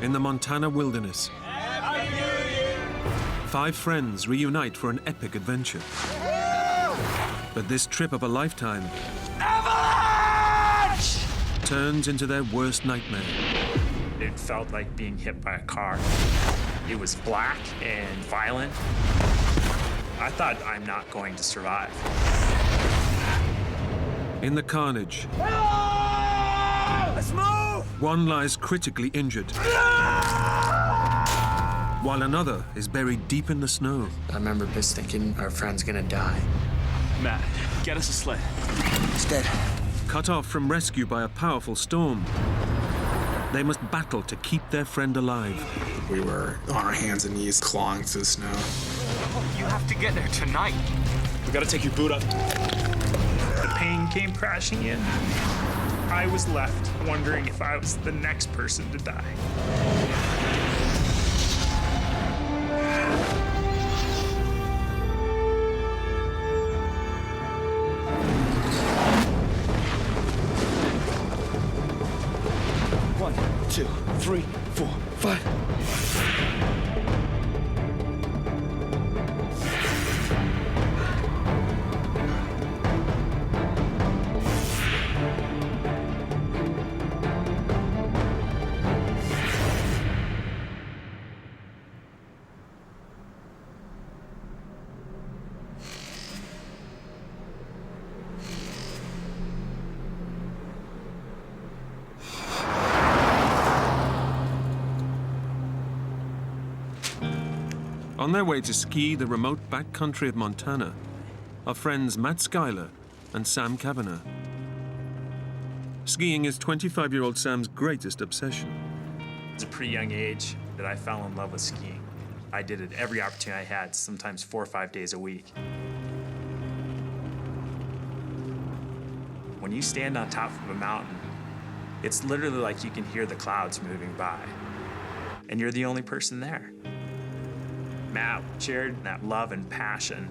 In the Montana wilderness, 5 friends reunite for an epic adventure. But this trip of a lifetime Avalanche! turns into their worst nightmare. It felt like being hit by a car. It was black and violent. I thought, I'm not going to survive. In the carnage, Let's move! one lies critically injured, while another is buried deep in the snow. I remember just thinking our friend's gonna die. Matt, get us a sled. It's dead. Cut off from rescue by a powerful storm, they must battle to keep their friend alive. We were on our hands and knees clawing through the snow. You have to get there tonight. We gotta take your boot up. The pain came crashing in. I was left wondering if I was the next person to die. One, two, three, four, five. On their way to ski the remote backcountry of Montana are friends Matt Schuyler and Sam Kavanagh. Skiing is 25-year-old Sam's greatest obsession. It was a pretty young age that I fell in love with skiing. I did it every opportunity I had, sometimes 4 or 5 days a week. When you stand on top of a mountain, it's literally like you can hear the clouds moving by, and you're the only person there. Matt shared that love and passion.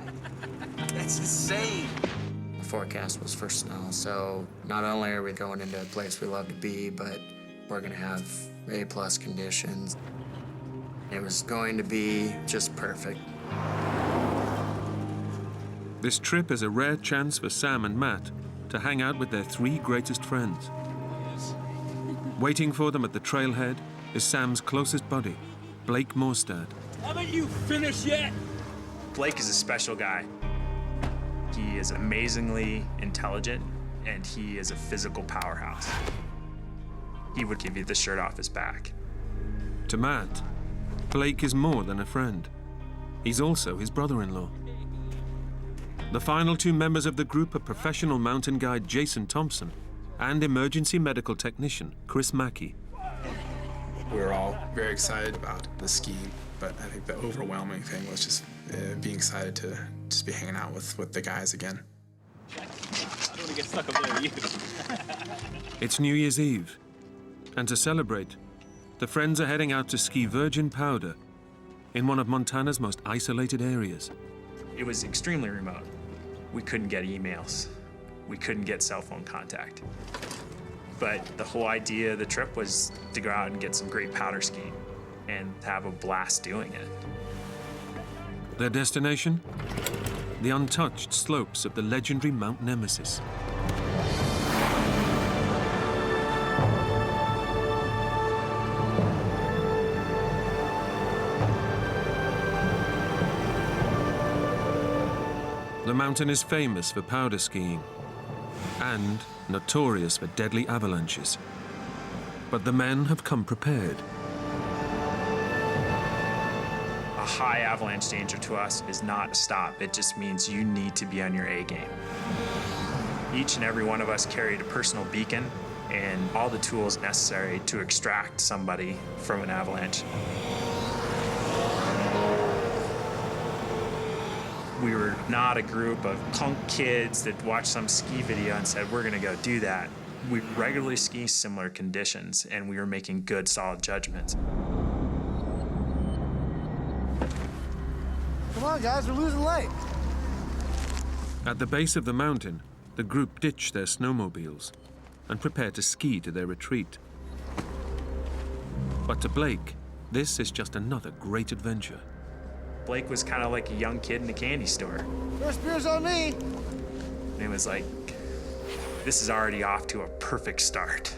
That's insane. The forecast was for snow, so not only are we going into a place we love to be, but we're gonna have A+ conditions. It was going to be just perfect. This trip is a rare chance for Sam and Matt to hang out with their 3 greatest friends. Waiting for them at the trailhead is Sam's closest buddy, Blake Morstad. Haven't you finished yet? Blake is a special guy. He is amazingly intelligent, and he is a physical powerhouse. He would give you the shirt off his back. To Matt, Blake is more than a friend. He's also his brother-in-law. The final 2 members of the group are professional mountain guide Jason Thompson and emergency medical technician Chris Mackey. We were all very excited about the skiing, but I think the overwhelming thing was just being excited to just be hanging out with the guys again. I don't want to get stuck up there with you. It's New Year's Eve, and to celebrate, the friends are heading out to ski virgin powder in one of Montana's most isolated areas. It was extremely remote. We couldn't get emails. We couldn't get cell phone contact. But the whole idea of the trip was to go out and get some great powder skiing and have a blast doing it. Their destination? The untouched slopes of the legendary Mount Nemesis. The mountain is famous for powder skiing and notorious for deadly avalanches. But the men have come prepared. A high avalanche danger to us is not a stop. It just means you need to be on your A game. Each and every one of us carried a personal beacon and all the tools necessary to extract somebody from an avalanche. We were not a group of punk kids that watched some ski video and said, we're gonna go do that. We regularly ski similar conditions, and we were making good, solid judgments. Come on, guys, we're losing light. At the base of the mountain, the group ditch their snowmobiles and prepare to ski to their retreat. But to Blake, this is just another great adventure. Blake was kind of like a young kid in a candy store. First beer's on me. And it was like, this is already off to a perfect start.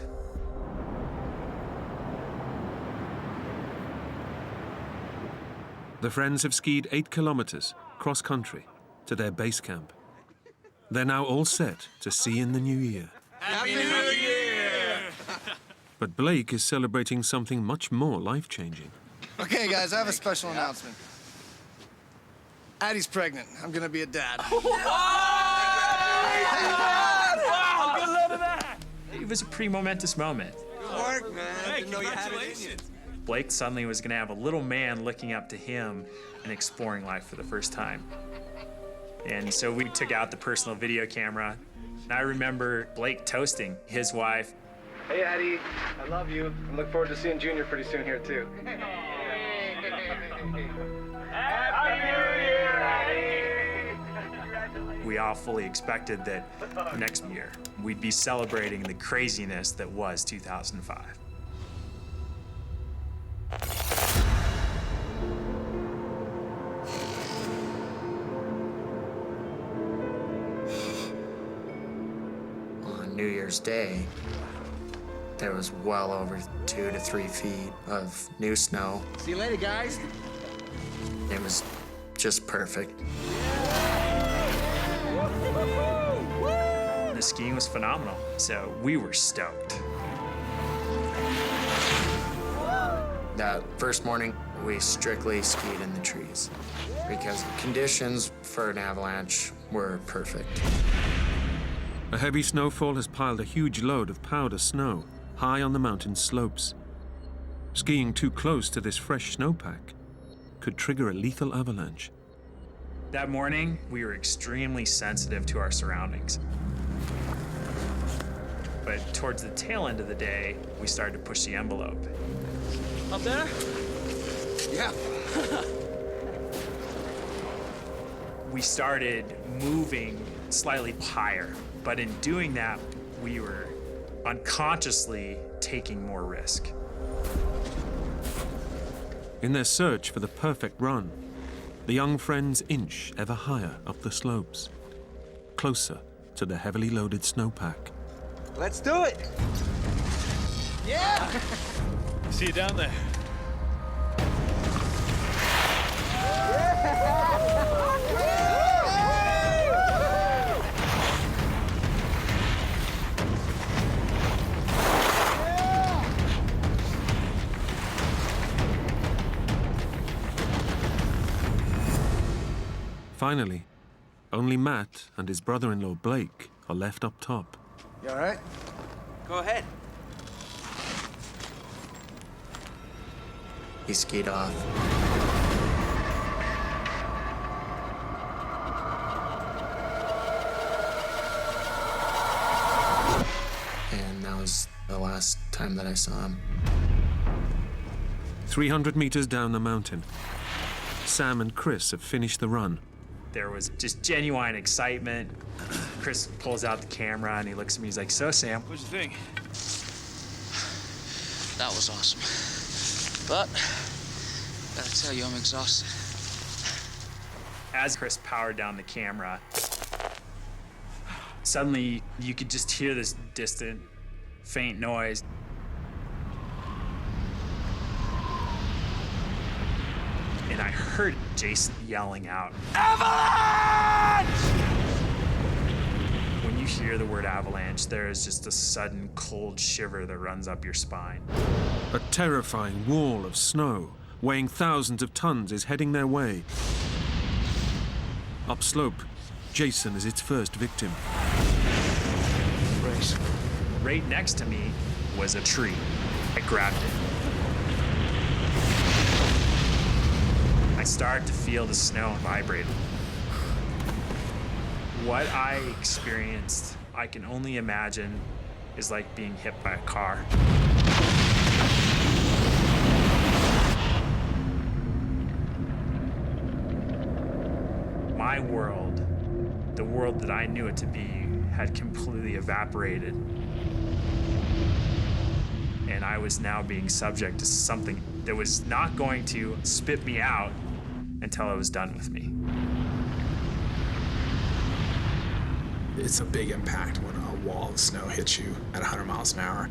The friends have skied 8 kilometers cross-country to their base camp. They're now all set to see in the new year. Happy New Year! But Blake is celebrating something much more life-changing. Okay, guys, I have a special announcement. Addie's pregnant. I'm gonna be a dad. It was a pretty momentous moment. Good work, man. Hey, congratulations. Blake suddenly was gonna have a little man looking up to him and exploring life for the first time. And so we took out the personal video camera. And I remember Blake toasting his wife. Hey, Addie, I love you. I look forward to seeing Junior pretty soon here, too. Happy New Year, Eddie! We all fully expected that next year we'd be celebrating the craziness that was 2005. On New Year's Day, there was well over 2 to 3 feet of new snow. See you later, guys. It was just perfect. The skiing was phenomenal, so we were stoked. That first morning, we strictly skied in the trees because conditions for an avalanche were perfect. A heavy snowfall has piled a huge load of powder snow high on the mountain slopes. Skiing too close to this fresh snowpack could trigger a lethal avalanche. That morning, we were extremely sensitive to our surroundings. But towards the tail end of the day, we started to push the envelope. Up there? Yeah. We started moving slightly higher, but in doing that, we were unconsciously taking more risk. In their search for the perfect run, the young friends inch ever higher up the slopes, closer to the heavily loaded snowpack. Let's do it. Yeah. See you down there. Finally, only Matt and his brother-in-law Blake are left up top. You all right? Go ahead. He skied off. And that was the last time that I saw him. 300 meters down the mountain, Sam and Chris have finished the run. There was just genuine excitement. Chris pulls out the camera and he looks at me, he's like, "So, Sam, What'd you think? That was awesome. But, gotta tell you, I'm exhausted. As Chris powered down the camera, suddenly you could just hear this distant, faint noise. And I heard Jason yelling out, "Avalanche!" When you hear the word avalanche, there is just a sudden cold shiver that runs up your spine. A terrifying wall of snow, weighing thousands of tons, is heading their way. Upslope, Jason is its first victim. Brace. Right next to me was a tree. I grabbed it. I started to feel the snow vibrate. What I experienced, I can only imagine, is like being hit by a car. My world, the world that I knew it to be, had completely evaporated. And I was now being subject to something that was not going to spit me out until it was done with me. It's a big impact when a wall of snow hits you at 100 miles an hour.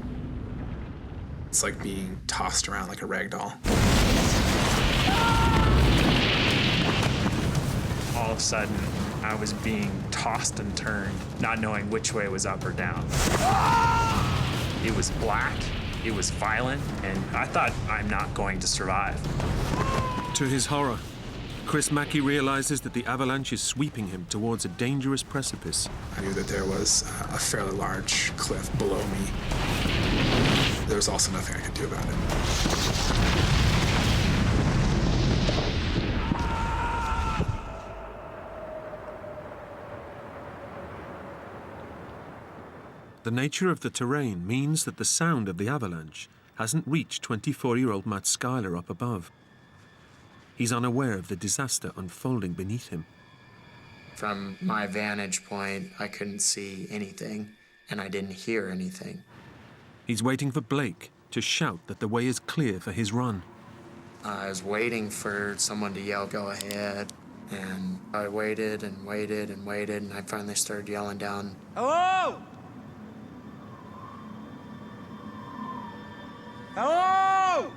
It's like being tossed around like a rag doll. All of a sudden, I was being tossed and turned, not knowing which way was up or down. It was black, it was violent, and I thought, I'm not going to survive. To his horror, Chris Mackey realizes that the avalanche is sweeping him towards a dangerous precipice. I knew that there was a fairly large cliff below me. There was also nothing I could do about it. The nature of the terrain means that the sound of the avalanche hasn't reached 24-year-old Matt Schuyler up above. He's unaware of the disaster unfolding beneath him. From my vantage point, I couldn't see anything, and I didn't hear anything. He's waiting for Blake to shout that the way is clear for his run. I was waiting for someone to yell, "Go ahead," and I waited and waited and waited, and I finally started yelling down, Hello? Hello?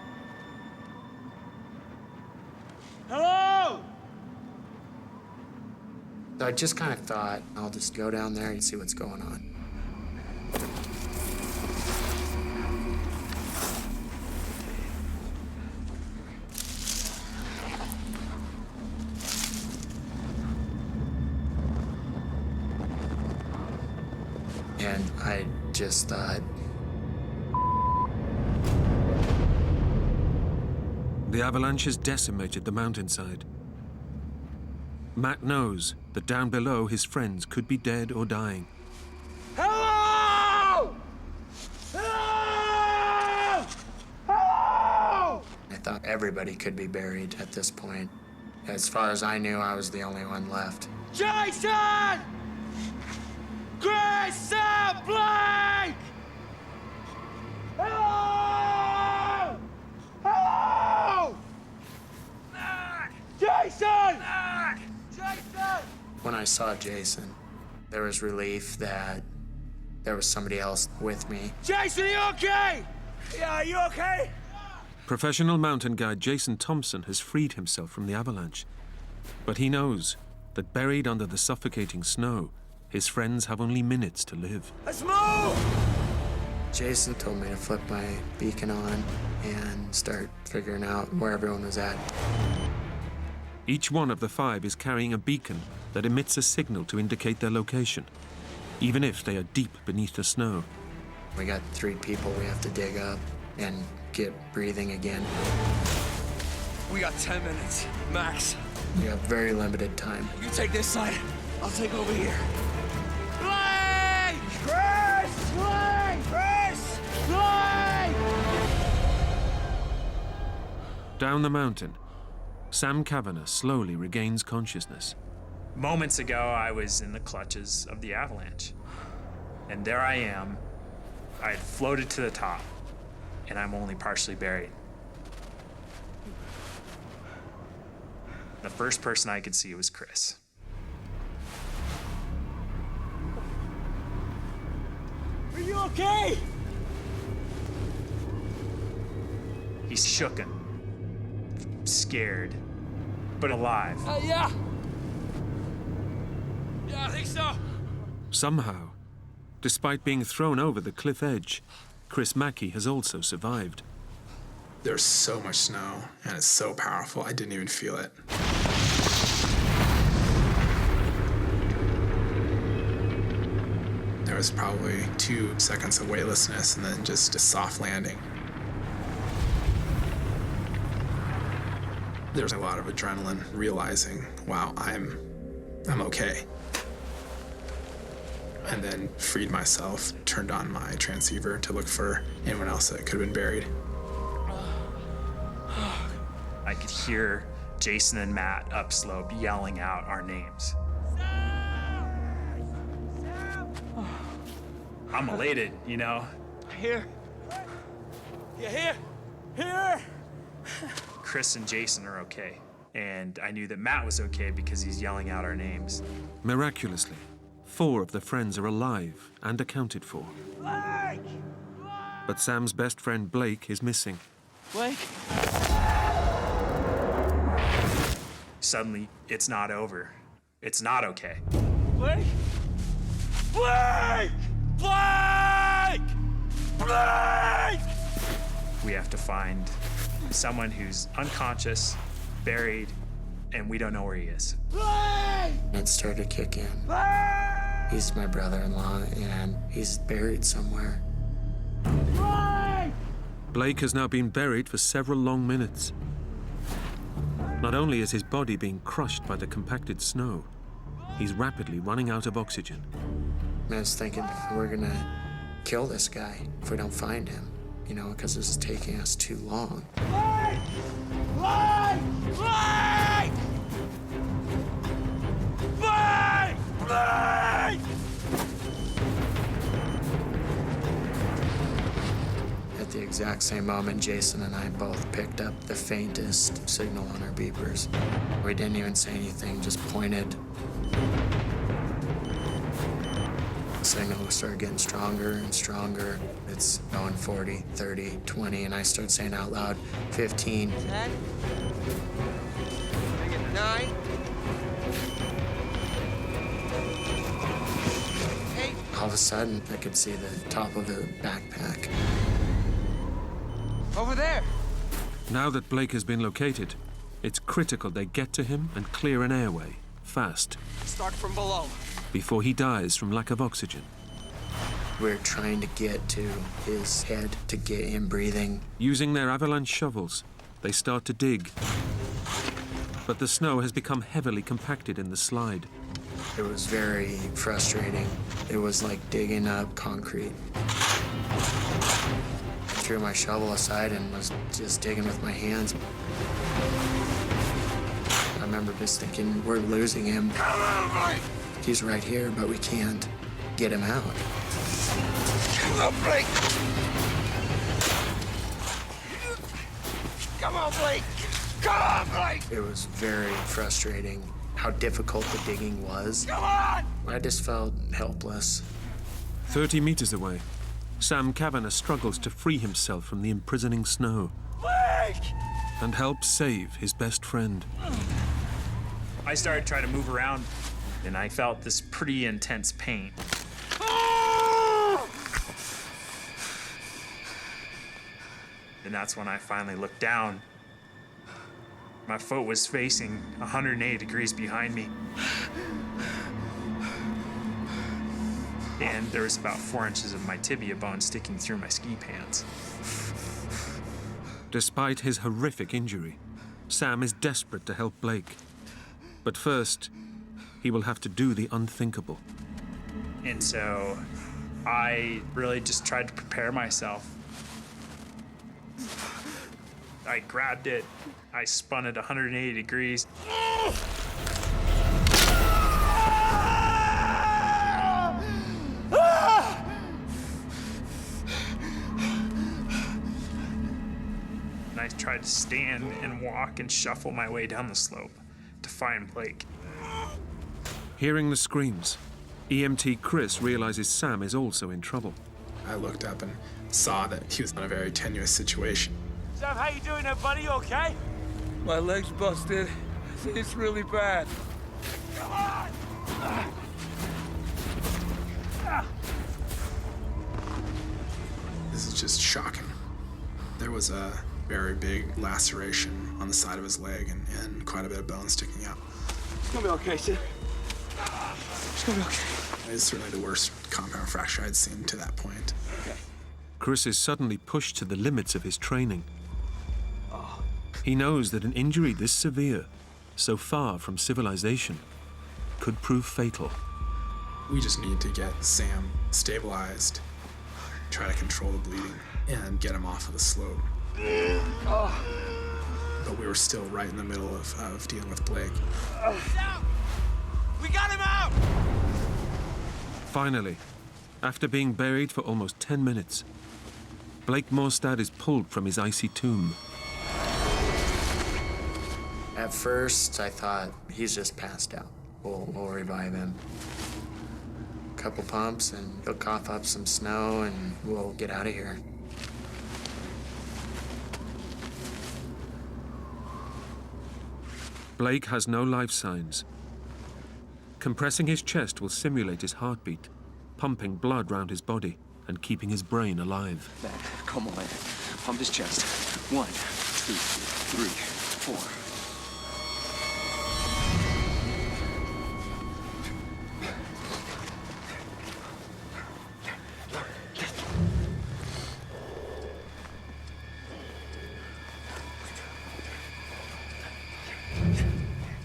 Hello? So I just kind of thought, I'll just go down there and see what's going on. And I just thought, The avalanche has decimated the mountainside. Matt knows that down below his friends could be dead or dying. Hello? Hello? Hello? I thought everybody could be buried at this point. As far as I knew, I was the only one left. Jason! Chris and Blake! Hello! Hello! Jason! Jason! When I saw Jason, there was relief that there was somebody else with me. Jason, are you okay? Yeah, are you okay? Professional mountain guide Jason Thompson has freed himself from the avalanche. But he knows that buried under the suffocating snow, his friends have only minutes to live. Let's move! Jason told me to flip my beacon on and start figuring out where everyone was at. Each one of the 5 is carrying a beacon that emits a signal to indicate their location, even if they are deep beneath the snow. We got 3 people we have to dig up and get breathing again. We got 10 minutes, max. We have very limited time. You take this side, I'll take over here. Blake! Chris! Blake! Chris! Blake! Down the mountain, Sam Kavanagh slowly regains consciousness. Moments ago, I was in the clutches of the avalanche. And there I am. I had floated to the top, and I'm only partially buried. The first person I could see was Chris. Are you okay? He's shooken, scared, but alive. Yeah. Yeah, I think so. Somehow, despite being thrown over the cliff edge, Chris Mackey has also survived. There's so much snow, and it's so powerful, I didn't even feel it. There was probably 2 seconds of weightlessness and then just a soft landing. There's a lot of adrenaline, realizing, wow, I'm okay. And then freed myself, turned on my transceiver to look for anyone else that could have been buried. I could hear Jason and Matt upslope yelling out our names. I'm elated, you know? Here. You here? Here! Chris and Jason are okay, and I knew that Matt was okay because he's yelling out our names. Miraculously, 4 of the friends are alive and accounted for. Blake! But Sam's best friend Blake is missing. Blake? Suddenly, it's not over. It's not okay. Blake? Blake! Blake! Blake! We have to find someone who's unconscious, buried, and we don't know where he is. Blake! It started to kick in. Blake! He's my brother-in-law, and he's buried somewhere. Blake! Blake has now been buried for several long minutes. Not only is his body being crushed by the compacted snow, he's rapidly running out of oxygen. I was thinking, we're gonna kill this guy if we don't find him, you know, because this is taking us too long. Blake! Blake! Blake! Blake! Blake! At the exact same moment, Jason and I both picked up the faintest signal on our beepers. We didn't even say anything, just pointed. The signal started getting stronger and stronger. It's going 40, 30, 20, and I start saying out loud, 15. 10. 9. 8. All of a sudden, I could see the top of the backpack. Over there. Now that Blake has been located, it's critical they get to him and clear an airway, fast, Start from below. before he dies from lack of oxygen. We're trying to get to his head to get him breathing. Using their Avalanche shovels, they start to dig. But the snow has become heavily compacted in the slide. It was very frustrating. It was like digging up concrete. I threw my shovel aside and was just digging with my hands. I remember just thinking, we're losing him. He's right here, but we can't get him out. Come on, Blake. Come on, Blake. Come on, Blake. It was very frustrating how difficult the digging was. Come on. I just felt helpless. 30 meters away, Sam Kavanagh struggles to free himself from the imprisoning snow Blake! and help save his best friend. I started trying to move around, and I felt this pretty intense pain. And that's when I finally looked down. My foot was facing 180 degrees behind me. And there was about 4 inches of my tibia bone sticking through my ski pants. Despite his horrific injury, Sam is desperate to help Blake. But first, he will have to do the unthinkable. And so I really just tried to prepare myself. I grabbed it, I spun it 180 degrees. And I tried to stand and walk and shuffle my way down the slope to find Blake. Hearing the screams, EMT Chris realizes Sam is also in trouble. I looked up and saw that he was in a very tenuous situation. Sam, how you doing there, buddy? You okay? My leg's busted. I think it's really bad. Come on! This is just shocking. There was a very big laceration on the side of his leg and quite a bit of bone sticking out. It's gonna be okay, Sid. It's gonna be okay. It's certainly the worst compound fracture I'd seen to that point. Chris is suddenly pushed to the limits of his training. He knows that an injury this severe, so far from civilization, could prove fatal. We just need to get Sam stabilized, try to control the bleeding, and get him off of the slope. But we were still right in the middle of dealing with Blake. We got him out! Finally, after being buried for almost 10 minutes, Blake Morstad is pulled from his icy tomb. At first, I thought he's just passed out. We'll revive him. Couple pumps and he'll cough up some snow and we'll get out of here. Blake has no life signs. Compressing his chest will simulate his heartbeat, pumping blood round his body and keeping his brain alive. Man, come on. Pump his chest. 1, 2, 3, 4.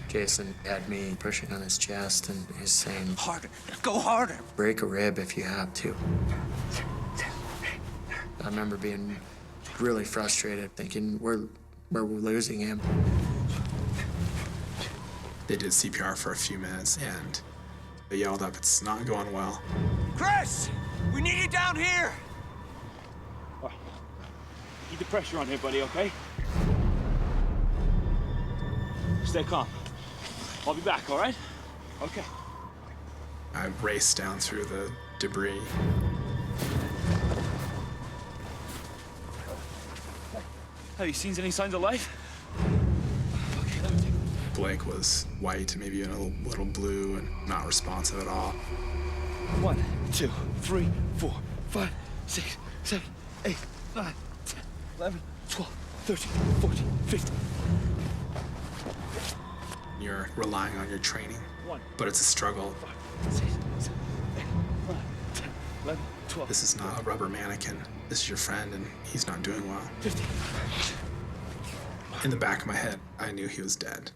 Jason had me pushing on his chest, and he's saying, Harder. Go harder. break a rib if you have to. I remember being really frustrated, thinking we're losing him. They did CPR for a few minutes, and they yelled up, "It's not going well." Chris! We need you down here! Keep the pressure on here, buddy, okay? Stay calm. I'll be back, all right? Okay. I raced down through the debris. Have you seen any signs of life? Blake was white, maybe even a little blue, and not responsive at all. 1, 2, 3, 4, 5, 6, 7, 8, 9, 10, 11, 12, 13, 14, 15. You're relying on your training, but it's a struggle. 6, 7, 8, 9, 10, 11, 12. This is not a rubber mannequin. This is your friend, and he's not doing well. 15. In the back of my head, I knew he was dead.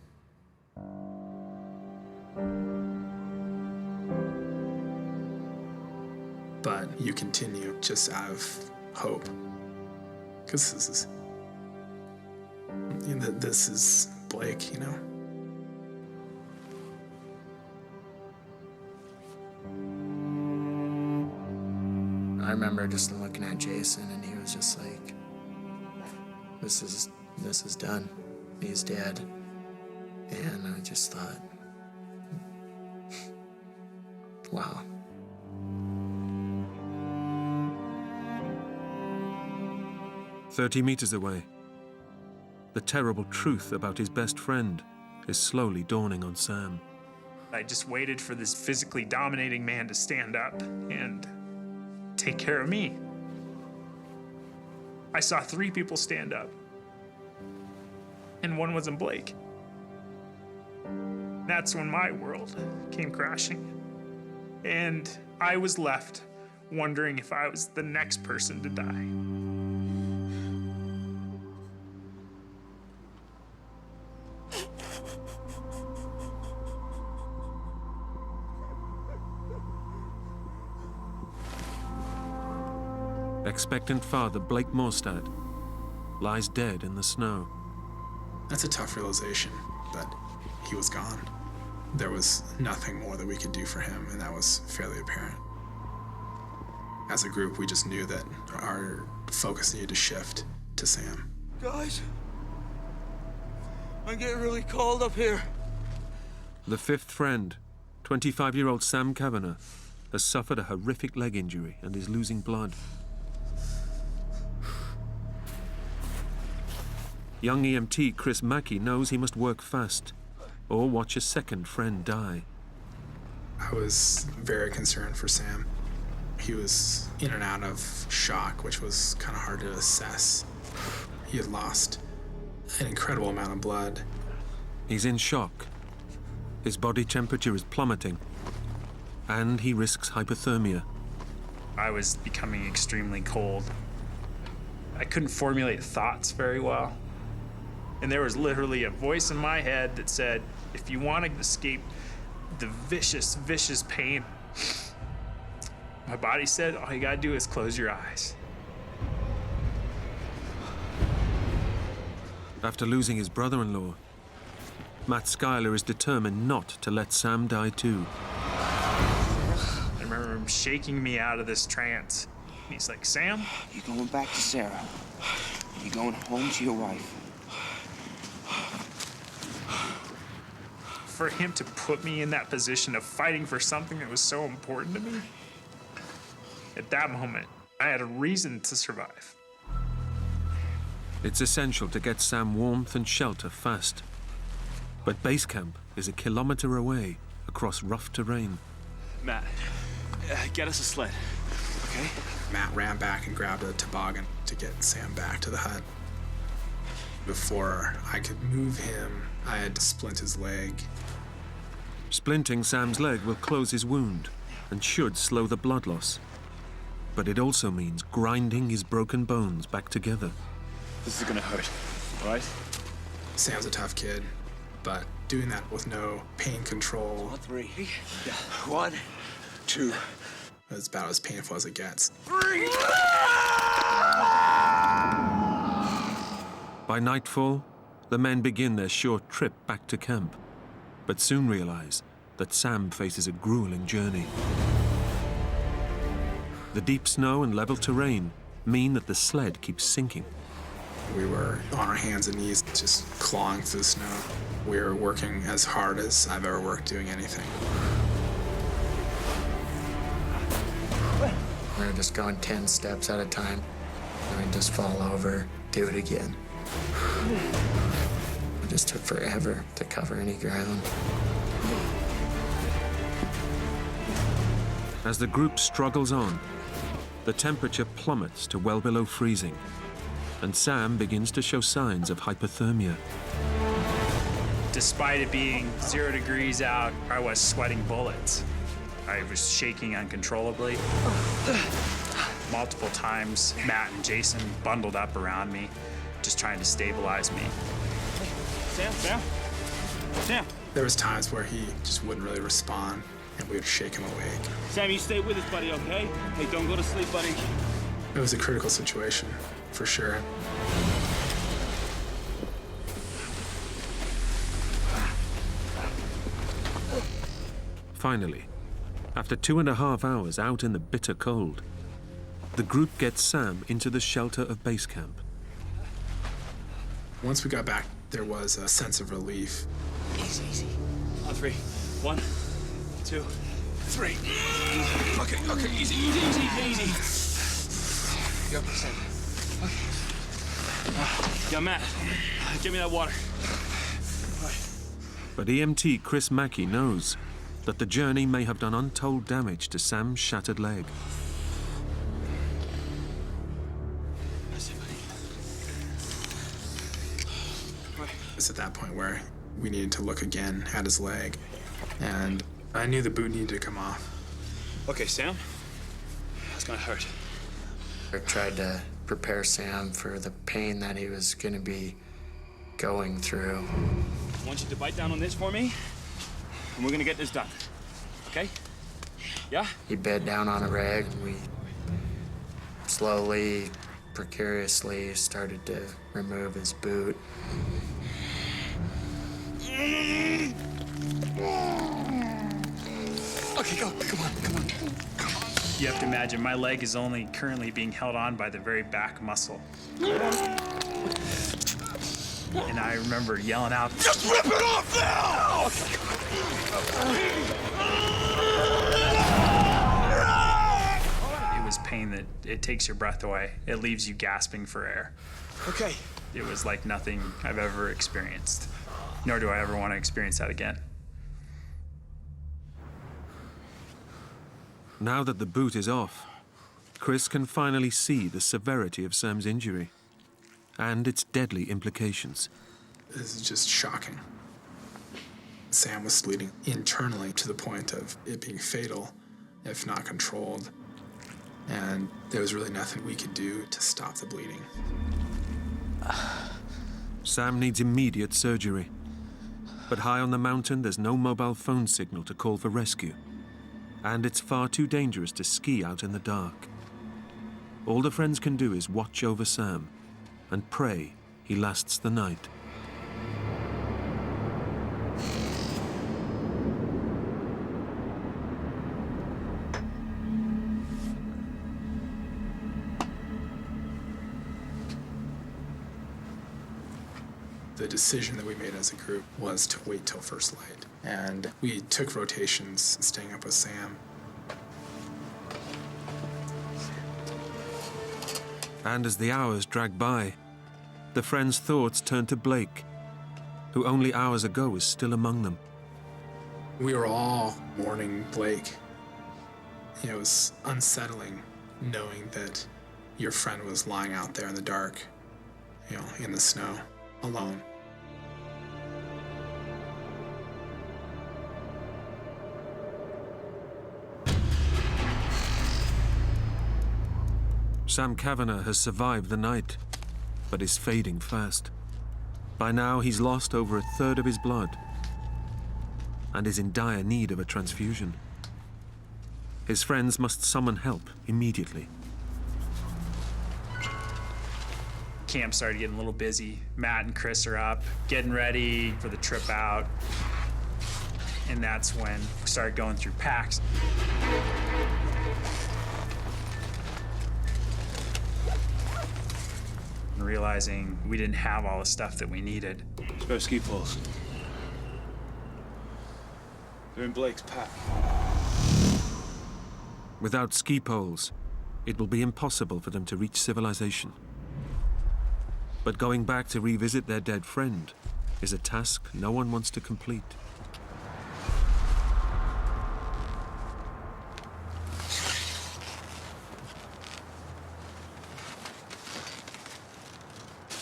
But you continue just out of hope. Because this is Blake, you know? I remember just looking at Jason, and he was just like, this is done. He's dead. And I just thought, wow. "30 meters away, the terrible truth about his best friend is slowly dawning on Sam. I just waited for this physically dominating man to stand up and take care of me. I saw 3 people stand up, and one wasn't Blake. That's when my world came crashing, and I was left wondering if I was the next person to die. Expectant father Blake Morstad lies dead in the snow. That's a tough realization, but he was gone. There was nothing more that we could do for him, and that was fairly apparent. As a group, we just knew that our focus needed to shift to Sam. Guys, I'm getting really cold up here. The 5th friend, 25-year-old Sam Kavanagh, has suffered a horrific leg injury and is losing blood. Young EMT Chris Mackey knows he must work fast or watch a second friend die. I was very concerned for Sam. He was in and out of shock, which was kind of hard to assess. He had lost an incredible amount of blood. He's in shock. His body temperature is plummeting, and he risks hypothermia. I was becoming extremely cold. I couldn't formulate thoughts very well. And there was literally a voice in my head that said, if you want to escape the vicious, vicious pain, my body said, all you gotta do is close your eyes. After losing his brother-in-law, Matt Schuyler is determined not to let Sam die too. I remember him shaking me out of this trance. And he's like, Sam? You're going back to Sarah. You're going home to your wife. For him to put me in that position of fighting for something that was so important to me, at that moment, I had a reason to survive. It's essential to get Sam warmth and shelter fast. But base camp is a kilometer away across rough terrain. Matt, get us a sled, okay? Matt ran back and grabbed a toboggan to get Sam back to the hut. Before I could move him, I had to splint his leg. Splinting Sam's leg will close his wound and should slow the blood loss. But it also means grinding his broken bones back together. This is gonna hurt, all right? Sam's a tough kid, but doing that with no pain control 3. Yeah. 1, 2. is about as painful as it gets. 3. By nightfall, the men begin their short trip back to camp, but soon realize that Sam faces a grueling journey. The deep snow and level terrain mean that the sled keeps sinking. We were on our hands and knees, just clawing through the snow. We were working as hard as I've ever worked doing anything. We were just going 10 steps at a time, and we'd just fall over, do it again. It just took forever to cover any ground. As the group struggles on, the temperature plummets to well below freezing, and Sam begins to show signs of hypothermia. Despite it being 0 degrees out, I was sweating bullets. I was shaking uncontrollably. Multiple times, Matt and Jason bundled up around me, just trying to stabilize me. Sam! There was times where he just wouldn't really respond, and we would shake him awake. Sam, you stay with us, buddy, okay? Hey, don't go to sleep, buddy. It was a critical situation, for sure. Finally, after 2.5 hours out in the bitter cold, the group gets Sam into the shelter of base camp. Once we got back, there was a sense of relief. Easy. On 3. 1, 2, 3. Okay, easy. Go, Sam. Yo, Matt, give me that water. But EMT Chris Mackey knows that the journey may have done untold damage to Sam's shattered leg. It's at that point where we needed to look again at his leg, and I knew the boot needed to come off. Okay, Sam, that's gonna hurt. I tried to prepare Sam for the pain that he was going to be going through. I want you to bite down on this for me, and we're gonna get this done, okay? Yeah? He bed down on a rag, and we slowly, precariously started to remove his boot. Okay, go. Come on. You have to imagine my leg is only currently being held on by the very back muscle. And I remember yelling out, Just rip it off now! It was pain that it takes your breath away. It leaves you gasping for air. Okay. It was like nothing I've ever experienced, nor do I ever want to experience that again. Now that the boot is off, Chris can finally see the severity of Sam's injury and its deadly implications. This is just shocking. Sam was bleeding internally to the point of it being fatal, if not controlled. And there was really nothing we could do to stop the bleeding. Sam needs immediate surgery. But high on the mountain, there's no mobile phone signal to call for rescue. And it's far too dangerous to ski out in the dark. All the friends can do is watch over Sam and pray he lasts the night. The decision that we made as a group was to wait till first light. And we took rotations staying up with Sam. And as the hours dragged by, the friends' thoughts turned to Blake, who only hours ago was still among them. We were all mourning Blake. It was unsettling knowing that your friend was lying out there in the dark, in the snow, alone. Sam Kavanagh has survived the night, but is fading fast. By now, he's lost over a third of his blood and is in dire need of a transfusion. His friends must summon help immediately. Camp started getting a little busy. Matt and Chris are up, getting ready for the trip out. And that's when we started going through packs. And realizing we didn't have all the stuff that we needed. Spare ski poles. They're in Blake's pack. Without ski poles, it will be impossible for them to reach civilization. But going back to revisit their dead friend is a task no one wants to complete.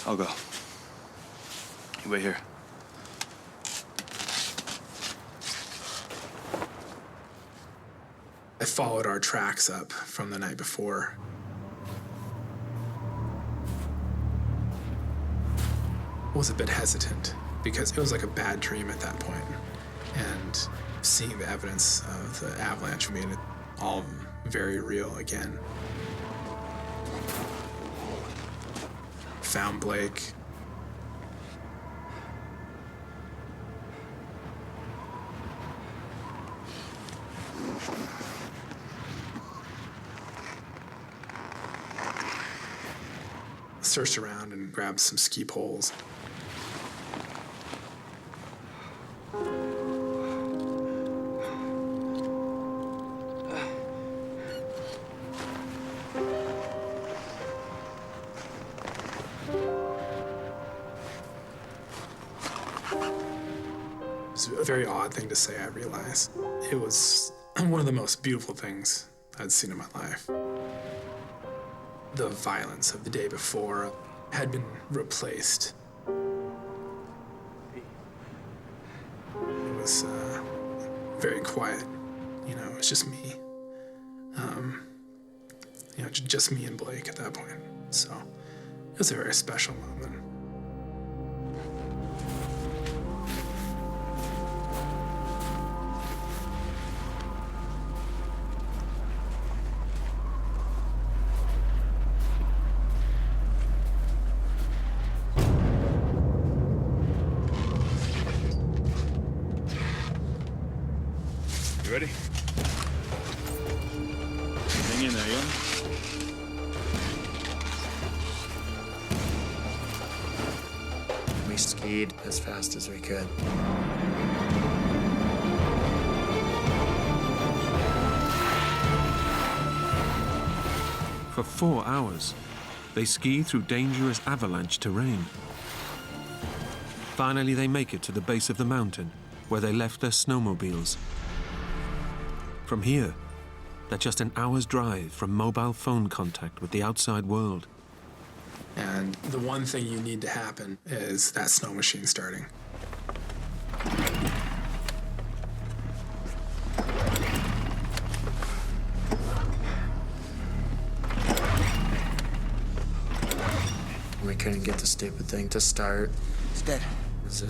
I'll go. You wait here. I followed our tracks up from the night before. I was a bit hesitant because it was like a bad dream at that point. And seeing the evidence of the avalanche made it all very real again. Found Blake. Searched around and grabbed some ski poles. It's a very odd thing to say, I realize. It was one of the most beautiful things I'd seen in my life. The violence of the day before had been replaced. It was very quiet. It was just me. Just me and Blake at that point. So it was a very special moment. You ready? Hang in there, young. We skied as fast as we could. For 4 hours, they ski through dangerous avalanche terrain. Finally, they make it to the base of the mountain, where they left their snowmobiles. From here, they're just an hour's drive from mobile phone contact with the outside world. And the one thing you need to happen is that snow machine starting. We couldn't get the stupid thing to start. It's dead. It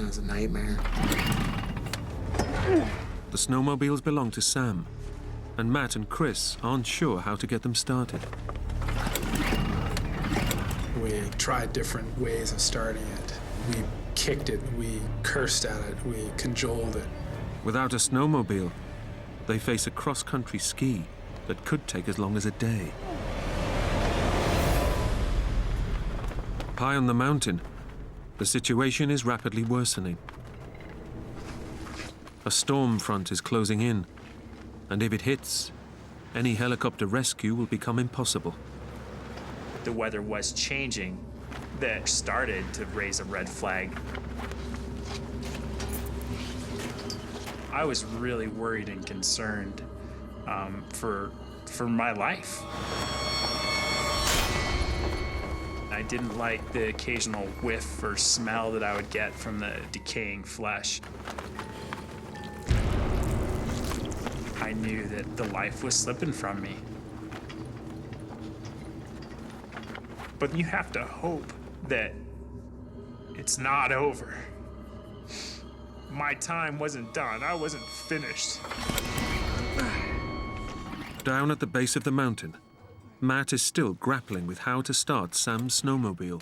was a nightmare. The snowmobiles belong to Sam, and Matt and Chris aren't sure how to get them started. We tried different ways of starting it. We kicked it, we cursed at it, we cajoled it. Without a snowmobile, they face a cross-country ski that could take as long as a day. High on the mountain, The situation is rapidly worsening. A storm front is closing in, and if it hits, any helicopter rescue will become impossible. The weather was changing. That started to raise a red flag. I was really worried and concerned for my life. I didn't like the occasional whiff or smell that I would get from the decaying flesh. I knew that the life was slipping from me. But you have to hope that it's not over. My time wasn't done. I wasn't finished. Down at the base of the mountain, Matt is still grappling with how to start Sam's snowmobile.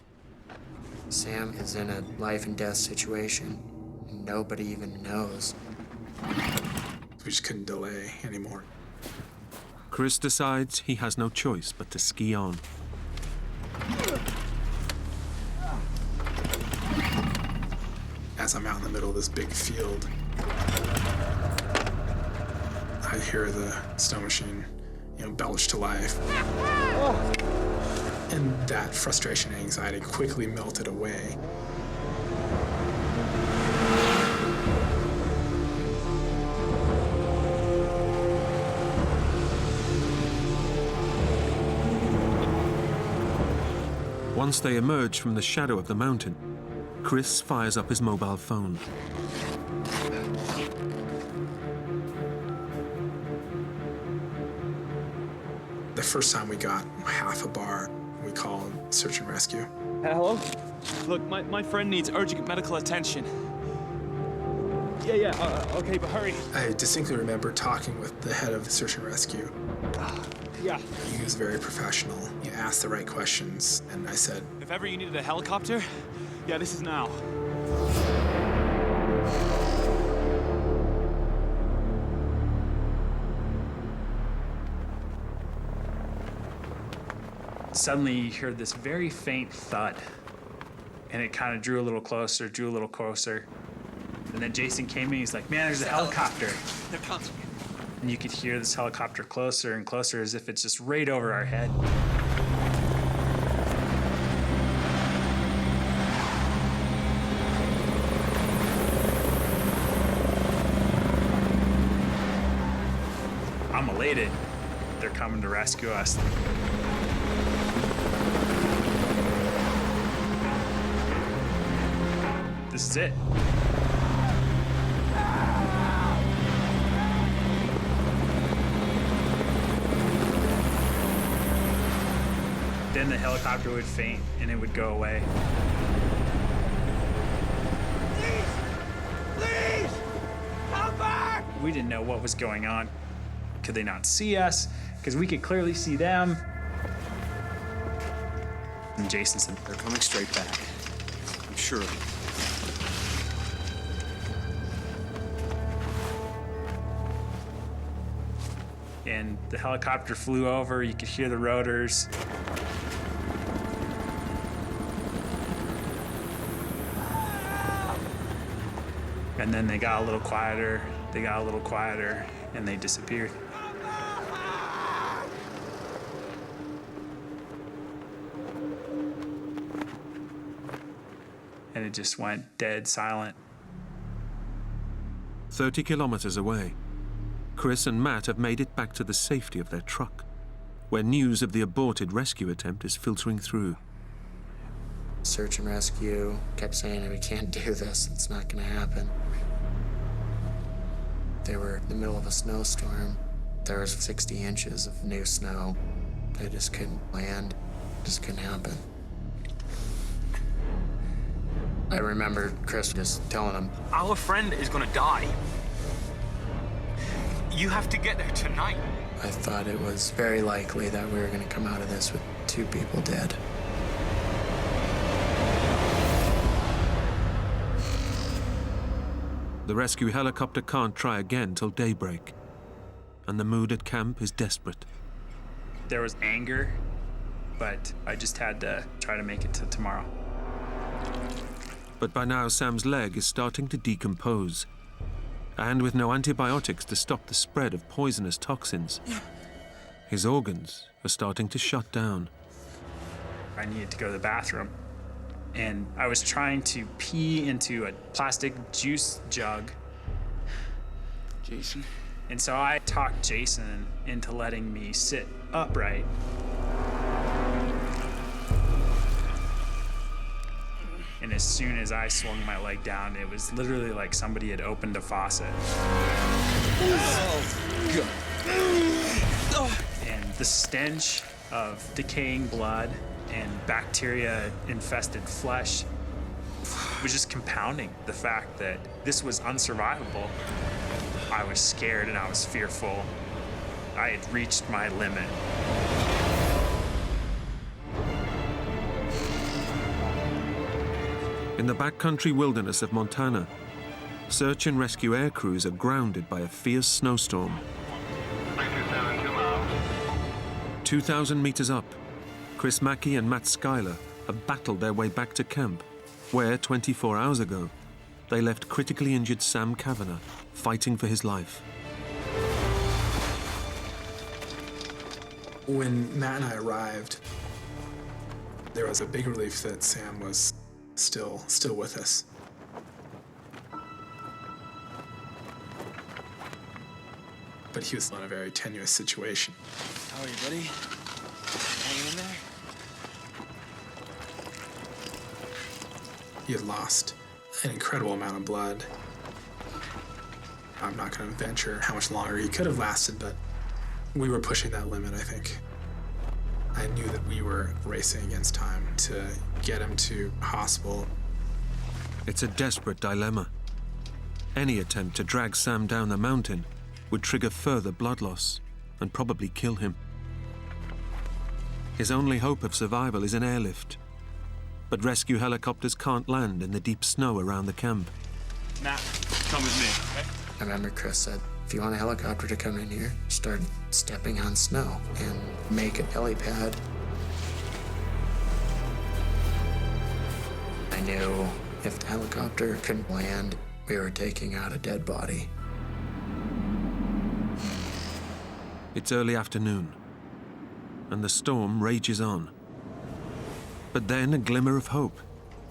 Sam is in a life and death situation. Nobody even knows. We just couldn't delay anymore. Chris decides he has no choice but to ski on. As I'm out in the middle of this big field, I hear the snow machine, belch to life. And that frustration and anxiety quickly melted away. Once they emerge from the shadow of the mountain, Chris fires up his mobile phone. The first time we got half a bar, we called search and rescue. Hello? Look, my friend needs urgent medical attention. Yeah, okay, but hurry. I distinctly remember talking with the head of the search and rescue. Yeah. He was very professional. He asked the right questions, and I said, If ever you needed a helicopter, yeah, this is now. Suddenly you hear this very faint thud, and it kind of drew a little closer, And then Jason came in, he's like, man, there's a helicopter. They're coming. And you could hear this helicopter closer and closer as if it's just right over our head. I'm elated. They're coming to rescue us. This is it. Then the helicopter would faint and it would go away. Please! Come back! We didn't know what was going on. Could they not see us? Because we could clearly see them. And Jason said, They're coming straight back. I'm sure of it. and the helicopter flew over. You could hear the rotors. And then they got a little quieter, and they disappeared. And it just went dead silent. 30 kilometers away, Chris and Matt have made it back to the safety of their truck, where news of the aborted rescue attempt is filtering through. Search and rescue kept saying, we can't do this, it's not gonna happen. They were in the middle of a snowstorm. There was 60 inches of new snow. They just couldn't land, just couldn't happen. I remember Chris just telling them, our friend is gonna die. You have to get there tonight. I thought it was very likely that we were gonna come out of this with 2 people dead. The rescue helicopter can't try again till daybreak, and the mood at camp is desperate. There was anger, but I just had to try to make it to tomorrow. But by now, Sam's leg is starting to decompose. And with no antibiotics to stop the spread of poisonous toxins, his organs are starting to shut down. I needed to go to the bathroom, and I was trying to pee into a plastic juice jug. Jason. And so I talked Jason into letting me sit upright. And as soon as I swung my leg down, it was literally like somebody had opened a faucet. And the stench of decaying blood and bacteria-infested flesh was just compounding the fact that this was unsurvivable. I was scared and I was fearful. I had reached my limit. In the backcountry wilderness of Montana, search and rescue air crews are grounded by a fierce snowstorm. 2,000 meters up, Chris Mackey and Matt Schuyler have battled their way back to camp, where 24 hours ago, they left critically injured Sam Kavanagh fighting for his life. When Matt and I arrived, there was a big relief that Sam was still with us. But he was in a very tenuous situation. How are you, buddy? Hanging in there? He had lost an incredible amount of blood. I'm not going to venture how much longer he could have lasted, but we were pushing that limit, I think. I knew that we were racing against time to get him to hospital. It's a desperate dilemma. Any attempt to drag Sam down the mountain would trigger further blood loss and probably kill him. His only hope of survival is an airlift, but rescue helicopters can't land in the deep snow around the camp. Matt, come with me, okay? I remember Chris said, if you want a helicopter to come in here, start stepping on snow and make a helipad. I knew if the helicopter couldn't land, we were taking out a dead body. It's early afternoon, and the storm rages on. But then a glimmer of hope.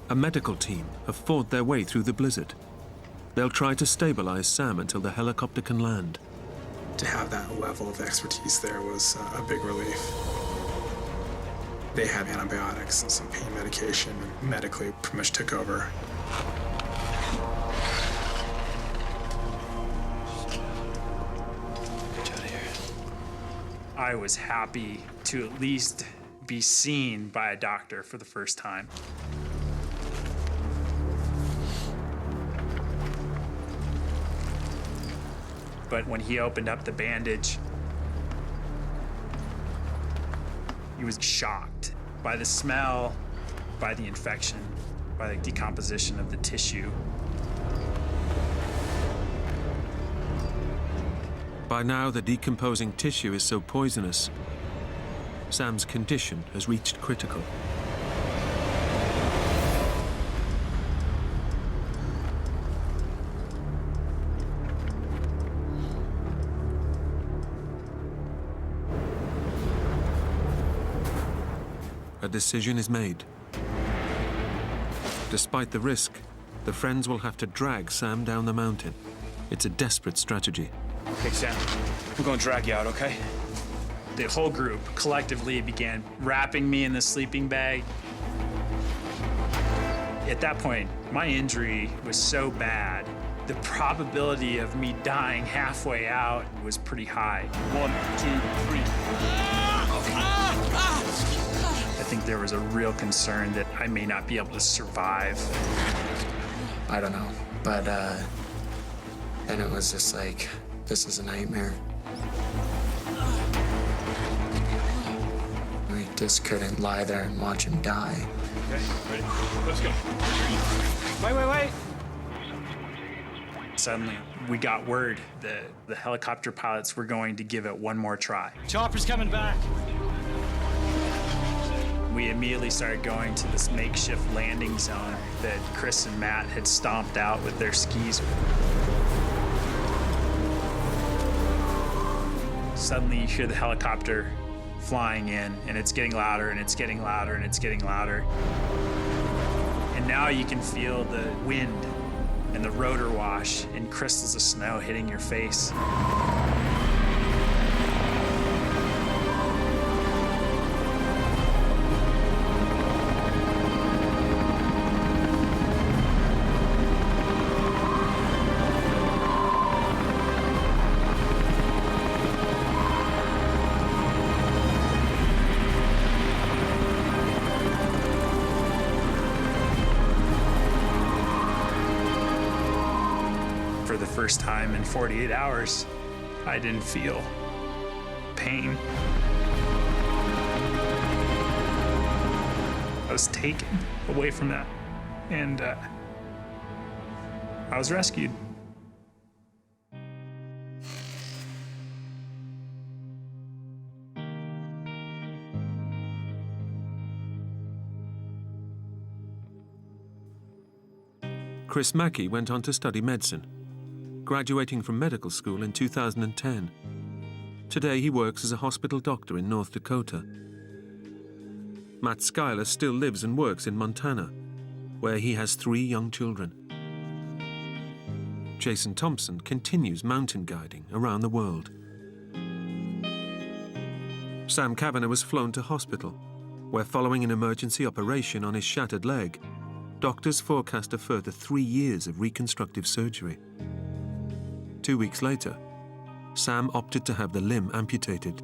A medical team have fought their way through the blizzard. They'll try to stabilize Sam until the helicopter can land. To have that level of expertise there was a big relief. They had antibiotics and some pain medication, and medically pretty much took over. I was happy to at least be seen by a doctor for the first time. But when he opened up the bandage, he was shocked by the smell, by the infection, by the decomposition of the tissue. By now, the decomposing tissue is so poisonous, Sam's condition has reached critical. A decision is made. Despite the risk, the friends will have to drag Sam down the mountain. It's a desperate strategy. Okay, Sam, we're gonna drag you out, okay? The whole group collectively began wrapping me in the sleeping bag. At that point, my injury was so bad, the probability of me dying halfway out was pretty high. 1, 2, 3. I think there was a real concern that I may not be able to survive. I don't know, but then it was just like, this is a nightmare. We just couldn't lie there and watch him die. Okay, ready? Let's go. Wait. Suddenly, we got word that the helicopter pilots were going to give it one more try. Chopper's coming back. We immediately started going to this makeshift landing zone that Chris and Matt had stomped out with their skis. Suddenly you hear the helicopter flying in, and it's getting louder, and it's getting louder, and it's getting louder. And now you can feel the wind and the rotor wash and crystals of snow hitting your face. For the first time in 48 hours, I didn't feel pain. I was taken away from that, and I was rescued. Chris Mackey went on to study medicine, graduating from medical school in 2010. Today he works as a hospital doctor in North Dakota. Matt Schuyler still lives and works in Montana, where he has 3 young children. Jason Thompson continues mountain guiding around the world. Sam Kavanagh was flown to hospital, where following an emergency operation on his shattered leg, doctors forecast a further 3 years of reconstructive surgery. 2 weeks later, Sam opted to have the limb amputated.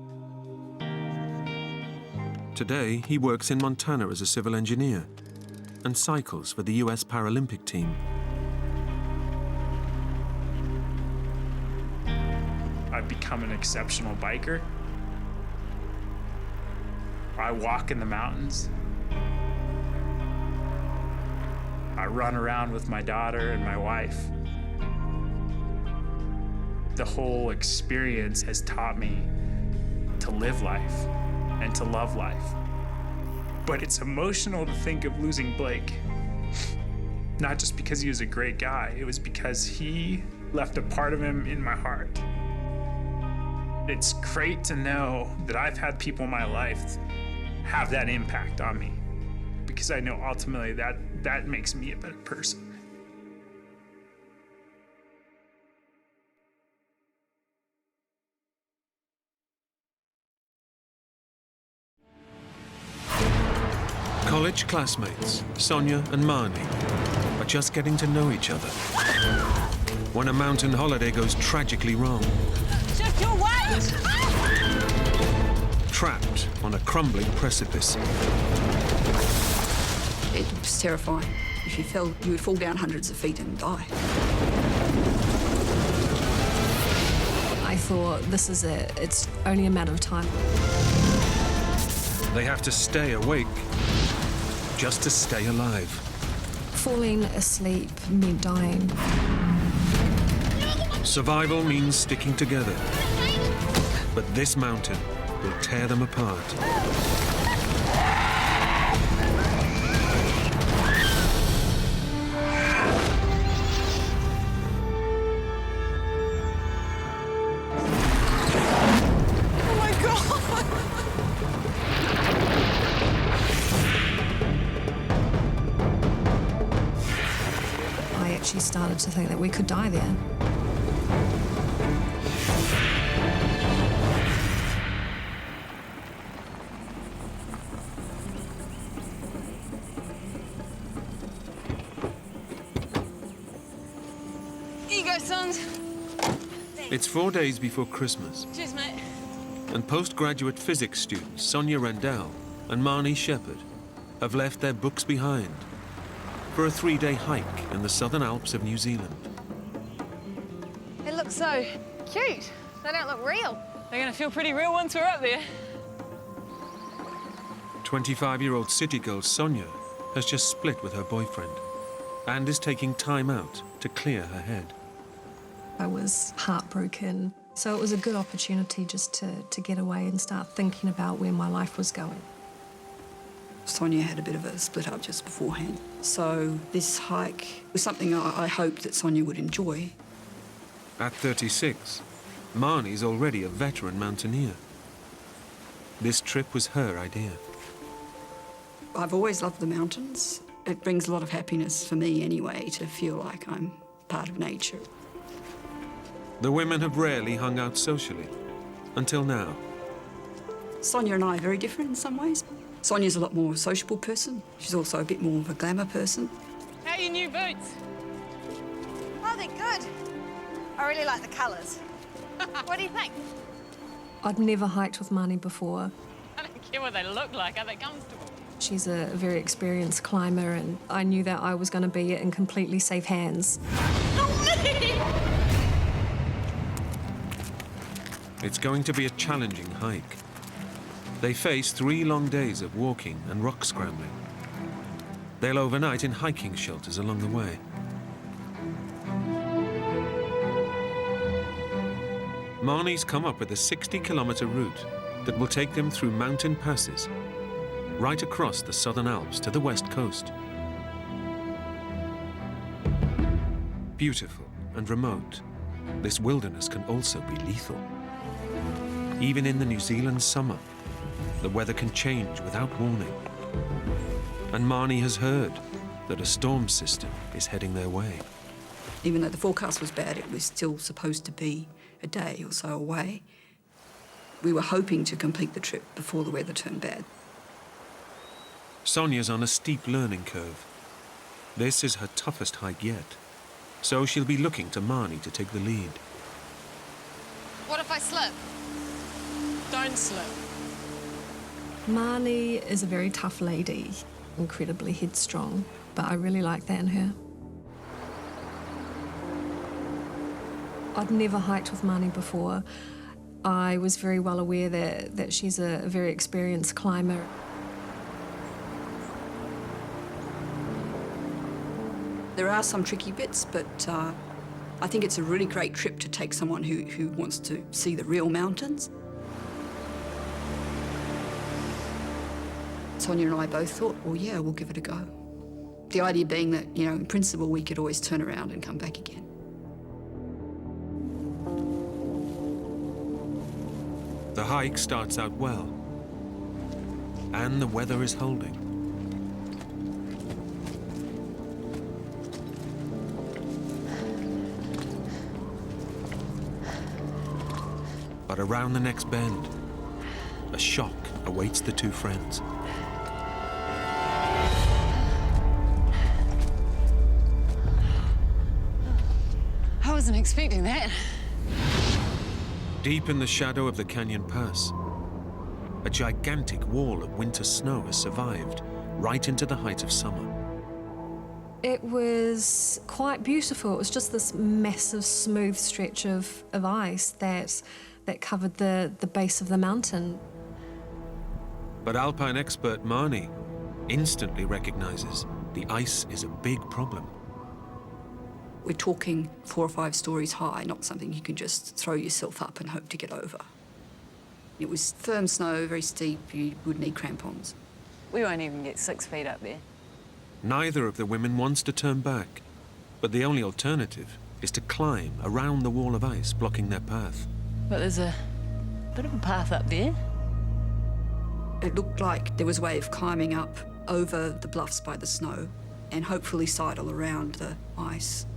Today, he works in Montana as a civil engineer and cycles for the US Paralympic team. I've become an exceptional biker. I walk in the mountains. I run around with my daughter and my wife. The whole experience has taught me to live life and to love life. But it's emotional to think of losing Blake. Not just because he was a great guy, it was because he left a part of him in my heart. It's great to know that I've had people in my life have that impact on me, because I know ultimately that makes me a better person. College classmates, Sonia and Marnie, are just getting to know each other when a mountain holiday goes tragically wrong. Shift your weight! Trapped on a crumbling precipice. It was terrifying. If you fell, you would fall down hundreds of feet and die. I thought, this is it. It's only a matter of time. They have to stay awake just to stay alive. Falling asleep meant dying. Survival means sticking together. But this mountain will tear them apart. She started to think that we could die there. Here you go, sons. It's 4 days before Christmas, Cheers, mate. and postgraduate physics students Sonia Rendell and Marnie Shepherd have left their books behind for a 3-day hike in the Southern Alps of New Zealand. They look so cute. They don't look real. They're gonna feel pretty real once we're up there. 25-year-old city girl Sonia has just split with her boyfriend and is taking time out to clear her head. I was heartbroken, so it was a good opportunity just to get away and start thinking about where my life was going. Sonia had a bit of a split up just beforehand. So this hike was something I hoped that Sonia would enjoy. At 36, Marnie's already a veteran mountaineer. This trip was her idea. I've always loved the mountains. It brings a lot of happiness for me anyway to feel like I'm part of nature. The women have rarely hung out socially, until now. Sonia and I are very different in some ways. Sonia's a lot more sociable person. She's also a bit more of a glamour person. How are your new boots? Oh, they're good. I really like the colours. What do you think? I'd never hiked with Marnie before. I don't care what they look like. Are they comfortable? She's a very experienced climber, and I knew that I was going to be in completely safe hands. It's going to be a challenging hike. They face 3 long days of walking and rock scrambling. They'll overnight in hiking shelters along the way. Marnie's come up with a 60-kilometre route that will take them through mountain passes, right across the Southern Alps to the west coast. Beautiful and remote, this wilderness can also be lethal. Even in the New Zealand summer, the weather can change without warning. And Marnie has heard that a storm system is heading their way. Even though the forecast was bad, it was still supposed to be a day or so away. We were hoping to complete the trip before the weather turned bad. Sonia's on a steep learning curve. This is her toughest hike yet, so she'll be looking to Marnie to take the lead. What if I slip? Don't slip. Marnie is a very tough lady, incredibly headstrong, but I really like that in her. I'd never hiked with Marnie before. I was very well aware that she's a very experienced climber. There are some tricky bits, but I think it's a really great trip to take someone who wants to see the real mountains. Sonia and I both thought, well, yeah, we'll give it a go. The idea being that, you know, in principle, we could always turn around and come back again. The hike starts out well, and the weather is holding. But around the next bend, a shock awaits the two friends. I wasn't expecting that. Deep in the shadow of the canyon pass, a gigantic wall of winter snow has survived right into the height of summer. It was quite beautiful. It was just this massive, smooth stretch of ice that covered the base of the mountain. But alpine expert Marnie instantly recognizes the ice is a big problem. We're talking 4 or 5 stories high, not something you can just throw yourself up and hope to get over. It was firm snow, very steep, you would need crampons. We won't even get 6 feet up there. Neither of the women wants to turn back, but the only alternative is to climb around the wall of ice blocking their path. But there's a bit of a path up there. It looked like there was a way of climbing up over the bluffs by the snow and hopefully sidle around the ice.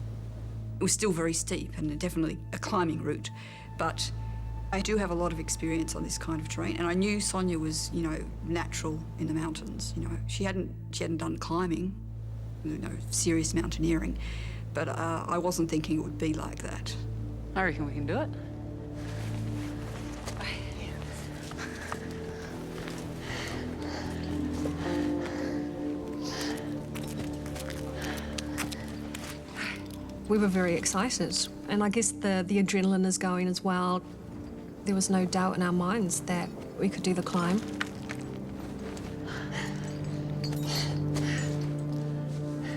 It was still very steep and definitely a climbing route, but I do have a lot of experience on this kind of terrain, and I knew Sonia was, you know, natural in the mountains. You know, she hadn't done climbing, you know, serious mountaineering, but I wasn't thinking it would be like that. I reckon we can do it. We were very excited, and I guess the adrenaline is going as well. There was no doubt in our minds that we could do the climb.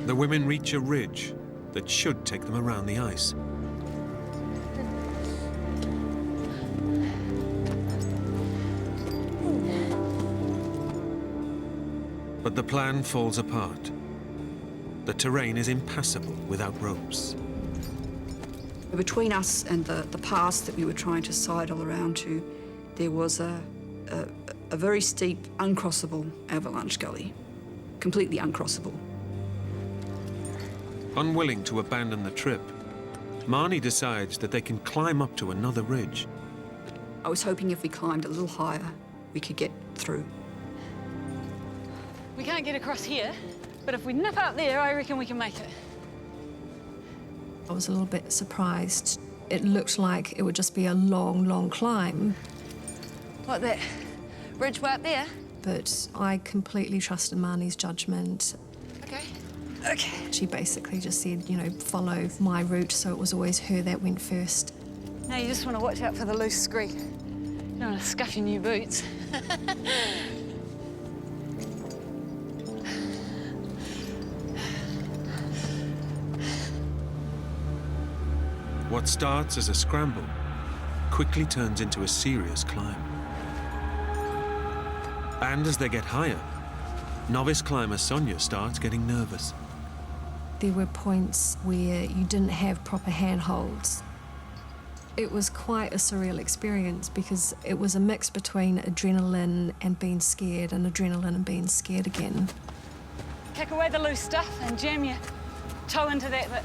The women reach a ridge that should take them around the ice. But the plan falls apart. The terrain is impassable without ropes. Between us and the pass that we were trying to sidle around to, there was a very steep, uncrossable avalanche gully. Completely uncrossable. Unwilling to abandon the trip, Marnie decides that they can climb up to another ridge. I was hoping if we climbed a little higher, we could get through. We can't get across here, but if we nip up there, I reckon we can make it. I was a little bit surprised. It looked like it would just be a long, long climb. What, that ridge way up there? But I completely trusted Marnie's judgment. Okay. Okay. She basically just said, you know, follow my route, so it was always her that went first. Now you just want to watch out for the loose screed. You don't want to scuff your new boots. What starts as a scramble quickly turns into a serious climb. And as they get higher, novice climber Sonia starts getting nervous. There were points where you didn't have proper handholds. It was quite a surreal experience because it was a mix between adrenaline and being scared and adrenaline and being scared again. Kick away the loose stuff and jam your toe into that bit.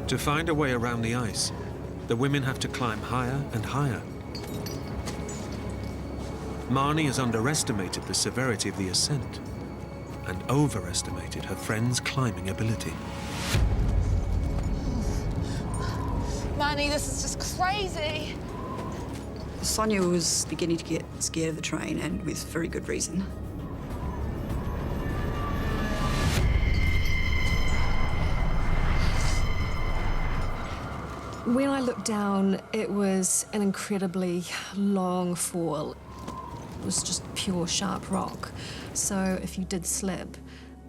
To find a way around the ice, the women have to climb higher and higher. Marnie has underestimated the severity of the ascent and overestimated her friend's climbing ability. Marnie, this is just crazy. Sonia was beginning to get scared of the train, and with very good reason. When I looked down, it was an incredibly long fall. It was just pure sharp rock. So if you did slip,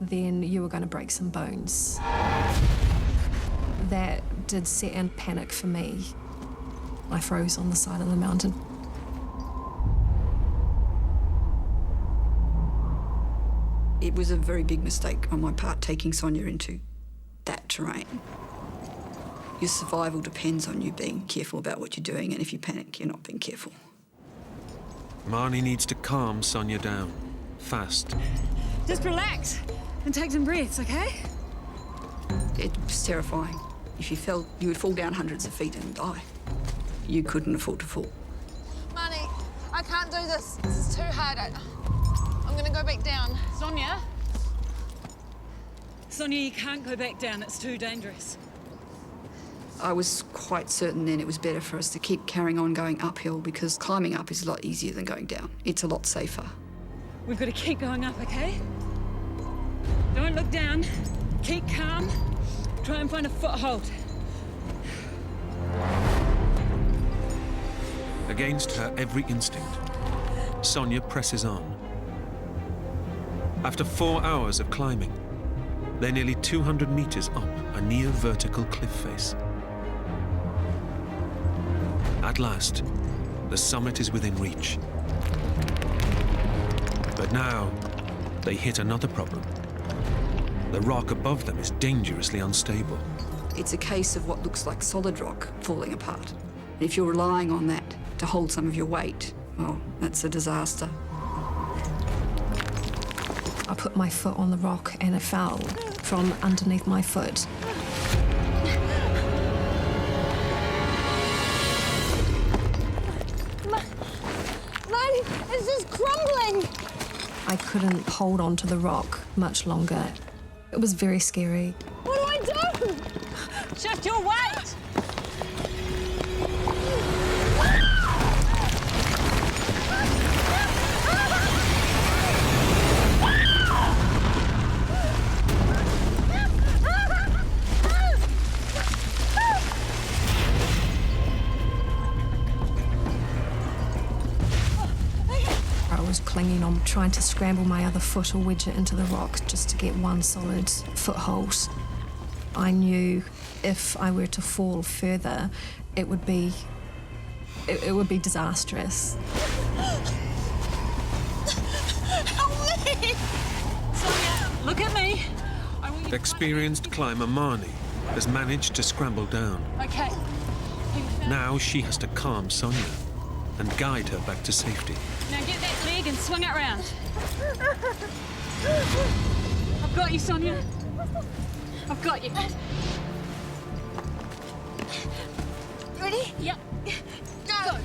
then you were going to break some bones. That did set in panic for me. I froze on the side of the mountain. It was a very big mistake on my part, taking Sonia into that terrain. Your survival depends on you being careful about what you're doing, and if you panic, you're not being careful. Marnie needs to calm Sonia down, fast. Just relax and take some breaths, okay? It was terrifying. If you fell, you would fall down hundreds of feet and die. You couldn't afford to fall. Marnie, I can't do this. This is too hard. I'm gonna go back down. Sonia? Sonia, you can't go back down. It's too dangerous. I was quite certain then it was better for us to keep carrying on going uphill, because climbing up is a lot easier than going down. It's a lot safer. We've got to keep going up, okay? Don't look down. Keep calm. Try and find a foothold. Against her every instinct, Sonia presses on. After 4 hours of climbing, they're nearly 200 meters up a near vertical cliff face. At last, the summit is within reach. But now, they hit another problem. The rock above them is dangerously unstable. It's a case of what looks like solid rock falling apart. And if you're relying on that to hold some of your weight, well, that's a disaster. I put my foot on the rock and it fell from underneath my foot. Marnie, it's just crumbling. I couldn't hold on to the rock much longer. It was very scary. What do I do? Shift your weight. I was clinging on, trying to scramble my other foot or wedge it into the rock just to get one solid foothold. I knew if I were to fall further, it would be it would be disastrous. Help me! Sonia, look at me. I want you Experienced climber Marnie has managed to scramble down. Okay. Now she has to calm Sonia and guide her back to safety. Now get that leg and swing it round. I've got you, Sonia. I've got you. Ready? Yep. Go.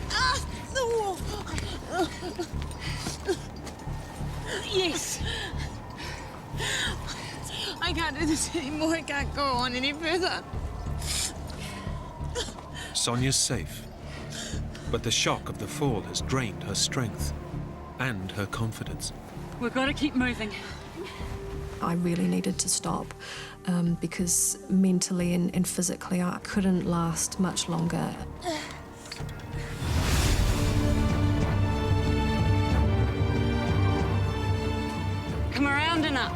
The wall. Yes. I can't do this anymore. I can't go on any further. Sonia's safe, but the shock of the fall has drained her strength and her confidence. We've got to keep moving. I really needed to stop because mentally and physically I couldn't last much longer. Come around and up.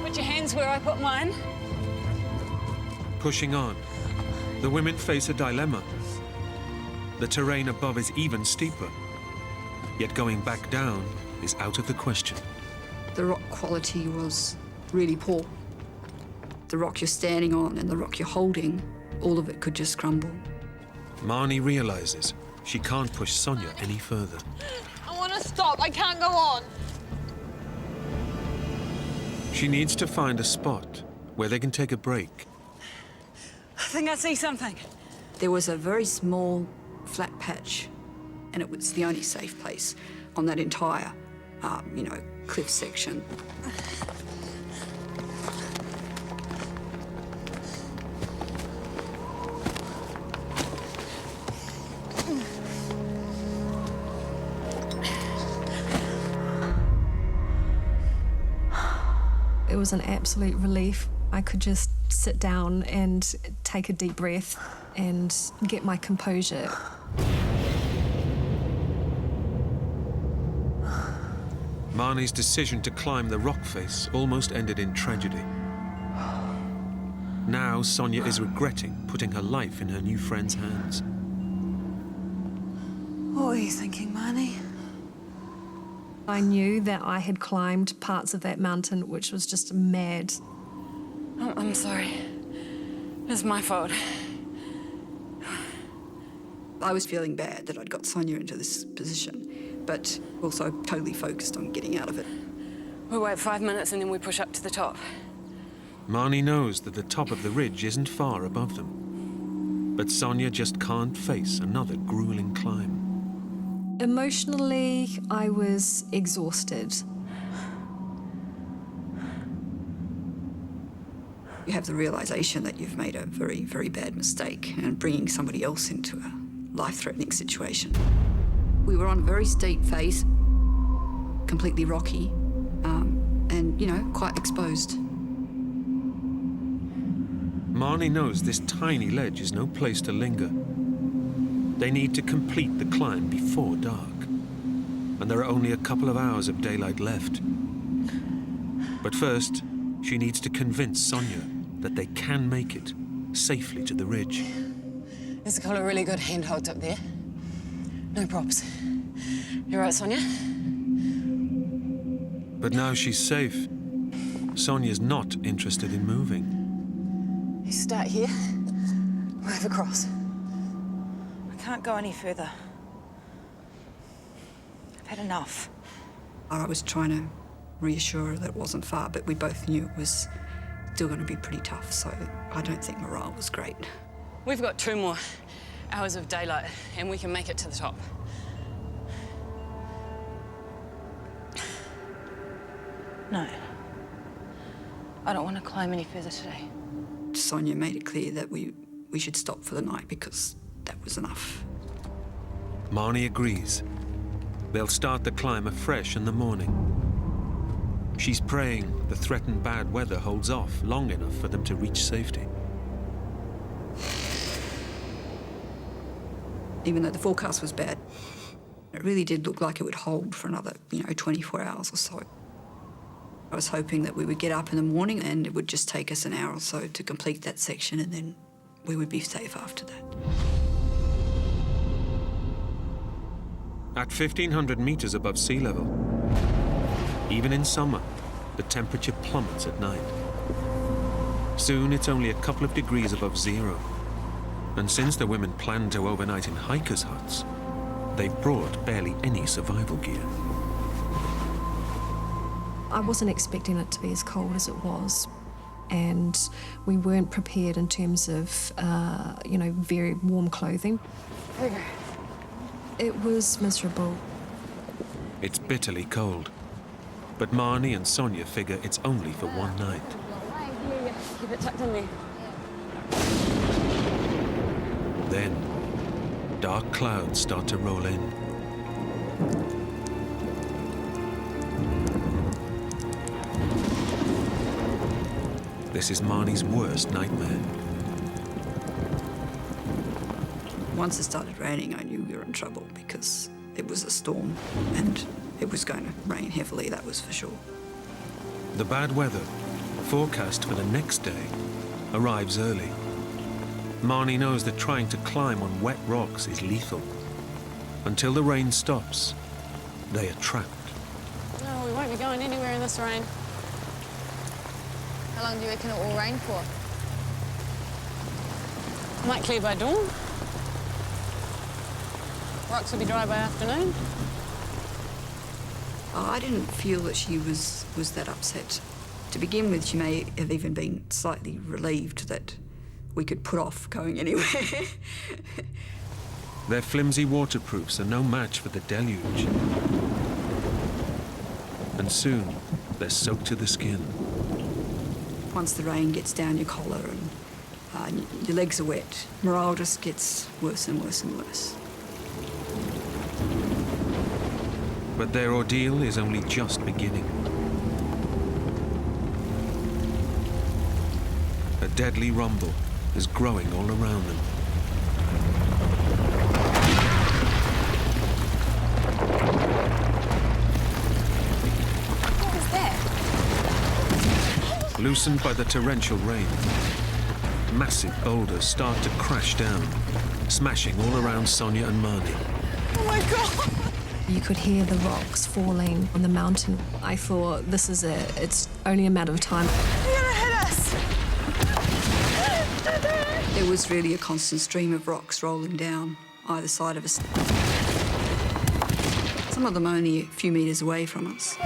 Put your hands where I put mine. Pushing on, the women face a dilemma. The terrain above is even steeper, yet going back down is out of the question. The rock quality was really poor. The rock you're standing on and the rock you're holding, all of it could just crumble. Marnie realizes she can't push Sonia any further. I want to stop. I can't go on. She needs to find a spot where they can take a break. I think I see something. There was a very small, flat patch, and it was the only safe place on that entire, cliff section. It was an absolute relief. I could just sit down and take a deep breath and get my composure. Marnie's decision to climb the rock face almost ended in tragedy. Now Sonia is regretting putting her life in her new friend's hands. What were you thinking, Marnie? I knew that I had climbed parts of that mountain, which was just mad. Oh, I'm sorry. It's my fault. I was feeling bad that I'd got Sonia into this position, but also totally focused on getting out of it. We wait 5 minutes and then we push up to the top. Marnie knows that the top of the ridge isn't far above them, but Sonia just can't face another grueling climb. Emotionally, I was exhausted. You have the realization that you've made a very, very bad mistake and bringing somebody else into a life-threatening situation. We were on a very steep face, completely rocky, and, quite exposed. Marnie knows this tiny ledge is no place to linger. They need to complete the climb before dark, and there are only a couple of hours of daylight left. But first, she needs to convince Sonia that they can make it safely to the ridge. There's a couple of really good handholds up there. No props. You right, Sonia? But now she's safe, Sonia's not interested in moving. You start here, move across. I can't go any further. I've had enough. I was trying to reassure her that it wasn't far, but we both knew it was still going to be pretty tough, so I don't think morale was great. We've got 2 more hours of daylight and we can make it to the top. No. I don't want to climb any further today. Sonia made it clear that we should stop for the night because that was enough. Marnie agrees. They'll start the climb afresh in the morning. She's praying the threatened bad weather holds off long enough for them to reach safety. Even though the forecast was bad, it really did look like it would hold for another, 24 hours or so. I was hoping that we would get up in the morning and it would just take us an hour or so to complete that section, and then we would be safe after that. At 1,500 meters above sea level, even in summer, the temperature plummets at night. Soon it's only a couple of degrees above zero. And since the women planned to overnight in hikers' huts, they brought barely any survival gear. I wasn't expecting it to be as cold as it was, and we weren't prepared in terms of, very warm clothing. It was miserable. It's bitterly cold, but Marnie and Sonia figure it's only for one night. Keep it tucked in there. Then, dark clouds start to roll in. This is Marnie's worst nightmare. Once it started raining, I knew we were in trouble because it was a storm and it was going to rain heavily, that was for sure. The bad weather, forecast for the next day, arrives early. Marnie knows that trying to climb on wet rocks is lethal. Until the rain stops, they are trapped. No, we won't be going anywhere in this rain. How long do you reckon it will rain for? Might clear by dawn. Rocks will be dry by afternoon. Oh, I didn't feel that she was that upset. To begin with, she may have even been slightly relieved that we could put off going anywhere. Their flimsy waterproofs are no match for the deluge. And soon, they're soaked to the skin. Once the rain gets down your collar and your legs are wet, morale just gets worse and worse and worse. But their ordeal is only just beginning. A deadly rumble is growing all around them. What was that? Loosened by the torrential rain, massive boulders start to crash down, smashing all around Sonia and Marnie. Oh my God! You could hear the rocks falling on the mountain. I thought, this is it. It's only a matter of time. They're gonna hit us! There was really a constant stream of rocks rolling down either side of us. Some of them only a few meters away from us.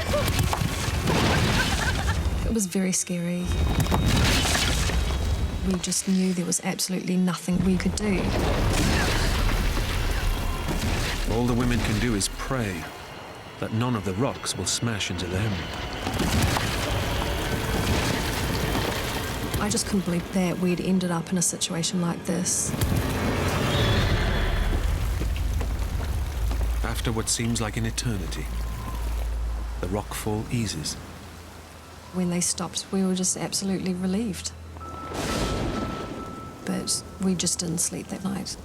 It was very scary. We just knew there was absolutely nothing we could do. All the women can do is pray that none of the rocks will smash into them. I just couldn't believe that we'd ended up in a situation like this. After what seems like an eternity, the rockfall eases. When they stopped, we were just absolutely relieved. But we just didn't sleep that night.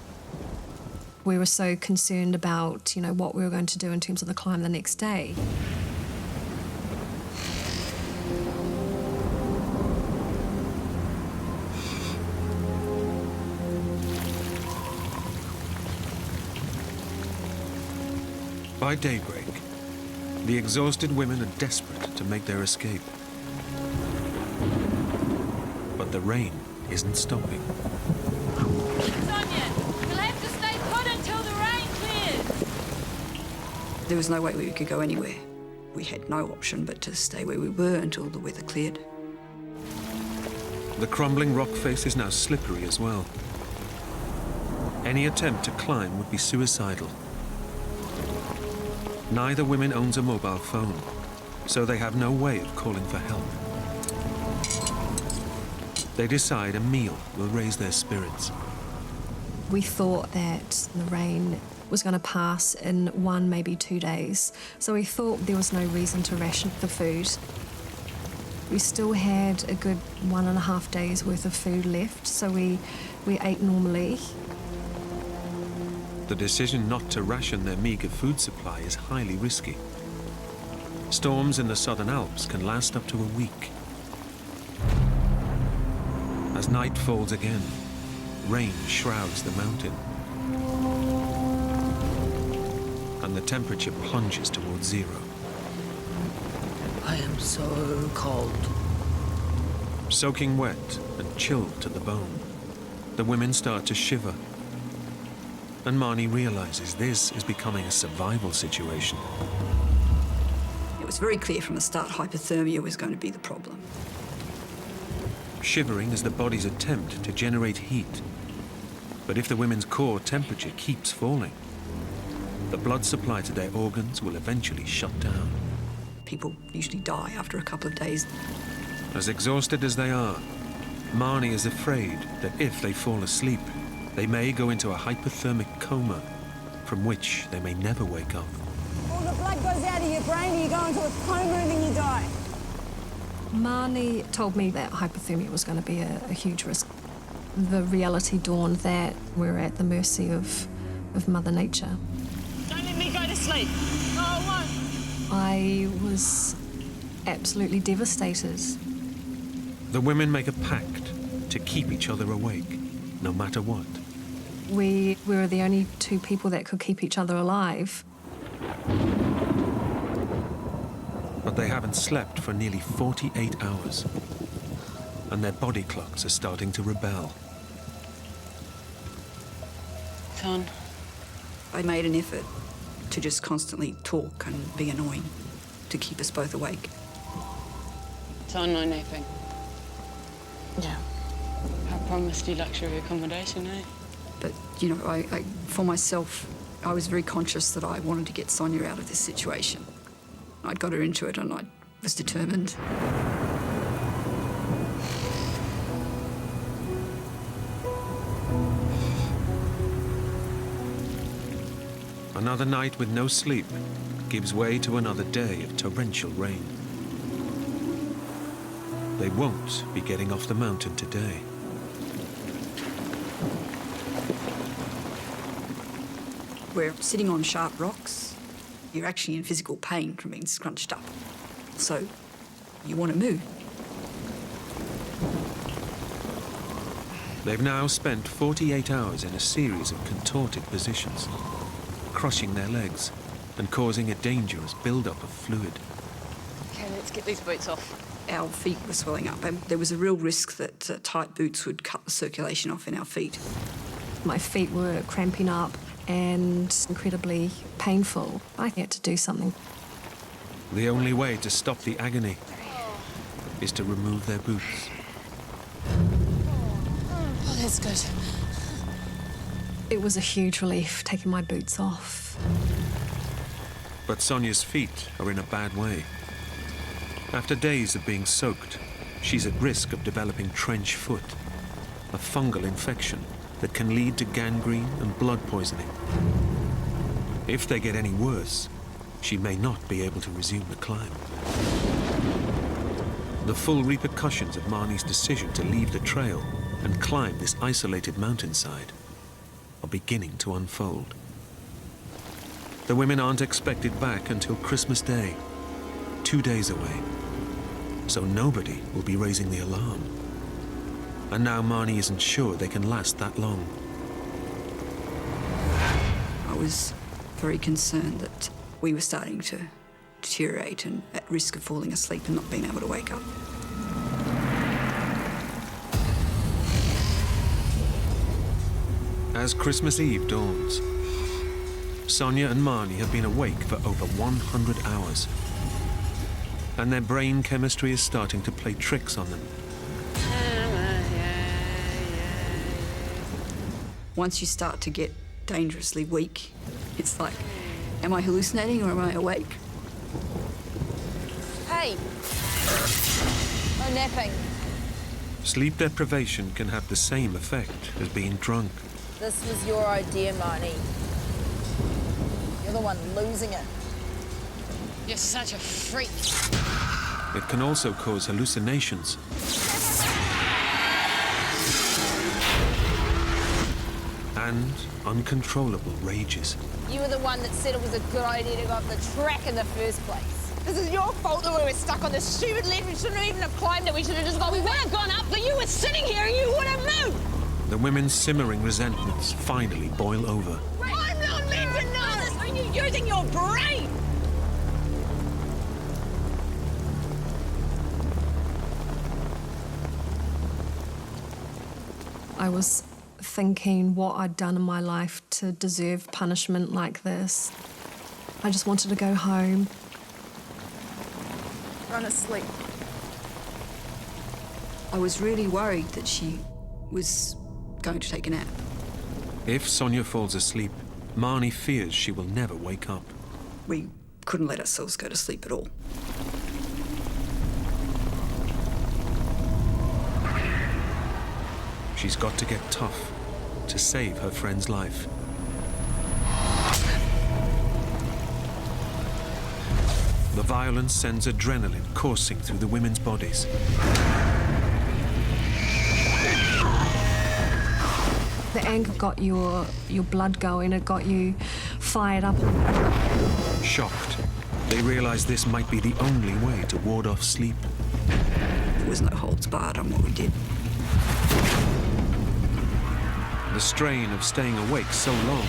We were so concerned about, what we were going to do in terms of the climb the next day. By daybreak, the exhausted women are desperate to make their escape. But the rain isn't stopping. Sonia, you'll have to stay put until the rain clears. There was no way we could go anywhere. We had no option but to stay where we were until the weather cleared. The crumbling rock face is now slippery as well. Any attempt to climb would be suicidal. Neither woman owns a mobile phone, so they have no way of calling for help. They decide a meal will raise their spirits. We thought that the rain was going to pass in 1, maybe 2 days, so we thought there was no reason to ration the food. We still had a good 1.5 days worth of food left, so we ate normally. The decision not to ration their meager food supply is highly risky. Storms in the southern Alps can last up to a week. As night falls again, rain shrouds the mountain, and the temperature plunges towards zero. I am so cold. Soaking wet and chilled to the bone, the women start to shiver. And Marnie realizes this is becoming a survival situation. It was very clear from the start hypothermia was going to be the problem. Shivering is the body's attempt to generate heat. But if the women's core temperature keeps falling, the blood supply to their organs will eventually shut down. People usually die after a couple of days. As exhausted as they are, Marnie is afraid that if they fall asleep, they may go into a hypothermic coma from which they may never wake up. All the blood goes out of your brain and you go into a coma and then you die. Marnie told me that hypothermia was going to be a huge risk. The reality dawned that we're at the mercy of Mother Nature. Don't let me go to sleep. No, I won't. I was absolutely devastated. The women make a pact to keep each other awake, no matter what. We were the only two people that could keep each other alive. But they haven't slept for nearly 48 hours, and their body clocks are starting to rebel. Son. I made an effort to just constantly talk and be annoying to keep us both awake. Son, no napping. Yeah. I promised you luxury accommodation, eh? But, you know, I for myself, I was very conscious that I wanted to get Sonia out of this situation. I'd got her into it and I was determined. Another night with no sleep gives way to another day of torrential rain. They won't be getting off the mountain today. We're sitting on sharp rocks. You're actually in physical pain from being scrunched up. So you want to move. They've now spent 48 hours in a series of contorted positions, crushing their legs and causing a dangerous build-up of fluid. Okay, let's get these boots off. Our feet were swelling up and there was a real risk that tight boots would cut the circulation off in our feet. My feet were cramping up and incredibly painful. I had to do something. The only way to stop the agony is to remove their boots. Oh, that's good. It was a huge relief taking my boots off. But Sonia's feet are in a bad way. After days of being soaked, she's at risk of developing trench foot, a fungal infection that can lead to gangrene and blood poisoning. If they get any worse, she may not be able to resume the climb. The full repercussions of Marnie's decision to leave the trail and climb this isolated mountainside are beginning to unfold. The women aren't expected back until Christmas Day, 2 days away, so nobody will be raising the alarm. And now Marnie isn't sure they can last that long. I was very concerned that we were starting to deteriorate and at risk of falling asleep and not being able to wake up. As Christmas Eve dawns, Sonia and Marnie have been awake for over 100 hours, and their brain chemistry is starting to play tricks on them. Once you start to get dangerously weak, it's like, am I hallucinating or am I awake? Hey! No napping. Sleep deprivation can have the same effect as being drunk. This was your idea, Marnie. You're the one losing it. You're such a freak. It can also cause hallucinations. And uncontrollable rages. You were the one that said it was a good idea to go up the track in the first place. This is your fault that we were stuck on this stupid ledge. We shouldn't even have climbed it. We should have just gone. We would have gone up, but you were sitting here and you would have moved. The women's simmering resentments finally boil over. I'm not meant to know this. Are you using your brain? I was thinking what I'd done in my life to deserve punishment like this. I just wanted to go home. Run asleep. I was really worried that she was going to take a nap. If Sonia falls asleep, Marnie fears she will never wake up. We couldn't let ourselves go to sleep at all. She's got to get tough to save her friend's life. The violence sends adrenaline coursing through the women's bodies. The anger got your blood going, it got you fired up. Shocked, they realize this might be the only way to ward off sleep. There was no holds barred on what we did. The strain of staying awake so long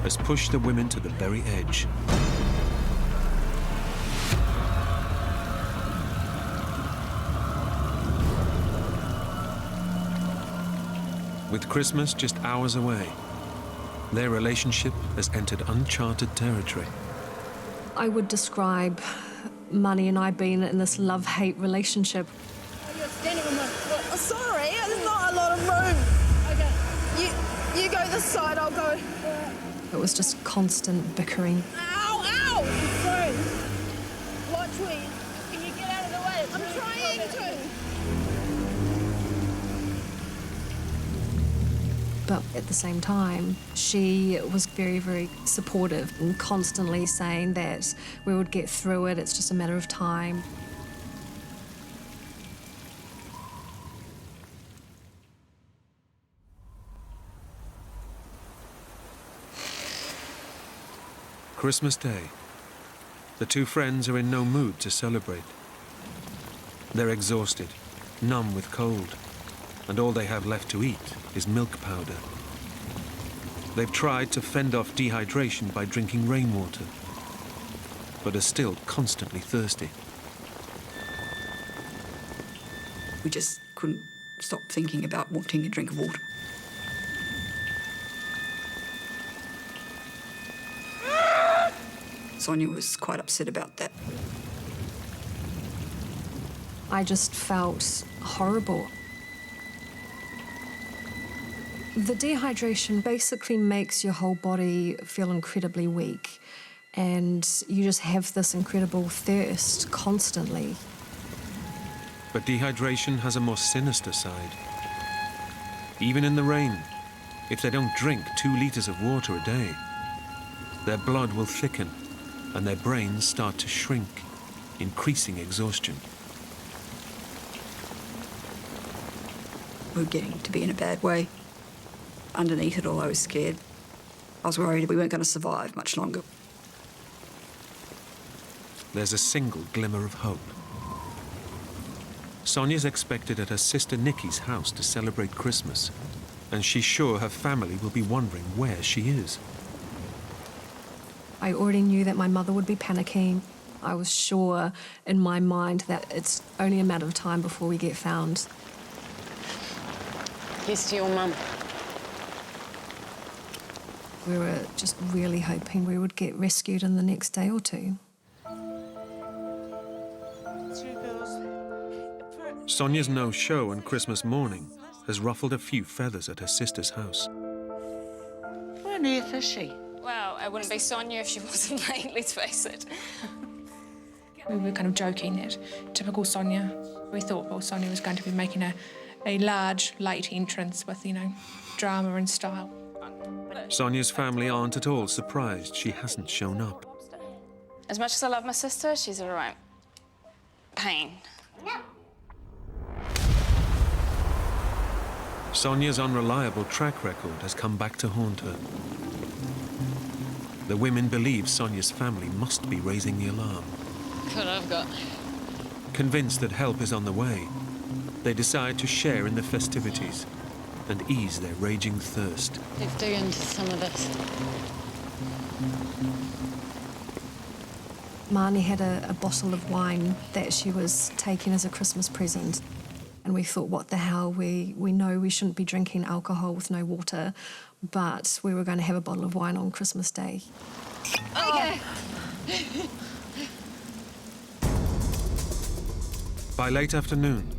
has pushed the women to the very edge. With Christmas just hours away, their relationship has entered uncharted territory. I would describe Money and I being in this love-hate relationship. You're standing on my foot. Oh, sorry, there's not a lot of room. Okay. You go this side, I'll go. It was just constant bickering. Ow, ow! Sorry. Watch me. Can you get out of the way? I'm trying to. But at the same time, she was very, very supportive and constantly saying that we would get through it, it's just a matter of time. Christmas Day. The two friends are in no mood to celebrate. They're exhausted, numb with cold, and all they have left to eat is milk powder. They've tried to fend off dehydration by drinking rainwater, but are still constantly thirsty. We just couldn't stop thinking about wanting a drink of water. Sonia was quite upset about that. I just felt horrible. The dehydration basically makes your whole body feel incredibly weak, and you just have this incredible thirst constantly. But dehydration has a more sinister side. Even in the rain, if they don't drink 2 liters of water a day, their blood will thicken and their brains start to shrink, increasing exhaustion. We were getting to be in a bad way. Underneath it all, I was scared. I was worried we weren't going to survive much longer. There's a single glimmer of hope. Sonia's expected at her sister Nikki's house to celebrate Christmas, and she's sure her family will be wondering where she is. I already knew that my mother would be panicking. I was sure in my mind that it's only a matter of time before we get found. Here's to your mum. We were just really hoping we would get rescued in the next day or two. Sonia's no-show on Christmas morning has ruffled a few feathers at her sister's house. Where on earth is she? Well, I wouldn't be Sonia if she wasn't late, let's face it. We were kind of joking that typical Sonia. We thought, well, Sonia was going to be making a large late entrance with, you know, drama and style. Sonia's family aren't at all surprised she hasn't shown up. As much as I love my sister, she's a right pain. Sonia's unreliable track record has come back to haunt her. The women believe Sonia's family must be raising the alarm. Look what I've got. Convinced that help is on the way, they decide to share in the festivities and ease their raging thirst. Let's dig into some of this. Marnie had a bottle of wine that she was taking as a Christmas present. And we thought, what the hell, we know we shouldn't be drinking alcohol with no water, but we were going to have a bottle of wine on Christmas Day. Okay. By late afternoon,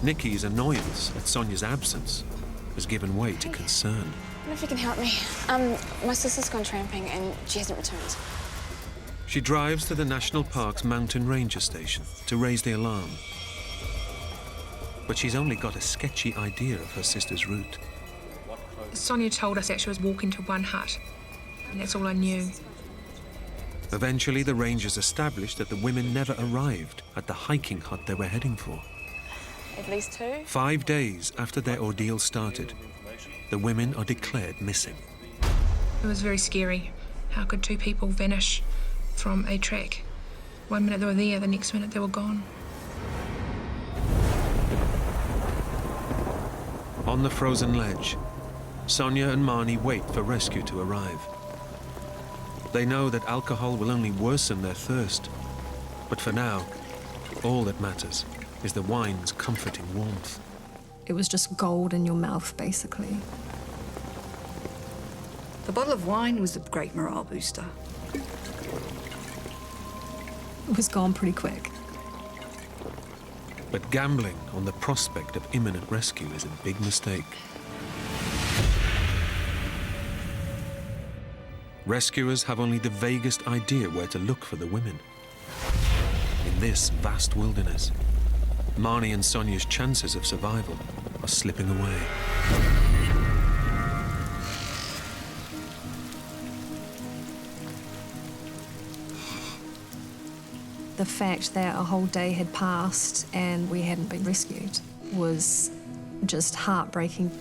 Nikki's annoyance at Sonia's absence has given way to concern. I don't know if you can help me. My sister's gone tramping and she hasn't returned. She drives to the National Park's mountain ranger station to raise the alarm. But she's only got a sketchy idea of her sister's route. Sonia told us that she was walking to one hut, and that's all I knew. Eventually, the rangers established that the women never arrived at the hiking hut they were heading for. At least 2. 5 days after their ordeal started, the women are declared missing. It was very scary. How could 2 people vanish from a track? 1 minute they were there, the next minute they were gone. On the frozen ledge, Sonia and Marnie wait for rescue to arrive. They know that alcohol will only worsen their thirst, but for now, all that matters is the wine's comforting warmth. It was just gold in your mouth, basically. The bottle of wine was a great morale booster. It was gone pretty quick. But gambling on the prospect of imminent rescue is a big mistake. Rescuers have only the vaguest idea where to look for the women. In this vast wilderness, Marnie and Sonia's chances of survival are slipping away. The fact that a whole day had passed and we hadn't been rescued was just heartbreaking.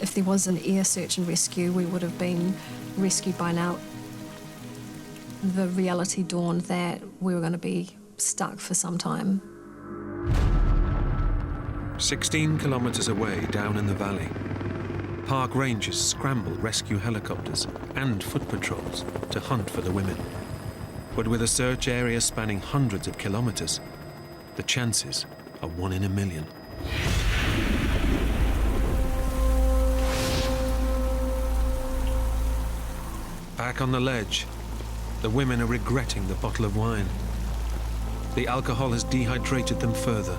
If there was an air search and rescue, we would have been rescued by now. The reality dawned that we were going to be stuck for some time. 16 kilometers away down in the valley, park rangers scramble rescue helicopters and foot patrols to hunt for the women. But with a search area spanning hundreds of kilometers, the chances are 1 in a million. Back on the ledge, the women are regretting the bottle of wine. The alcohol has dehydrated them further,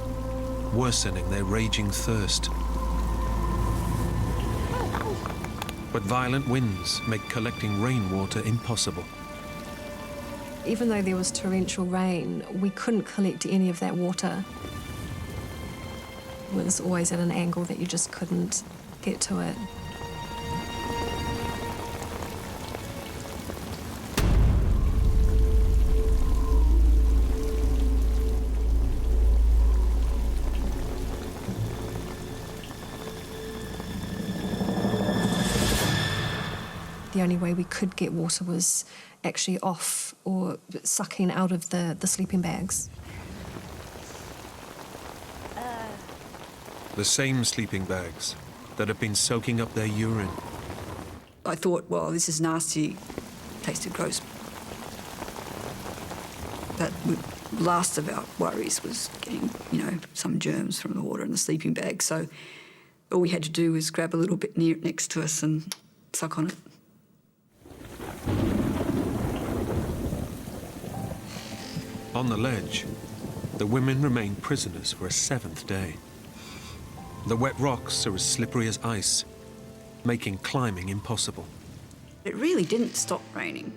worsening their raging thirst. But violent winds make collecting rainwater impossible. Even though there was torrential rain, we couldn't collect any of that water. It was always at an angle that you just couldn't get to it. The only way we could get water was actually off or sucking out of the sleeping bags. The same sleeping bags that have been soaking up their urine. I thought, well, this is nasty, tasted gross. But the last of our worries was getting, some germs from the water in the sleeping bag. So all we had to do was grab a little bit next to us and suck on it. On the ledge, the women remain prisoners for a 7th day. The wet rocks are as slippery as ice, making climbing impossible. It really didn't stop raining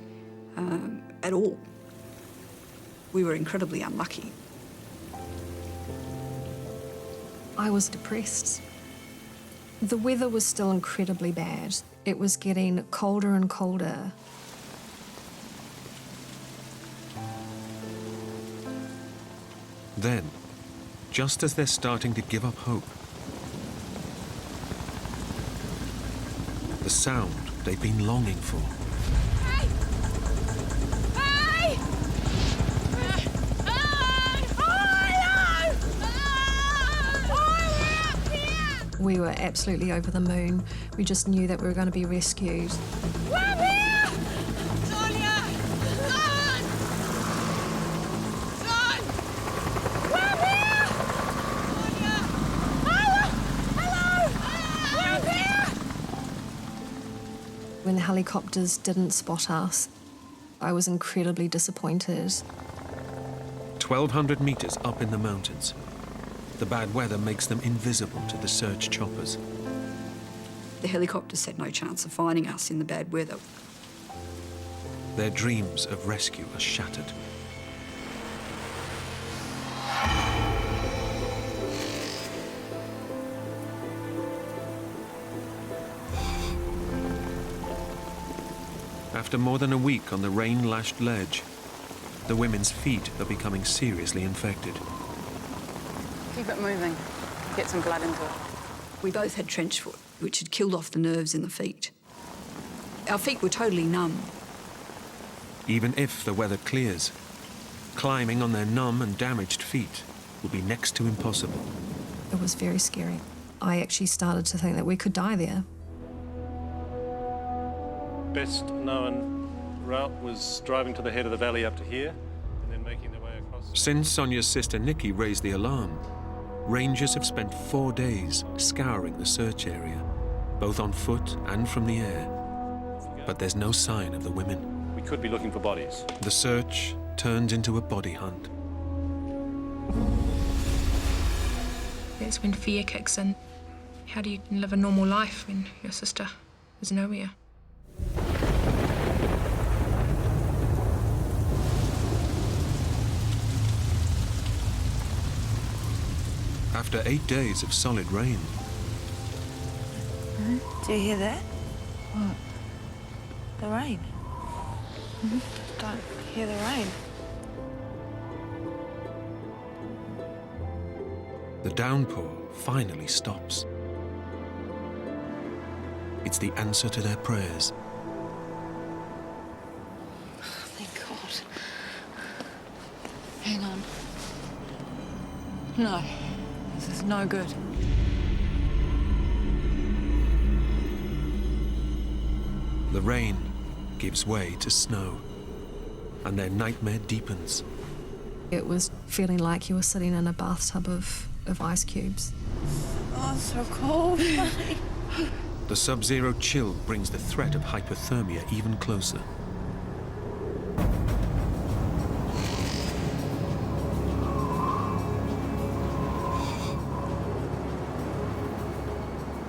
at all. We were incredibly unlucky. I was depressed. The weather was still incredibly bad. It was getting colder and colder. Then, just as they're starting to give up hope, the sound they've been longing for. Hey! Hey! We were absolutely over the moon. We just knew that we were going to be rescued. Come here! Sonia! Son! Son! Come here! Sonia! Hello! Hello! Come here! When the helicopters didn't spot us, I was incredibly disappointed. 1,200 meters up in the mountains. The bad weather makes them invisible to the search choppers. The helicopters had no chance of finding us in the bad weather. Their dreams of rescue are shattered. After more than a week on the rain-lashed ledge, the women's feet are becoming seriously infected. Keep it moving. Get some blood into it. We both had trench foot, which had killed off the nerves in the feet. Our feet were totally numb. Even if the weather clears, climbing on their numb and damaged feet will be next to impossible. It was very scary. I actually started to think that we could die there. Best known route was driving to the head of the valley up to here and then making their way across. Since Sonia's sister Nikki raised the alarm, rangers have spent 4 days scouring the search area, both on foot and from the air. But there's no sign of the women. We could be looking for bodies. The search turns into a body hunt. That's when fear kicks in. How do you live a normal life when your sister is nowhere? After 8 days of solid rain. Do you hear that? What? The rain. Don't hear the rain. The downpour finally stops. It's the answer to their prayers. Thank God. Hang on. No. This is no good. The rain gives way to snow, and their nightmare deepens. It was feeling like you were sitting in a bathtub of ice cubes. Oh, so cold. The sub-zero chill brings the threat of hypothermia even closer.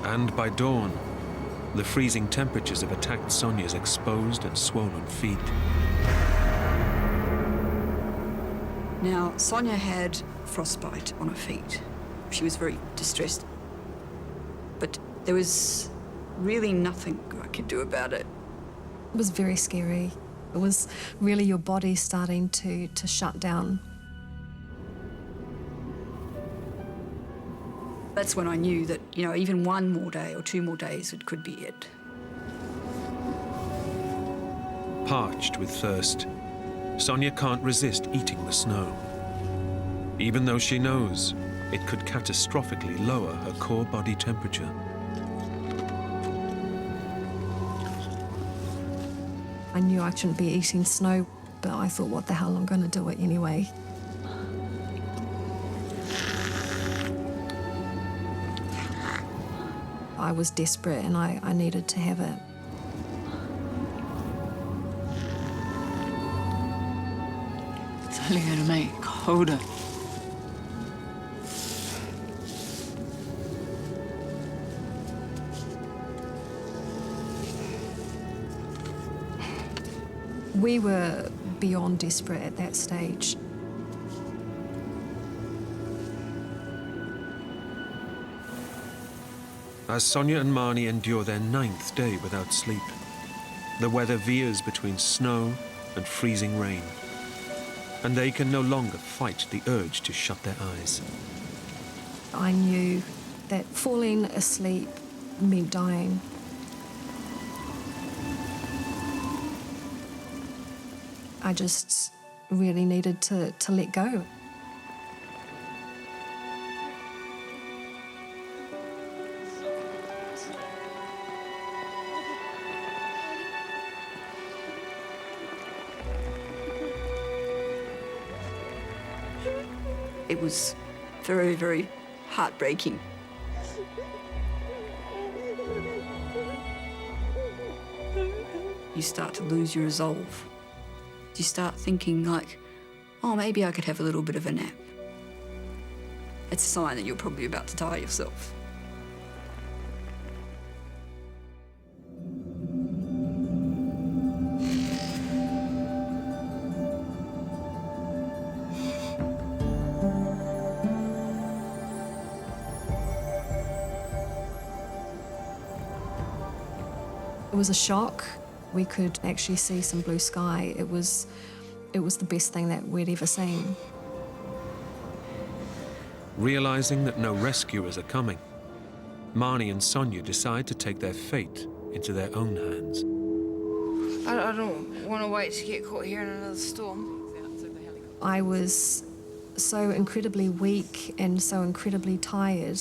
And by dawn, the freezing temperatures have attacked Sonia's exposed and swollen feet. Now, Sonia had frostbite on her feet. She was very distressed. But there was really nothing I could do about it. It was very scary. It was really your body starting to shut down. That's when I knew that, you know, even 1 more day or 2 more days, it could be it. Parched with thirst, Sonia can't resist eating the snow, even though she knows it could catastrophically lower her core body temperature. I knew I shouldn't be eating snow, but I thought, what the hell, I'm going to do it anyway. I was desperate and I needed to have it. It's only going to make it colder. We were beyond desperate at that stage. As Sonia and Marnie endure their 9th day without sleep, the weather veers between snow and freezing rain, and they can no longer fight the urge to shut their eyes. I knew that falling asleep meant dying. I just really needed to let go. was very, very heartbreaking. You start to lose your resolve. You start thinking like, oh, maybe I could have a little bit of a nap. It's a sign that you're probably about to die yourself. It was a shock. We could actually see some blue sky. It was the best thing that we'd ever seen. Realizing that no rescuers are coming, Marnie and Sonia decide to take their fate into their own hands. I don't want to wait to get caught here in another storm. I was so incredibly weak and so incredibly tired,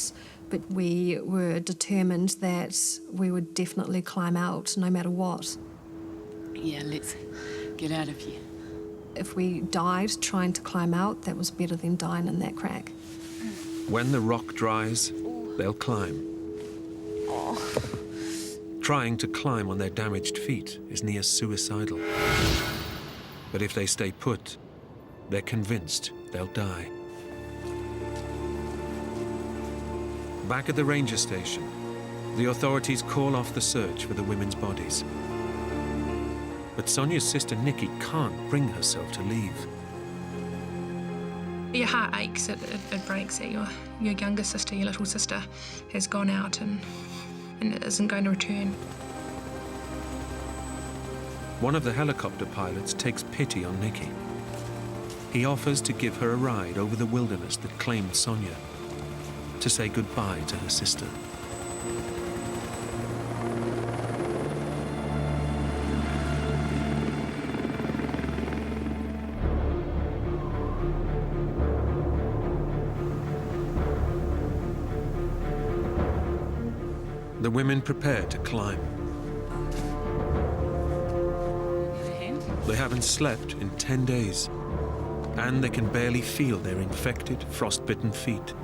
but we were determined that we would definitely climb out no matter what. Yeah, let's get out of here. If we died trying to climb out, that was better than dying in that crack. When the rock dries, they'll climb. Trying to climb on their damaged feet is near suicidal. But if they stay put, they're convinced they'll die. Back at the ranger station, the authorities call off the search for the women's bodies. But Sonia's sister Nikki can't bring herself to leave. Your heart aches, it breaks that your younger sister, your little sister, has gone out and isn't going to return. One of the helicopter pilots takes pity on Nikki. He offers to give her a ride over the wilderness that claimed Sonia, to say goodbye to her sister. The women prepare to climb. They haven't slept in 10 days, and they can barely feel their infected, frost-bitten feet.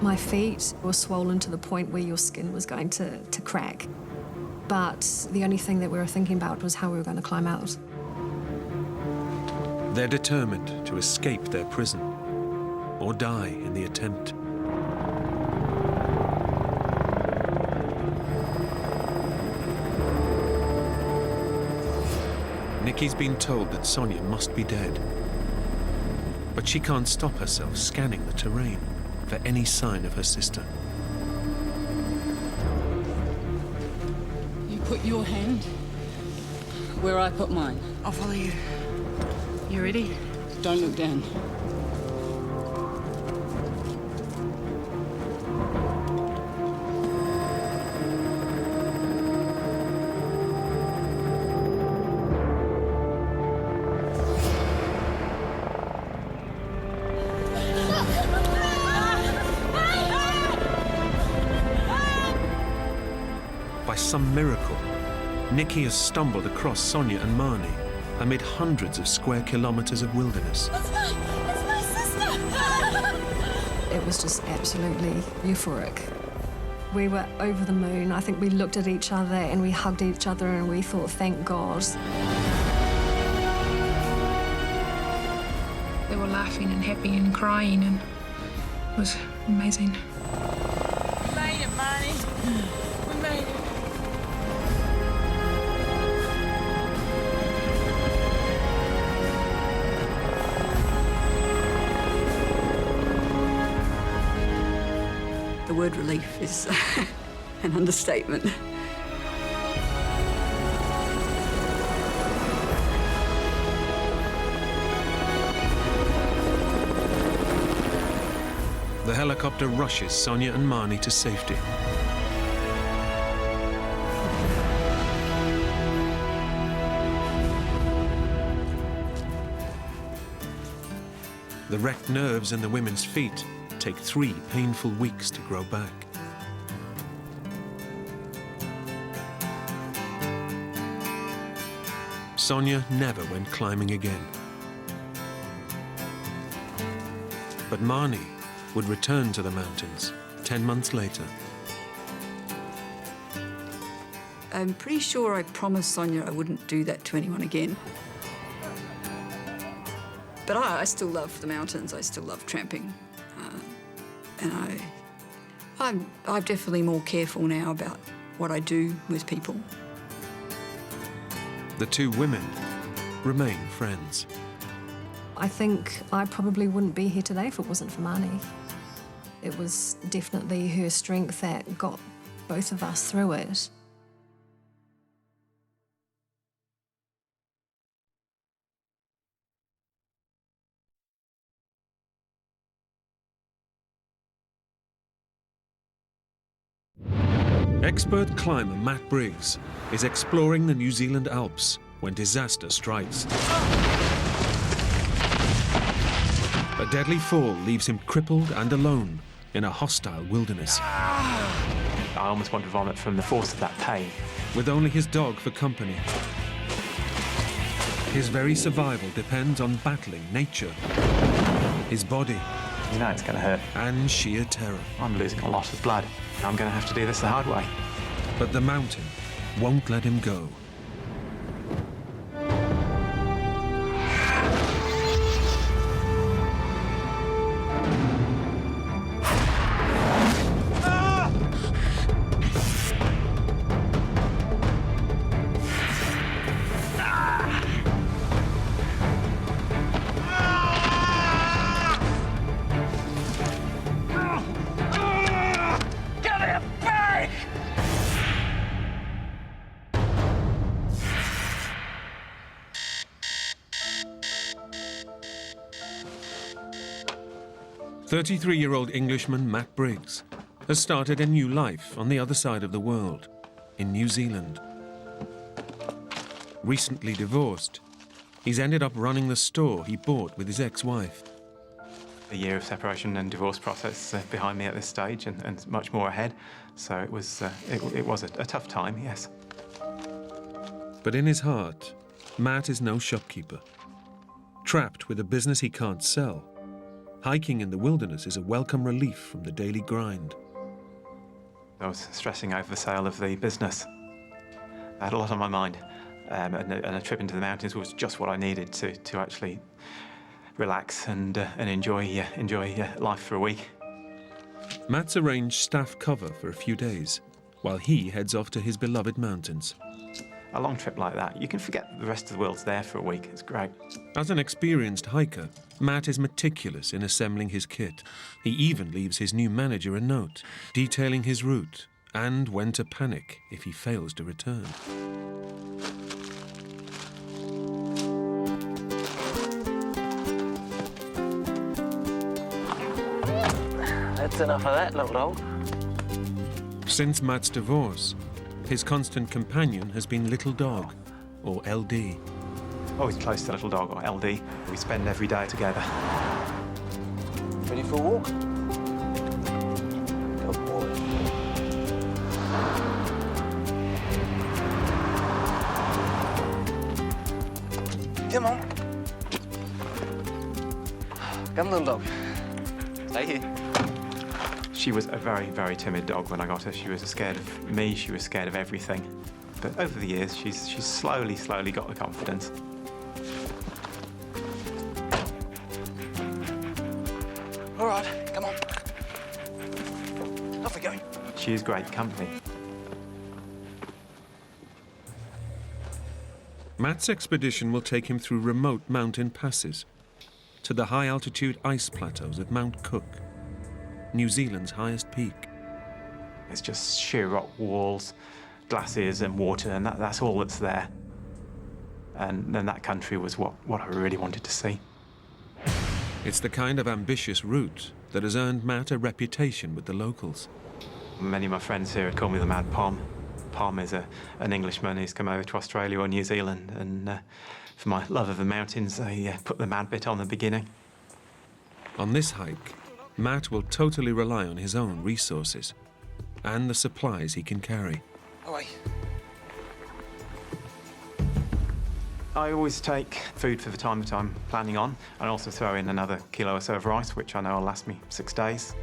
My feet were swollen to the point where your skin was going to crack. But the only thing that we were thinking about was how we were going to climb out. They're determined to escape their prison, or die in the attempt. Nikki's been told that Sonia must be dead, but she can't stop herself scanning the terrain for any sign of her sister. You put your hand where I put mine. I'll follow you. You ready? Don't look down. By some miracle, Nikki has stumbled across Sonia and Marnie amid hundreds of square kilometers of wilderness. It's my sister! It was just absolutely euphoric. We were over the moon. I think we looked at each other and we hugged each other and we thought, thank God. They were laughing and happy and crying, and it was amazing. We made it, Marnie. We made it. The word relief is an understatement. The helicopter rushes Sonia and Marnie to safety. The wrecked nerves in the women's feet take 3 painful weeks to grow back. Sonia never went climbing again. But Marnie would return to the mountains 10 months later. I'm pretty sure I promised Sonia I wouldn't do that to anyone again. But I still love the mountains. I still love tramping. And I'm definitely more careful now about what I do with people. The two women remain friends. I think I probably wouldn't be here today if it wasn't for Marnie. It was definitely her strength that got both of us through it. Expert climber Matt Briggs is exploring the New Zealand Alps when disaster strikes. A deadly fall leaves him crippled and alone in a hostile wilderness. I almost want to vomit from the force of that pain. With only his dog for company. His very survival depends on battling nature, his body. You know it's going to hurt. And sheer terror. I'm losing a lot of blood. I'm going to have to do this the hard way. But the mountain won't let him go. Give me a break! 33-year-old Englishman Matt Briggs has started a new life on the other side of the world, in New Zealand. Recently divorced, he's ended up running the store he bought with his ex-wife. A year of separation and divorce process behind me at this stage, and much more ahead. So it was a tough time, yes. But in his heart, Matt is no shopkeeper. Trapped with a business he can't sell, hiking in the wilderness is a welcome relief from the daily grind. I was stressing over the sale of the business. I had a lot on my mind, and a trip into the mountains was just what I needed to actually relax and enjoy life for a week. Matt's arranged staff cover for a few days, while he heads off to his beloved mountains. A long trip like that, you can forget the rest of the world's there for a week. It's great. As an experienced hiker, Matt is meticulous in assembling his kit. He even leaves his new manager a note, detailing his route and when to panic if he fails to return. That's enough of that, little dog. Since Matt's divorce, his constant companion has been Little Dog, or LD. Always close to Little Dog, or LD. We spend every day together. Ready for a walk? Good boy. Come on. Come, little dog. Stay here. She was a very, very timid dog when I got her. She was scared of me, she was scared of everything. But over the years, she's slowly got the confidence. All right, come on. Off we go. She is great company. Matt's expedition will take him through remote mountain passes to the high-altitude ice plateaus of Mount Cook, New Zealand's highest peak. It's just sheer rock walls, glaciers and water, and that's all that's there. And then that country was what I really wanted to see. It's the kind of ambitious route that has earned Matt a reputation with the locals. Many of my friends here call me the Mad Pom. Pom is an Englishman who's come over to Australia or New Zealand, and for my love of the mountains, I put the mad bit on the beginning. On this hike, Matt will totally rely on his own resources and the supplies he can carry. Away. I always take food for the time that I'm planning on, and also throw in another kilo or so of rice, which I know will last me 6 days.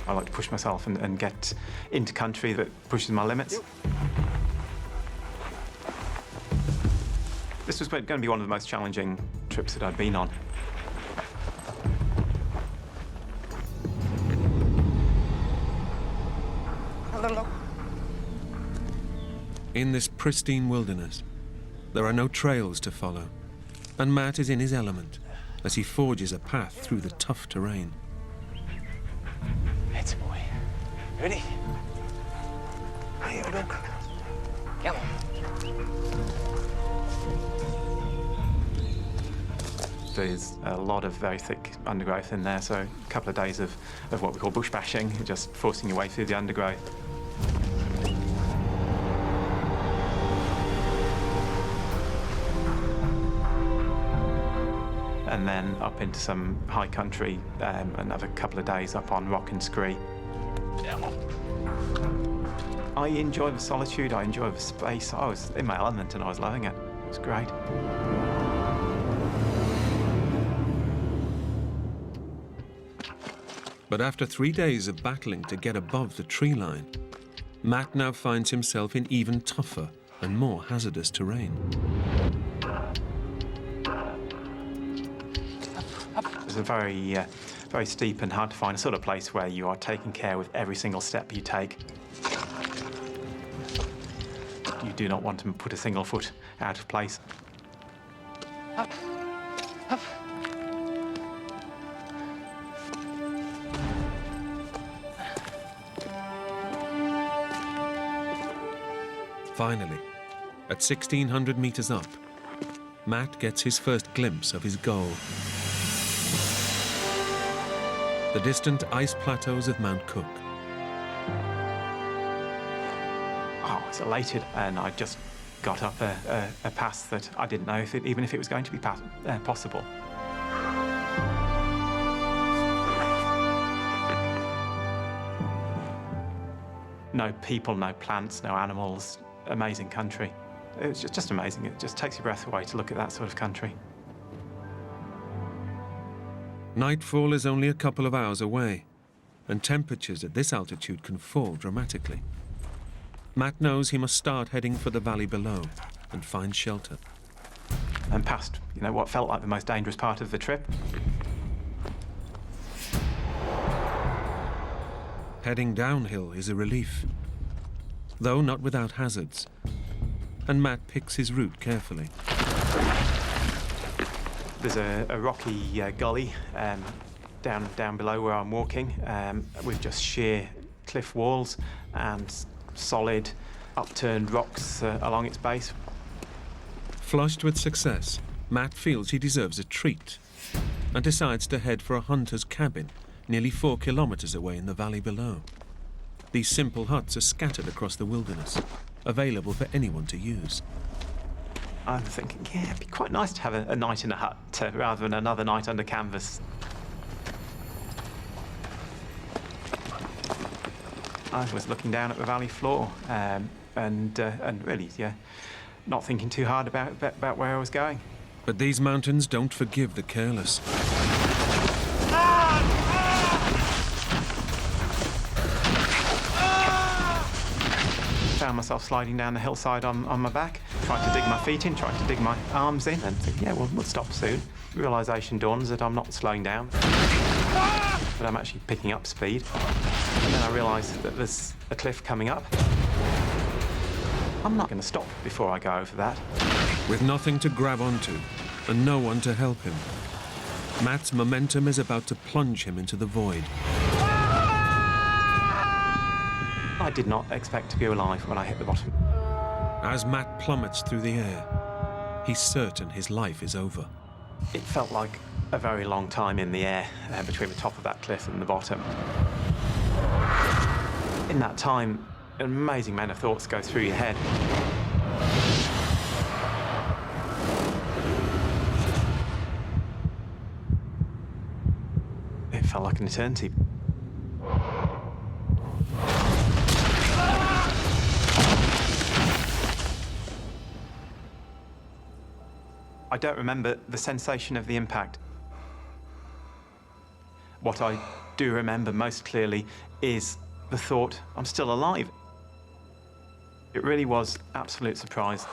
I like to push myself and get into country that pushes my limits. This was going to be one of the most challenging trips that I'd been on. In this pristine wilderness, there are no trails to follow, and Matt is in his element as he forges a path through the tough terrain. Heads, boy. Ready? Here we go. Come on. There's a lot of very thick undergrowth in there, so a couple of days of what we call bush bashing, just forcing your way through the undergrowth. And then up into some high country, another couple of days up on rock and scree. I enjoy the solitude, I enjoy the space. I was in my element and I was loving it. It was great. But after 3 days of battling to get above the tree line, Matt now finds himself in even tougher and more hazardous terrain. It's a very steep and hard to find sort of place where you are taking care with every single step you take. You do not want to put a single foot out of place. Up. Up. Finally, at 1,600 meters up, Matt gets his first glimpse of his goal. The distant ice plateaus of Mount Cook. I was elated, and I just got up a pass that I didn't know even if it was going to be possible. No people, no plants, no animals. Amazing country. It was just amazing. It just takes your breath away to look at that sort of country. Nightfall is only a couple of hours away, and temperatures at this altitude can fall dramatically. Matt knows he must start heading for the valley below and find shelter. And past, what felt like the most dangerous part of the trip. Heading downhill is a relief, though not without hazards, and Matt picks his route carefully. There's a rocky gully down below where I'm walking, with just sheer cliff walls and solid upturned rocks along its base. Flushed with success, Matt feels he deserves a treat and decides to head for a hunter's cabin nearly 4 kilometers away in the valley below. These simple huts are scattered across the wilderness, available for anyone to use. I'm thinking, yeah, it'd be quite nice to have a night in a hut rather than another night under canvas. I was looking down at the valley floor and really, not thinking too hard about where I was going. But these mountains don't forgive the careless. Found myself sliding down the hillside on my back, tried to dig my feet in, tried to dig my arms in, and think, yeah, we'll stop soon. Realisation dawns that I'm not slowing down, but I'm actually picking up speed. And then I realised that there's a cliff coming up. I'm not going to stop before I go over that. With nothing to grab onto and no one to help him, Matt's momentum is about to plunge him into the void. I did not expect to be alive when I hit the bottom. As Matt plummets through the air, he's certain his life is over. It felt like a very long time in the air between the top of that cliff and the bottom. In that time, an amazing amount of thoughts go through your head. It felt like an eternity. I don't remember the sensation of the impact. What I do remember most clearly is the thought, I'm still alive. It really was absolute surprise.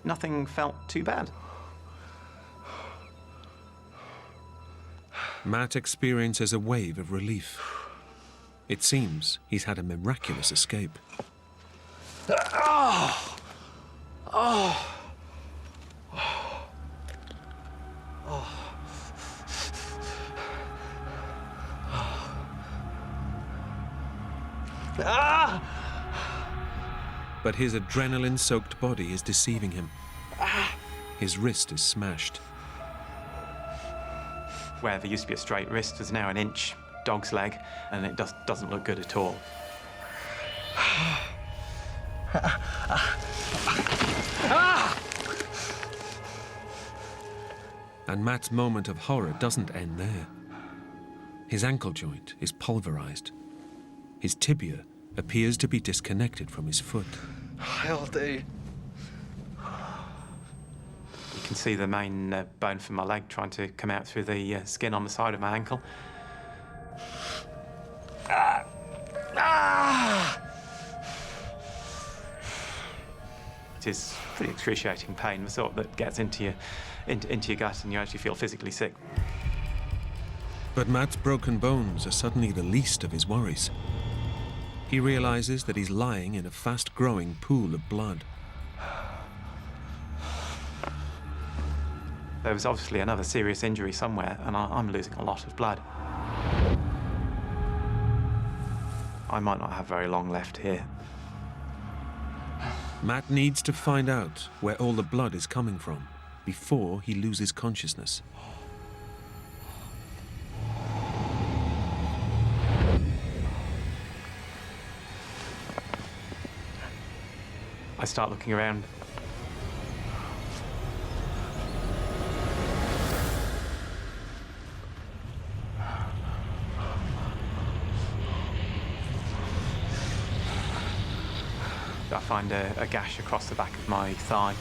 Nothing felt too bad. Matt experiences a wave of relief. It seems he's had a miraculous escape. But his adrenaline-soaked body is deceiving him. His wrist is smashed. Where there used to be a straight wrist, there's now an inch dog's leg, and it doesn't look good at all. And Matt's moment of horror doesn't end there. His ankle joint is pulverized. His tibia appears to be disconnected from his foot. All day. You can see the main bone from my leg trying to come out through the skin on the side of my ankle. It is pretty excruciating pain, the sort that gets into your gut and you actually feel physically sick. But Matt's broken bones are suddenly the least of his worries. He realizes that he's lying in a fast-growing pool of blood. There was obviously another serious injury somewhere, and I'm losing a lot of blood. I might not have very long left here. Matt needs to find out where all the blood is coming from before he loses consciousness. I start looking around. I find a gash across the back of my thigh.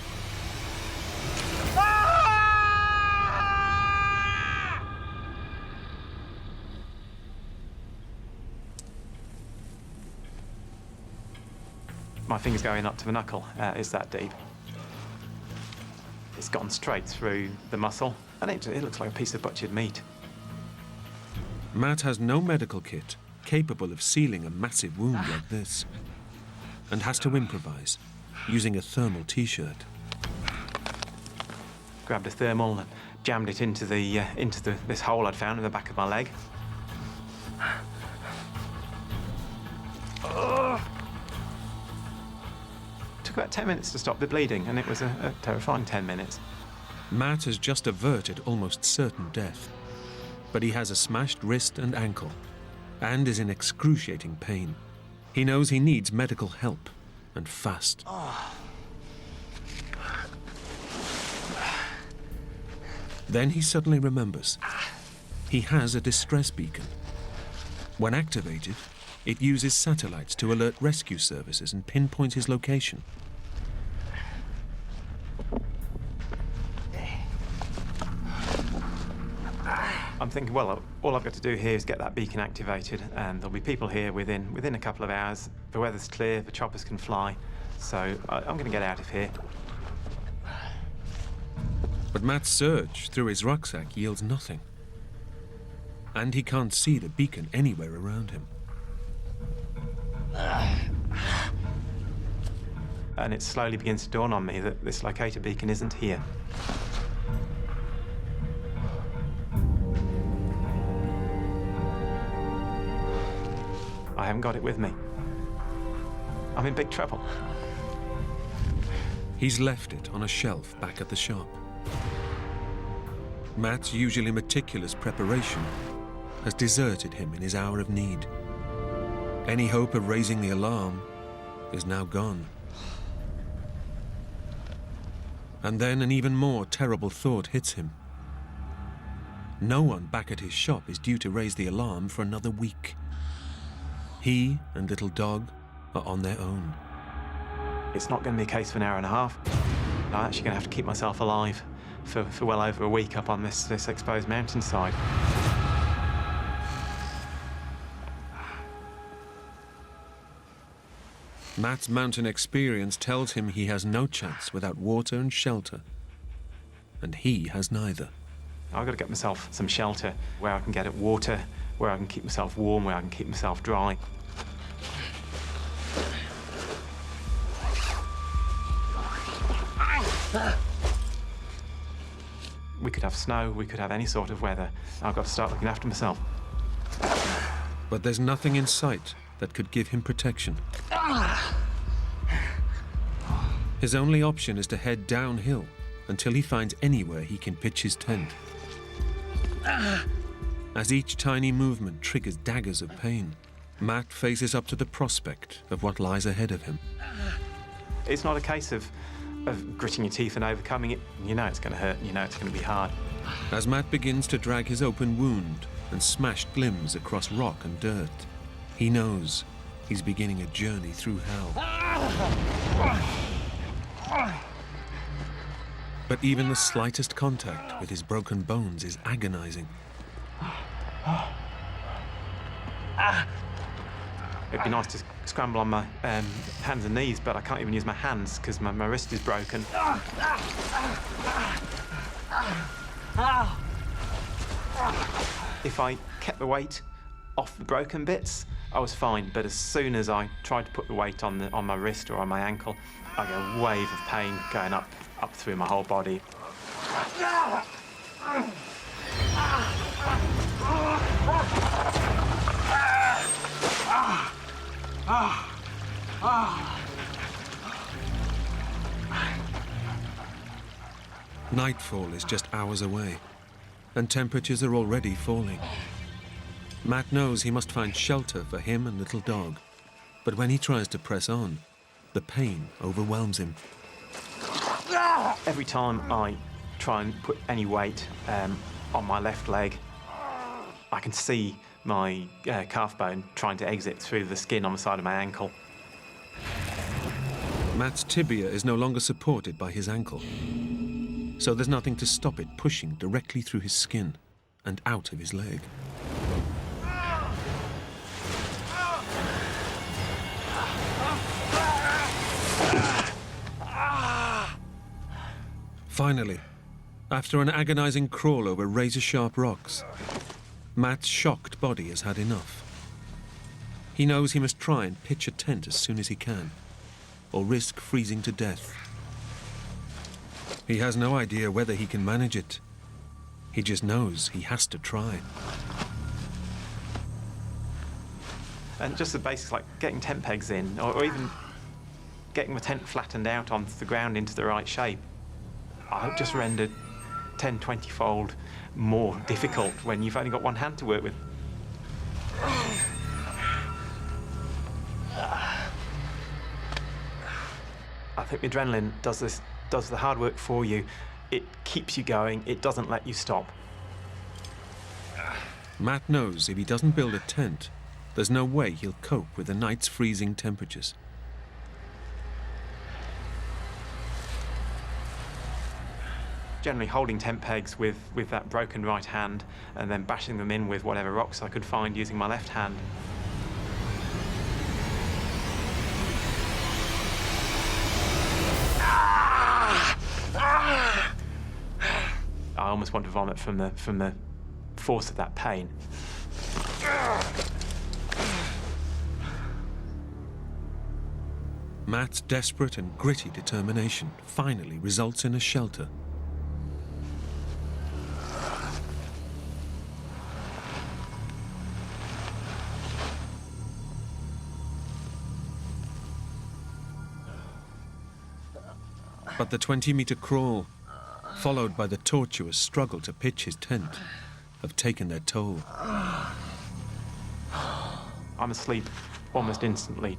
My finger's going up to the knuckle. It's that deep. It's gone straight through the muscle, and it looks like a piece of butchered meat. Matt has no medical kit capable of sealing a massive wound like this, and has to improvise, using a thermal t-shirt. Grabbed a thermal and jammed it into this hole I'd found in the back of my leg. Took about 10 minutes to stop the bleeding, and it was a terrifying 10 minutes. Matt has just averted almost certain death, but he has a smashed wrist and ankle, and is in excruciating pain. He knows he needs medical help, and fast. Then he suddenly remembers. He has a distress beacon. When activated, it uses satellites to alert rescue services and pinpoint his location. I'm thinking, well, all I've got to do here is get that beacon activated, and there'll be people here within a couple of hours. The weather's clear, the choppers can fly, so I'm going to get out of here. But Matt's search through his rucksack yields nothing. And he can't see the beacon anywhere around him. And it slowly begins to dawn on me that this locator beacon isn't here. I haven't got it with me. I'm in big trouble. He's left it on a shelf back at the shop. Matt's usually meticulous preparation has deserted him in his hour of need. Any hope of raising the alarm is now gone. And then an even more terrible thought hits him. No one back at his shop is due to raise the alarm for another week. He and little dog are on their own. It's not going to be a case of an hour and a half. I'm actually going to have to keep myself alive for well over a week up on this exposed mountainside. Matt's mountain experience tells him he has no chance without water and shelter. And he has neither. I've got to get myself some shelter where I can get at water, where I can keep myself warm, where I can keep myself dry. We could have snow, we could have any sort of weather. I've got to start looking after myself. But there's nothing in sight that could give him protection. His only option is to head downhill until he finds anywhere he can pitch his tent. As each tiny movement triggers daggers of pain, Matt faces up to the prospect of what lies ahead of him. It's not a case of gritting your teeth and overcoming it. You know it's going to hurt, you know it's going to be hard. As Matt begins to drag his open wound and smashed limbs across rock and dirt, he knows he's beginning a journey through hell. But even the slightest contact with his broken bones is agonizing. It'd be nice to scramble on my hands and knees, but I can't even use my hands because my wrist is broken. If I kept the weight off the broken bits, I was fine, but as soon as I tried to put the weight on my wrist or on my ankle, I get a wave of pain going up through my whole body. Nightfall is just hours away, and temperatures are already falling. Matt knows he must find shelter for him and little dog, but when he tries to press on, the pain overwhelms him. Every time I try and put any weight on my left leg, I can see my calf bone trying to exit through the skin on the side of my ankle. Matt's tibia is no longer supported by his ankle, so there's nothing to stop it pushing directly through his skin and out of his leg. Finally, after an agonizing crawl over razor-sharp rocks, Matt's shocked body has had enough. He knows he must try and pitch a tent as soon as he can, or risk freezing to death. He has no idea whether he can manage it. He just knows he has to try. And just the basics like getting tent pegs in, or even getting the tent flattened out onto the ground into the right shape, I've just rendered 10, 20-fold more difficult when you've only got one hand to work with. I think the adrenaline does the hard work for you. It keeps you going, it doesn't let you stop. Matt knows if he doesn't build a tent, there's no way he'll cope with the night's freezing temperatures. Generally holding tent pegs with that broken right hand and then bashing them in with whatever rocks I could find using my left hand. I almost want to vomit from the force of that pain. Matt's desperate and gritty determination finally results in a shelter. But the 20-meter crawl, followed by the tortuous struggle to pitch his tent, have taken their toll. I'm asleep almost instantly.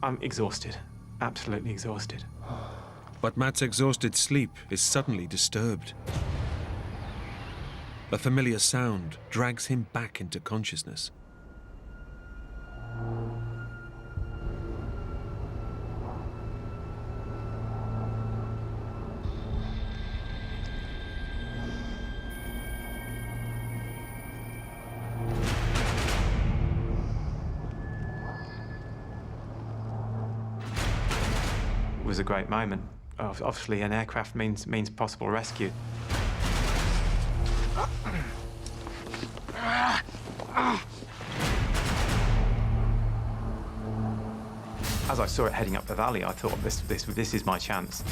I'm exhausted, absolutely exhausted. But Matt's exhausted sleep is suddenly disturbed. A familiar sound drags him back into consciousness. It was a great moment. Obviously, an aircraft means possible rescue. As I saw it heading up the valley, I thought, this is my chance.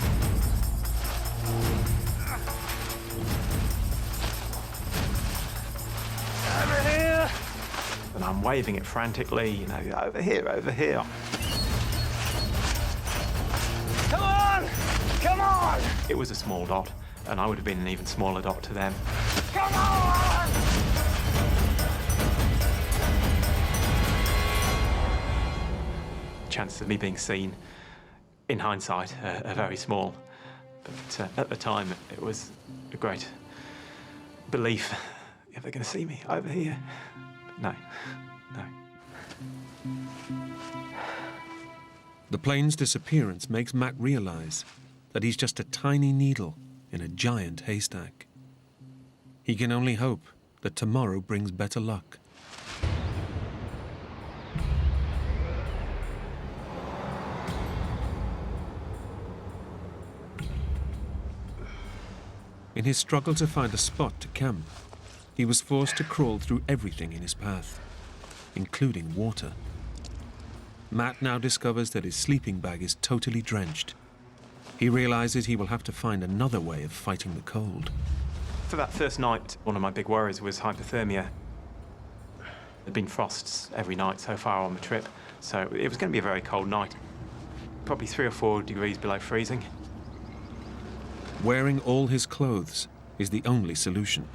Over here! And I'm waving it frantically, you know, over here, over here. Come on! Come on! It was a small dot, and I would have been an even smaller dot to them. Come on! Chances of me being seen, in hindsight, are very small. But at the time, it was a great belief. Are they going to see me over here? But no. The plane's disappearance makes Matt realize that he's just a tiny needle in a giant haystack. He can only hope that tomorrow brings better luck. In his struggle to find a spot to camp, he was forced to crawl through everything in his path, including water. Matt now discovers that his sleeping bag is totally drenched. He realizes he will have to find another way of fighting the cold. For that first night, one of my big worries was hypothermia. There'd been frosts every night so far on the trip, so it was going to be a very cold night. Probably 3 or 4 degrees below freezing. Wearing all his clothes is the only solution.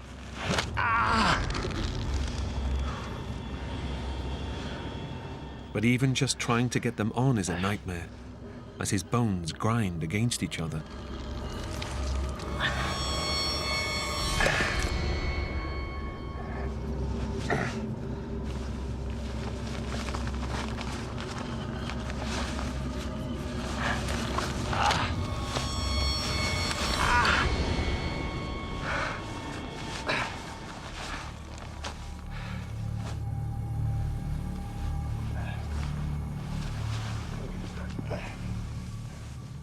But even just trying to get them on is a nightmare, as his bones grind against each other.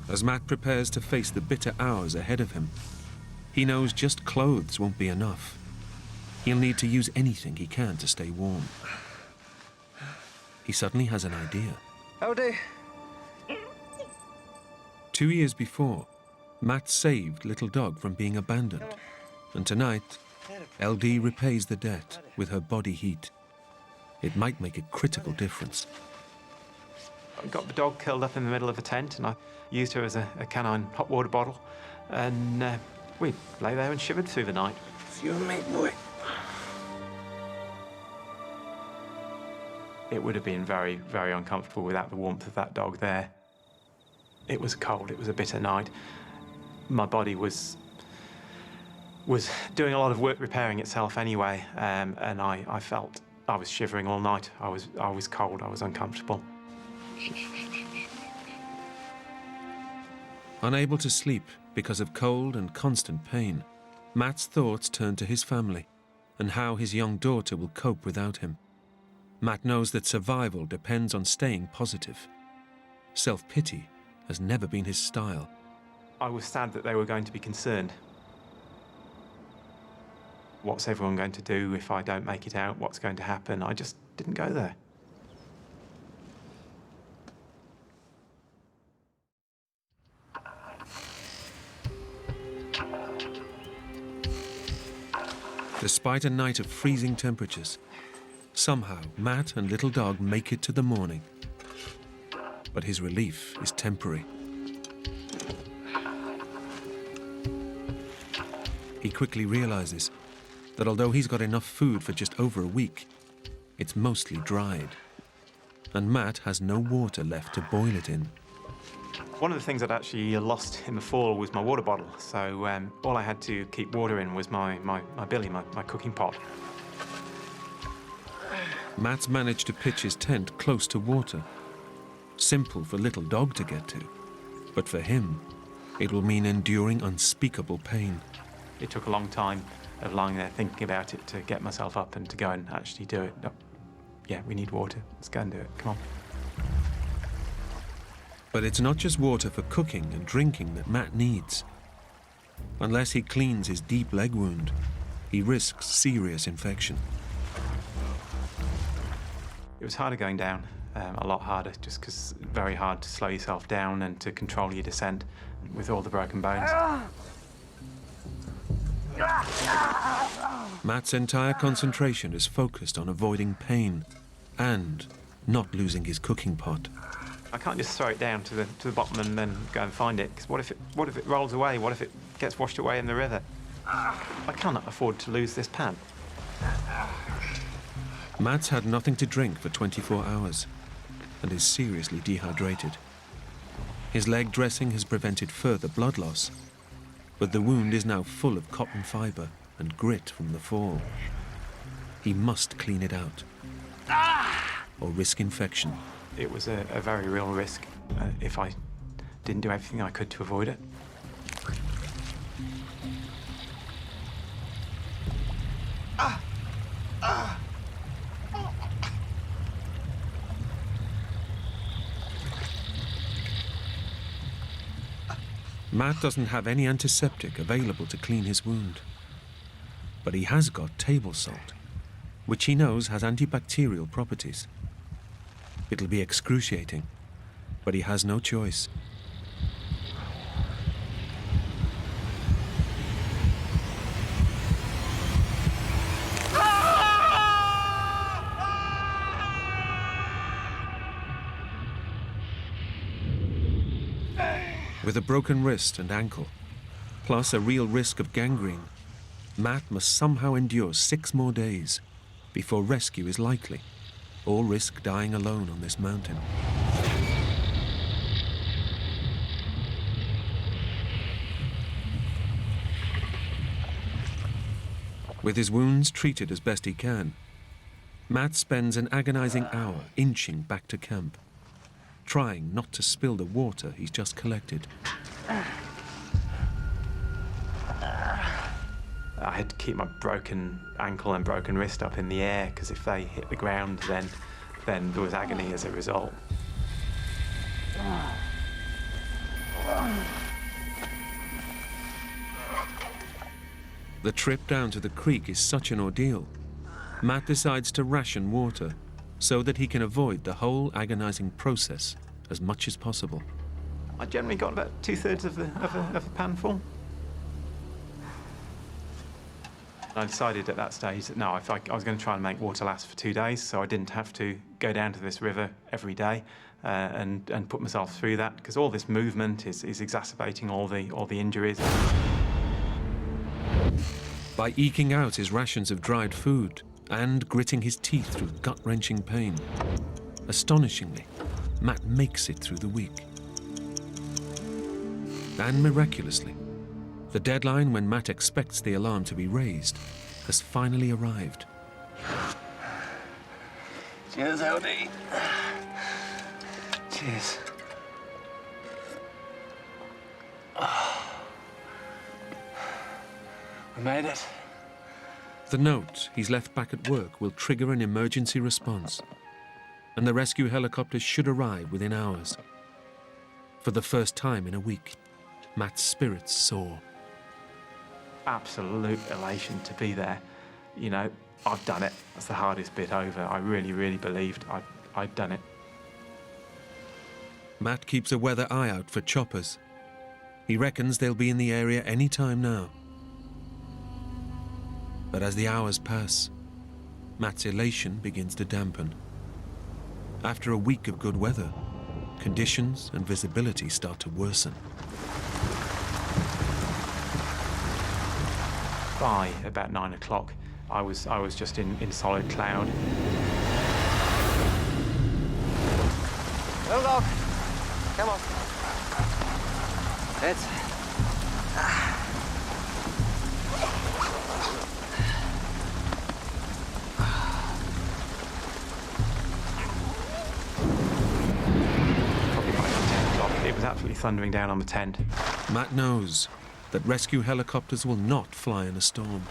As Matt prepares to face the bitter hours ahead of him, he knows just clothes won't be enough. He'll need to use anything he can to stay warm. He suddenly has an idea. Howdy. 2 years before, Matt saved Little Dog from being abandoned. And tonight, LD repays the debt with her body heat. It might make a critical difference. I got the dog curled up in the middle of a tent, and I used her as a canine hot water bottle. And we lay there and shivered through the night. It's you and me, boy. It would have been very, very uncomfortable without the warmth of that dog there. It was cold, it was a bitter night. My body was doing a lot of work repairing itself anyway, and I felt I was shivering all night. I was cold, I was uncomfortable. Unable to sleep because of cold and constant pain, Matt's thoughts turn to his family and how his young daughter will cope without him. Matt knows that survival depends on staying positive. Self-pity has never been his style. I was sad that they were going to be concerned. What's everyone going to do if I don't make it out? What's going to happen? I just didn't go there. Despite a night of freezing temperatures, somehow Matt and Little Dog make it to the morning. But his relief is temporary. He quickly realizes that although he's got enough food for just over a week, it's mostly dried. And Matt has no water left to boil it in. One of the things I'd actually lost in the fall was my water bottle, so all I had to keep water in was my billy, my cooking pot. Matt's managed to pitch his tent close to water. Simple for little dog to get to, but for him, it will mean enduring unspeakable pain. It took a long time of lying there thinking about it to get myself up and to go and actually do it. No. Yeah, we need water. Let's go and do it. Come on. But it's not just water for cooking and drinking that Matt needs. Unless he cleans his deep leg wound, he risks serious infection. It was harder going down, a lot harder, just because very hard to slow yourself down and to control your descent with all the broken bones. Matt's entire concentration is focused on avoiding pain and not losing his cooking pot. I can't just throw it down to the bottom and then go and find it, because what if it rolls away? What if it gets washed away in the river? I cannot afford to lose this pan. Matt's had nothing to drink for 24 hours and is seriously dehydrated. His leg dressing has prevented further blood loss, but the wound is now full of cotton fibre and grit from the fall. He must clean it out or risk infection. It was a very real risk if I didn't do everything I could to avoid it. Matt doesn't have any antiseptic available to clean his wound. But he has got table salt, which he knows has antibacterial properties. It'll be excruciating, but he has no choice. With a broken wrist and ankle, plus a real risk of gangrene, Matt must somehow endure 6 more days before rescue is likely, or risk dying alone on this mountain. With his wounds treated as best he can, Matt spends an agonizing hour inching back to camp, trying not to spill the water he's just collected. I had to keep my broken ankle and broken wrist up in the air, because if they hit the ground, then there was agony as a result. The trip down to the creek is such an ordeal. Matt decides to ration water so that he can avoid the whole agonizing process as much as possible. I generally got about 2/3 of the pan full. I decided at that stage that no, I was going to try and make water last for 2 days, so I didn't have to go down to this river every day and put myself through that, because all this movement is exacerbating all the injuries. By eking out his rations of dried food and gritting his teeth through gut-wrenching pain, astonishingly, Matt makes it through the week. And miraculously, the deadline when Matt expects the alarm to be raised has finally arrived. Cheers, LD. Cheers. We made it. The note he's left back at work will trigger an emergency response, and the rescue helicopters should arrive within hours. For the first time in a week, Matt's spirits soar. Absolute elation to be there. You know, I've done it. That's the hardest bit over. I really, really believed I'd done it. Matt keeps a weather eye out for choppers. He reckons they'll be in the area any time now. But as the hours pass, Matt's elation begins to dampen. After a week of good weather, conditions and visibility start to worsen. By about 9 o'clock, I was just in solid cloud. Little dog, come on. It's... Probably by 10 o'clock. It was absolutely thundering down on the tent. Matt knows that rescue helicopters will not fly in a storm.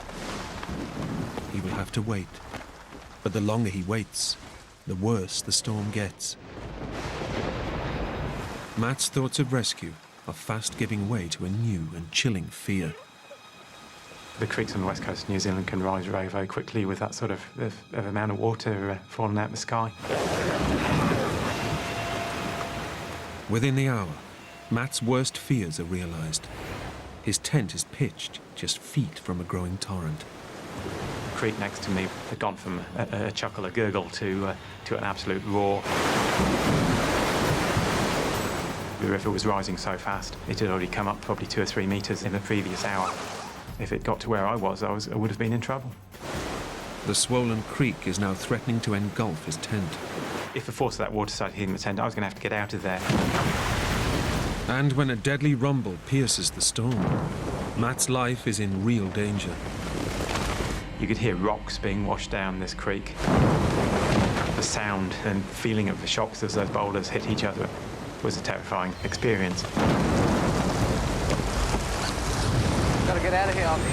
He will have to wait. But the longer he waits, the worse the storm gets. Matt's thoughts of rescue are fast giving way to a new and chilling fear. The creeks on the west coast of New Zealand can rise very, very quickly with that sort of amount of water falling out of the sky. Within the hour, Matt's worst fears are realised. His tent is pitched just feet from a growing torrent. The creek next to me had gone from a chuckle, a gurgle, to an absolute roar. The river was rising so fast, it had already come up probably 2 or 3 metres in the previous hour. If it got to where I would have been in trouble. The swollen creek is now threatening to engulf his tent. If the force of that water started hitting the tent, I was going to have to get out of there. And when a deadly rumble pierces the storm, Matt's life is in real danger. You could hear rocks being washed down this creek. The sound and feeling of the shocks as those boulders hit each other was a terrifying experience. Gotta get out of here, Ollie.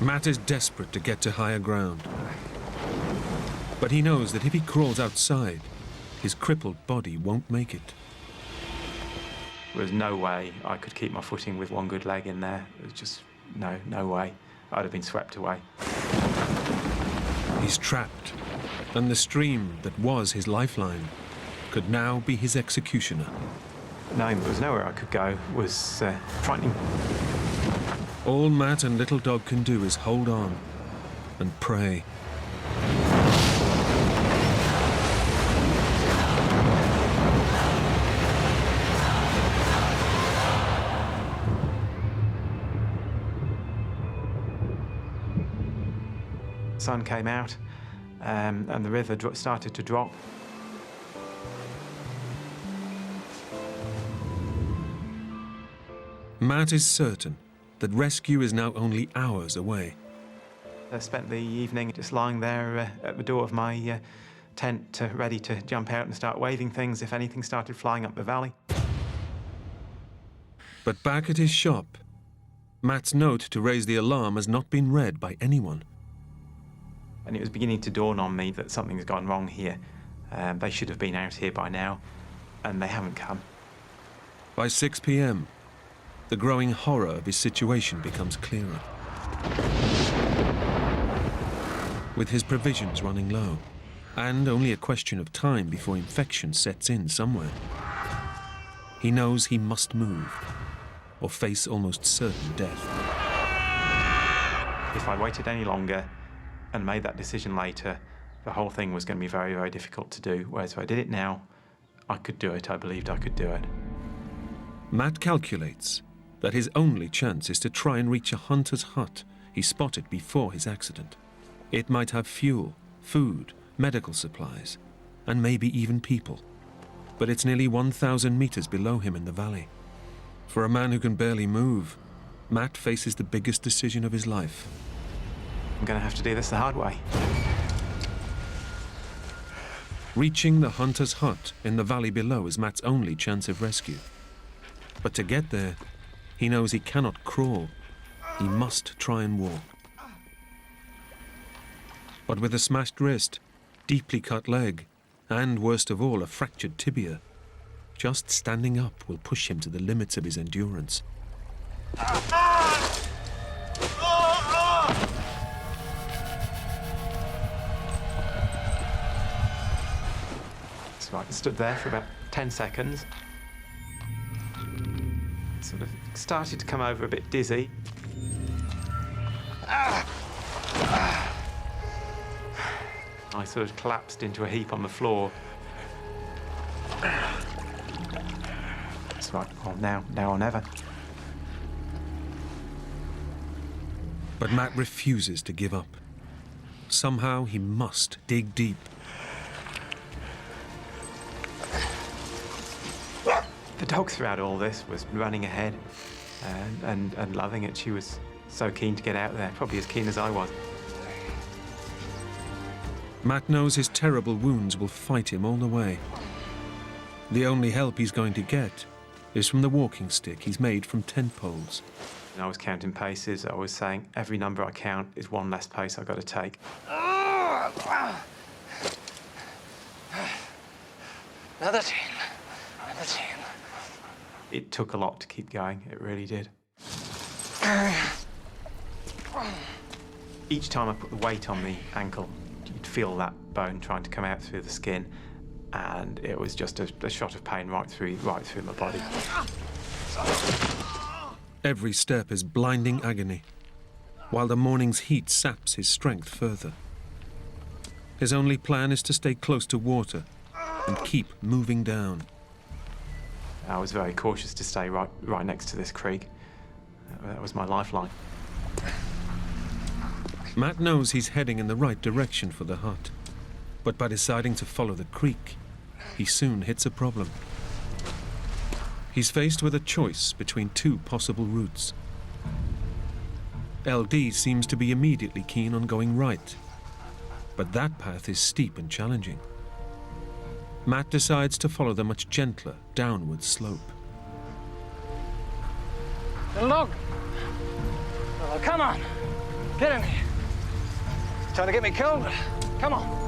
Matt is desperate to get to higher ground. But he knows that if he crawls outside, his crippled body won't make it. There was no way I could keep my footing with one good leg in there. There was just no way. I'd have been swept away. He's trapped, and the stream that was his lifeline could now be his executioner. Knowing there was nowhere I could go was frightening. All Matt and Little Dog can do is hold on and pray. The sun came out, and the river started to drop. Matt is certain that rescue is now only hours away. I spent the evening just lying there at the door of my tent, ready to jump out and start waving things if anything started flying up the valley. But back at his shop, Matt's note to raise the alarm has not been read by anyone. And it was beginning to dawn on me that something's gone wrong here. They should have been out here by now, and they haven't come. By 6 p.m., the growing horror of his situation becomes clearer. With his provisions running low, and only a question of time before infection sets in somewhere, he knows he must move, or face almost certain death. If I waited any longer and made that decision later, the whole thing was going to be very, very difficult to do. Whereas if I did it now, I could do it. I believed I could do it. Matt calculates that his only chance is to try and reach a hunter's hut he spotted before his accident. It might have fuel, food, medical supplies, and maybe even people. But it's nearly 1,000 meters below him in the valley. For a man who can barely move, Matt faces the biggest decision of his life. I'm going to have to do this the hard way. Reaching the hunter's hut in the valley below is Matt's only chance of rescue. But to get there, he knows he cannot crawl. He must try and walk. But with a smashed wrist, deeply cut leg, and worst of all, a fractured tibia, just standing up will push him to the limits of his endurance. So I stood there for about 10 seconds. Sort of started to come over a bit dizzy. I sort of collapsed into a heap on the floor. It's like, well, now or never. But Matt refuses to give up. Somehow he must dig deep. The dog throughout all this was running ahead and loving it. She was so keen to get out there, probably as keen as I was. Matt knows his terrible wounds will fight him all the way. The only help he's going to get is from the walking stick he's made from tent poles. And I was counting paces. I was saying every number I count is one less pace I've got to take. Another 10. Another 10. It took a lot to keep going. It really did. Each time I put the weight on the ankle, you'd feel that bone trying to come out through the skin, and it was just a shot of pain right through my body. Every step is blinding agony, while the morning's heat saps his strength further. His only plan is to stay close to water and keep moving down. I was very cautious to stay right next to this creek. That was my lifeline. Matt knows he's heading in the right direction for the hut, but by deciding to follow the creek, he soon hits a problem. He's faced with a choice between two possible routes. LD seems to be immediately keen on going right, but that path is steep and challenging. Matt decides to follow the much gentler, downward slope. The log! Oh, come on! Get in here! Trying to get me killed? Come on!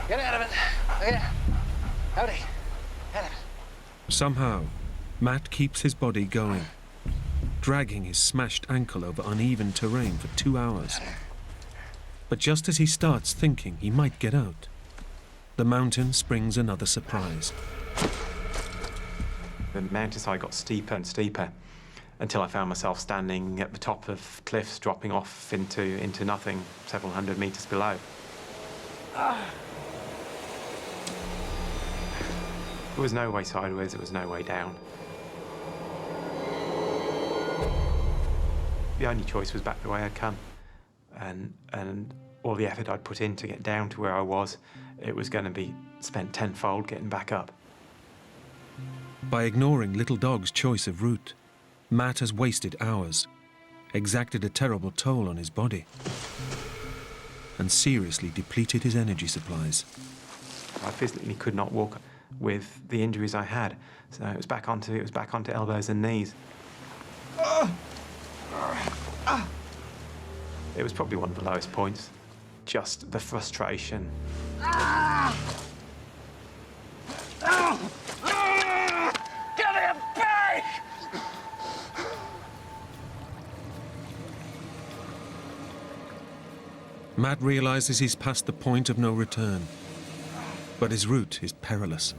Get out of it! Yeah. Howdy. Out of it. Somehow, Matt keeps his body going, dragging his smashed ankle over uneven terrain for 2 hours. But just as he starts thinking he might get out, the mountain springs another surprise. The mountainside got steeper and steeper until I found myself standing at the top of cliffs dropping off into nothing several hundred meters below. There was no way sideways, there was no way down. The only choice was back the way I'd come. And all the effort I'd put in to get down to where I was, it was going to be spent tenfold getting back up. By ignoring Little Dog's choice of route, Matt has wasted hours, exacted a terrible toll on his body, and seriously depleted his energy supplies. I physically could not walk with the injuries I had, so it was back onto elbows and knees. It was probably one of the lowest points. Just the frustration. Get me back! Matt realizes he's past the point of no return, but his route is perilous.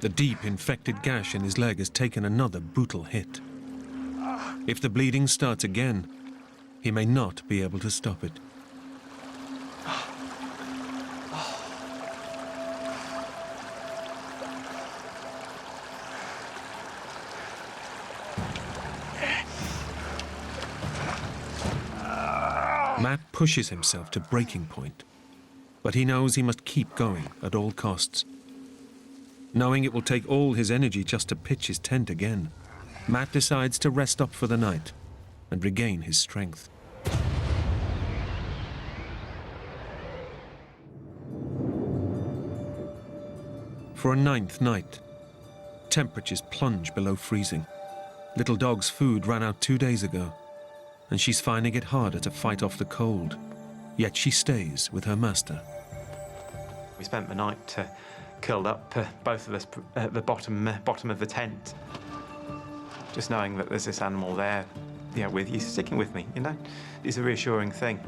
The deep infected gash in his leg has taken another brutal hit. If the bleeding starts again, he may not be able to stop it. Matt pushes himself to breaking point, but he knows he must keep going at all costs. Knowing it will take all his energy just to pitch his tent again, Matt decides to rest up for the night and regain his strength. For a 9th night, temperatures plunge below freezing. Little Dog's food ran out 2 days ago, and she's finding it harder to fight off the cold, yet she stays with her master. We spent the night curled up, both of us, at the bottom of the tent. Just knowing that there's this animal there, with you, sticking with me, is a reassuring thing.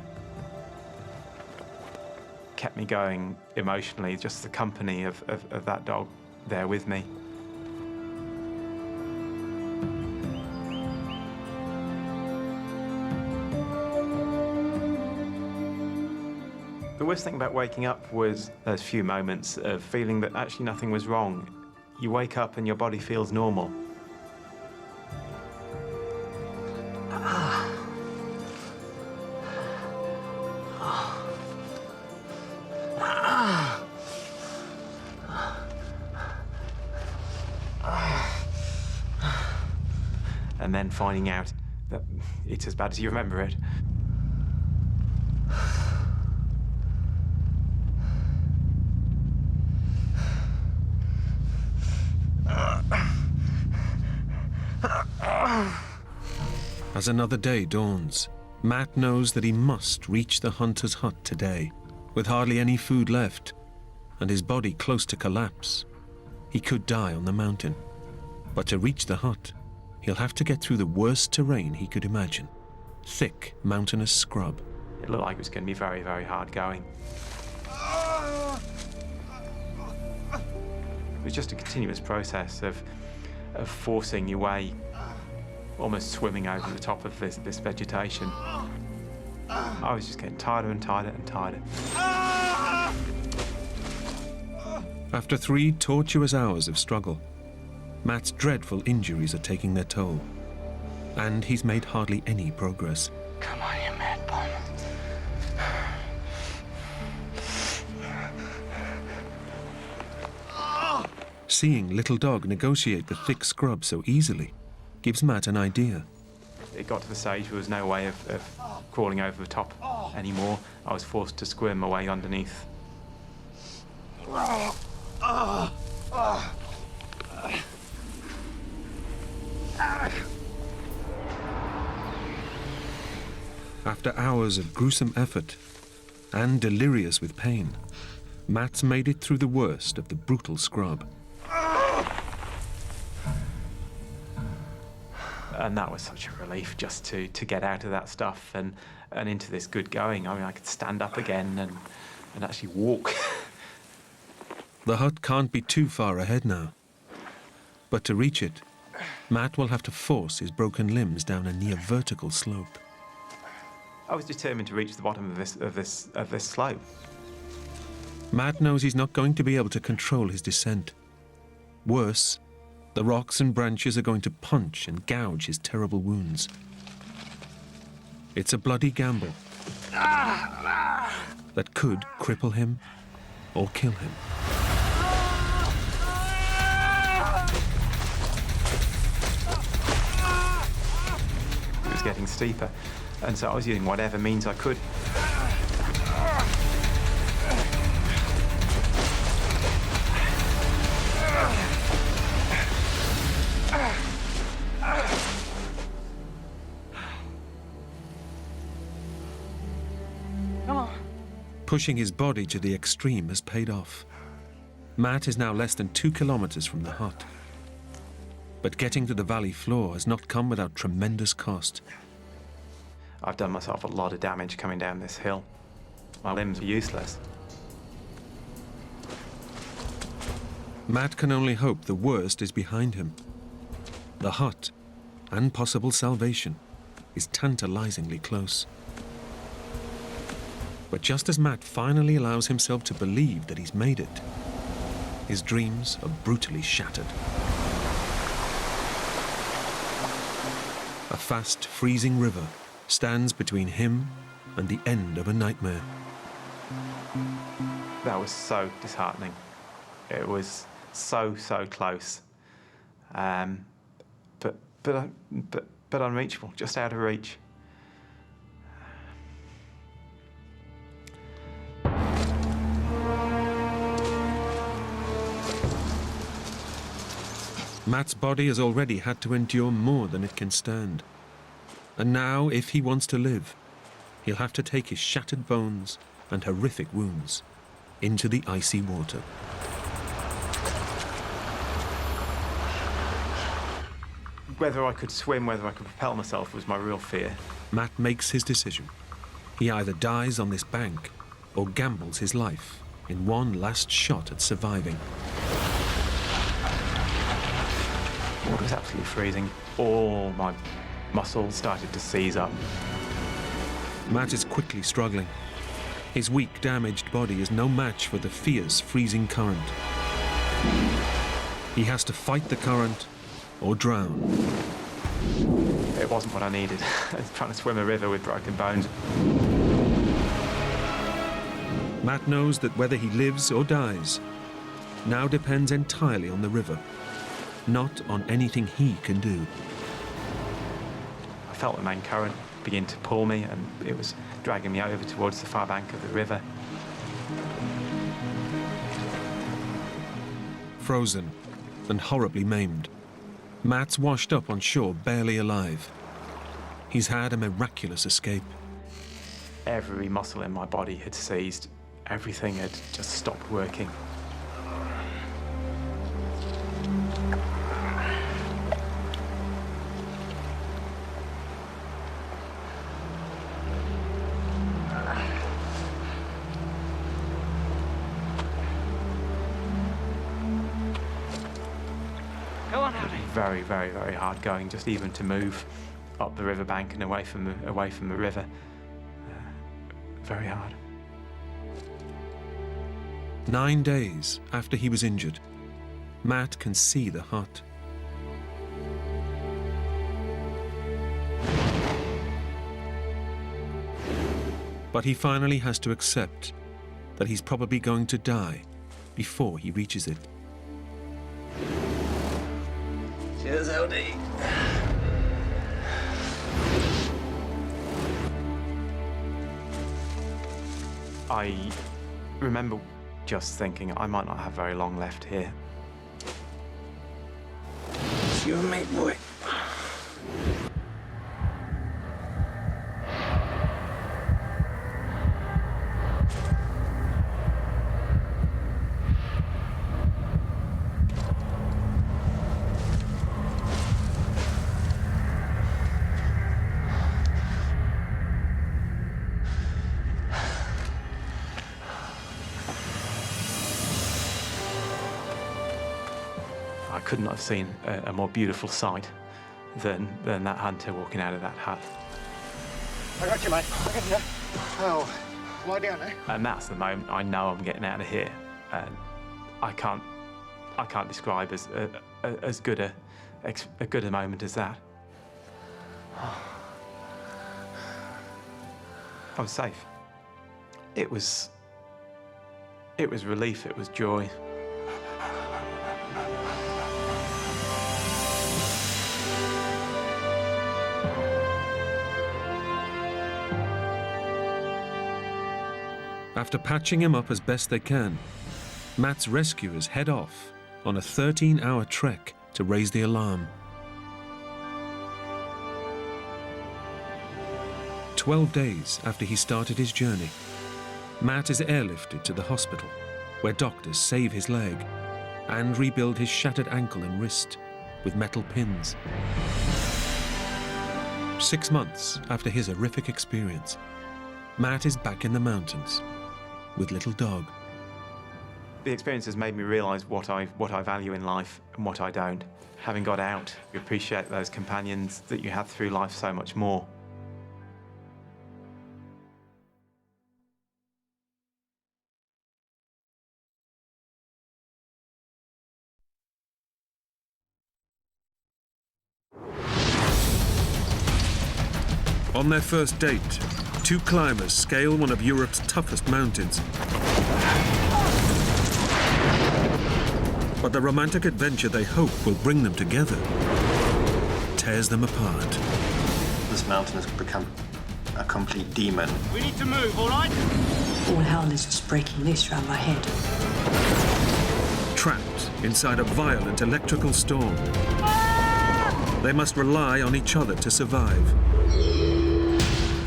Kept me going emotionally, just the company of that dog there with me. The worst thing about waking up was those few moments of feeling that actually nothing was wrong. You wake up and your body feels normal. And then finding out that it's as bad as you remember it. As another day dawns, Matt knows that he must reach the hunter's hut today, with hardly any food left, and his body close to collapse. He could die on the mountain, but to reach the hut, he'll have to get through the worst terrain he could imagine. Thick, mountainous scrub. It looked like it was going to be very, very hard going. It was just a continuous process of forcing your way, almost swimming over the top of this vegetation. I was just getting tighter and tighter and tighter. After 3 tortuous hours of struggle, Matt's dreadful injuries are taking their toll, and he's made hardly any progress. Come on, you mad bum. Seeing Little Dog negotiate the thick scrub so easily gives Matt an idea. It got to the stage where there was no way of crawling over the top anymore. I was forced to squirm my way underneath. After hours of gruesome effort and delirious with pain, Matt's made it through the worst of the brutal scrub. And that was such a relief just to get out of that stuff and into this good going. I mean, I could stand up again and actually walk. The hut can't be too far ahead now. But to reach it, Matt will have to force his broken limbs down a near vertical slope. I was determined to reach the bottom of this slope. Matt knows he's not going to be able to control his descent. Worse, the rocks and branches are going to punch and gouge his terrible wounds. It's a bloody gamble that could cripple him or kill him. It was getting steeper, and so I was using whatever means I could. Pushing his body to the extreme has paid off. Matt is now less than 2 kilometers from the hut. But getting to the valley floor has not come without tremendous cost. I've done myself a lot of damage coming down this hill. My limbs are useless. Matt can only hope the worst is behind him. The hut, and possible salvation, is tantalizingly close. But just as Matt finally allows himself to believe that he's made it, his dreams are brutally shattered. A fast, freezing river stands between him and the end of a nightmare. That was so disheartening. It was so close, but unreachable, just out of reach. Matt's body has already had to endure more than it can stand. And now, if he wants to live, he'll have to take his shattered bones and horrific wounds into the icy water. Whether I could swim, whether I could propel myself was my real fear. Matt makes his decision. He either dies on this bank or gambles his life in one last shot at surviving. The water was absolutely freezing. All my muscles started to seize up. Matt is quickly struggling. His weak, damaged body is no match for the fierce, freezing current. He has to fight the current or drown. It wasn't what I needed. I was trying to swim a river with broken bones. Matt knows that whether he lives or dies now depends entirely on the river, not on anything he can do. I felt the main current begin to pull me, and it was dragging me over towards the far bank of the river. Frozen and horribly maimed, Matt's washed up on shore barely alive. He's had a miraculous escape. Every muscle in my body had seized. Everything had just stopped working. Very, very, very hard going, just even to move up the riverbank and away from the river. Very hard. 9 days after he was injured, Matt can see the hut. But he finally has to accept that he's probably going to die before he reaches it. Cheers, LD. I remember just thinking I might not have very long left here. It's you and me, boy. I couldn't have seen a more beautiful sight than that hunter walking out of that hut. I got you, mate. I got you. Oh, lie down, eh? And that's the moment I know I'm getting out of here. And I can't describe as good a moment as that. I was safe. It was relief. It was joy. After patching him up as best they can, Matt's rescuers head off on a 13-hour trek to raise the alarm. 12 days after he started his journey, Matt is airlifted to the hospital, where doctors save his leg and rebuild his shattered ankle and wrist with metal pins. 6 months after his horrific experience, Matt is back in the mountains with little Dog. The experience has made me realise what I value in life and what I don't. Having got out, you appreciate those companions that you had through life so much more. On their first date, two climbers scale one of Europe's toughest mountains. But the romantic adventure they hope will bring them together tears them apart. This mountain has become a complete demon. We need to move, all right? All hell is just breaking loose round my head. Trapped inside a violent electrical storm, they must rely on each other to survive.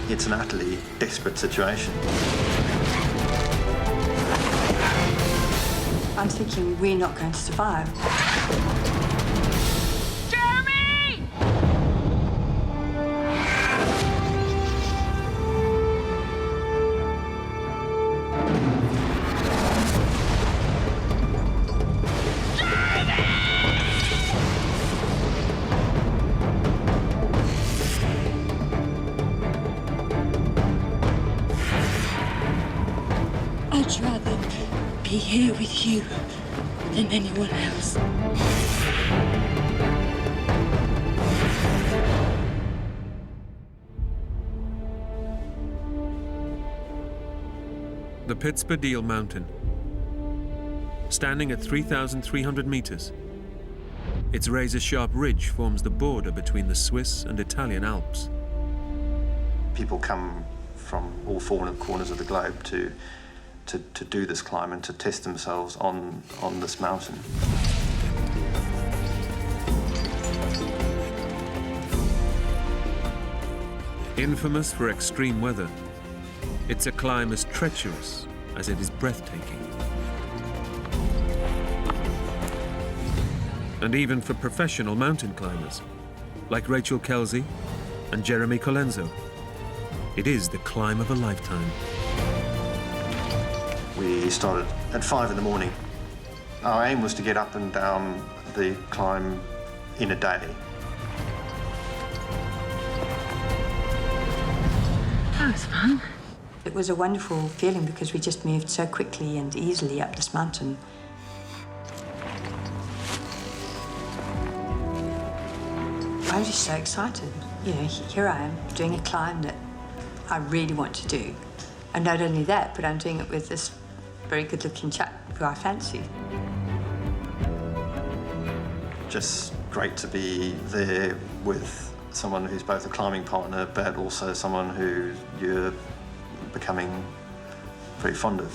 It's an utterly desperate situation. I'm thinking we're not going to survive. Jeremy! be here with you than anyone else. The Pittsburgh Mountain. Standing at 3,300 meters, its razor-sharp ridge forms the border between the Swiss and Italian Alps. People come from all four corners of the globe to do this climb and to test themselves on this mountain. Infamous for extreme weather, it's a climb as treacherous as it is breathtaking. And even for professional mountain climbers, like Rachel Kelsey and Jeremy Colenso, it is the climb of a lifetime. We started at 5 in the morning. Our aim was to get up and down the climb in a day. That was fun. It was a wonderful feeling because we just moved so quickly and easily up this mountain. I was just so excited. You know, here I am doing a climb that I really want to do. And not only that, but I'm doing it with this very good-looking chap who I fancy. Just great to be there with someone who's both a climbing partner, but also someone who you're becoming very fond of.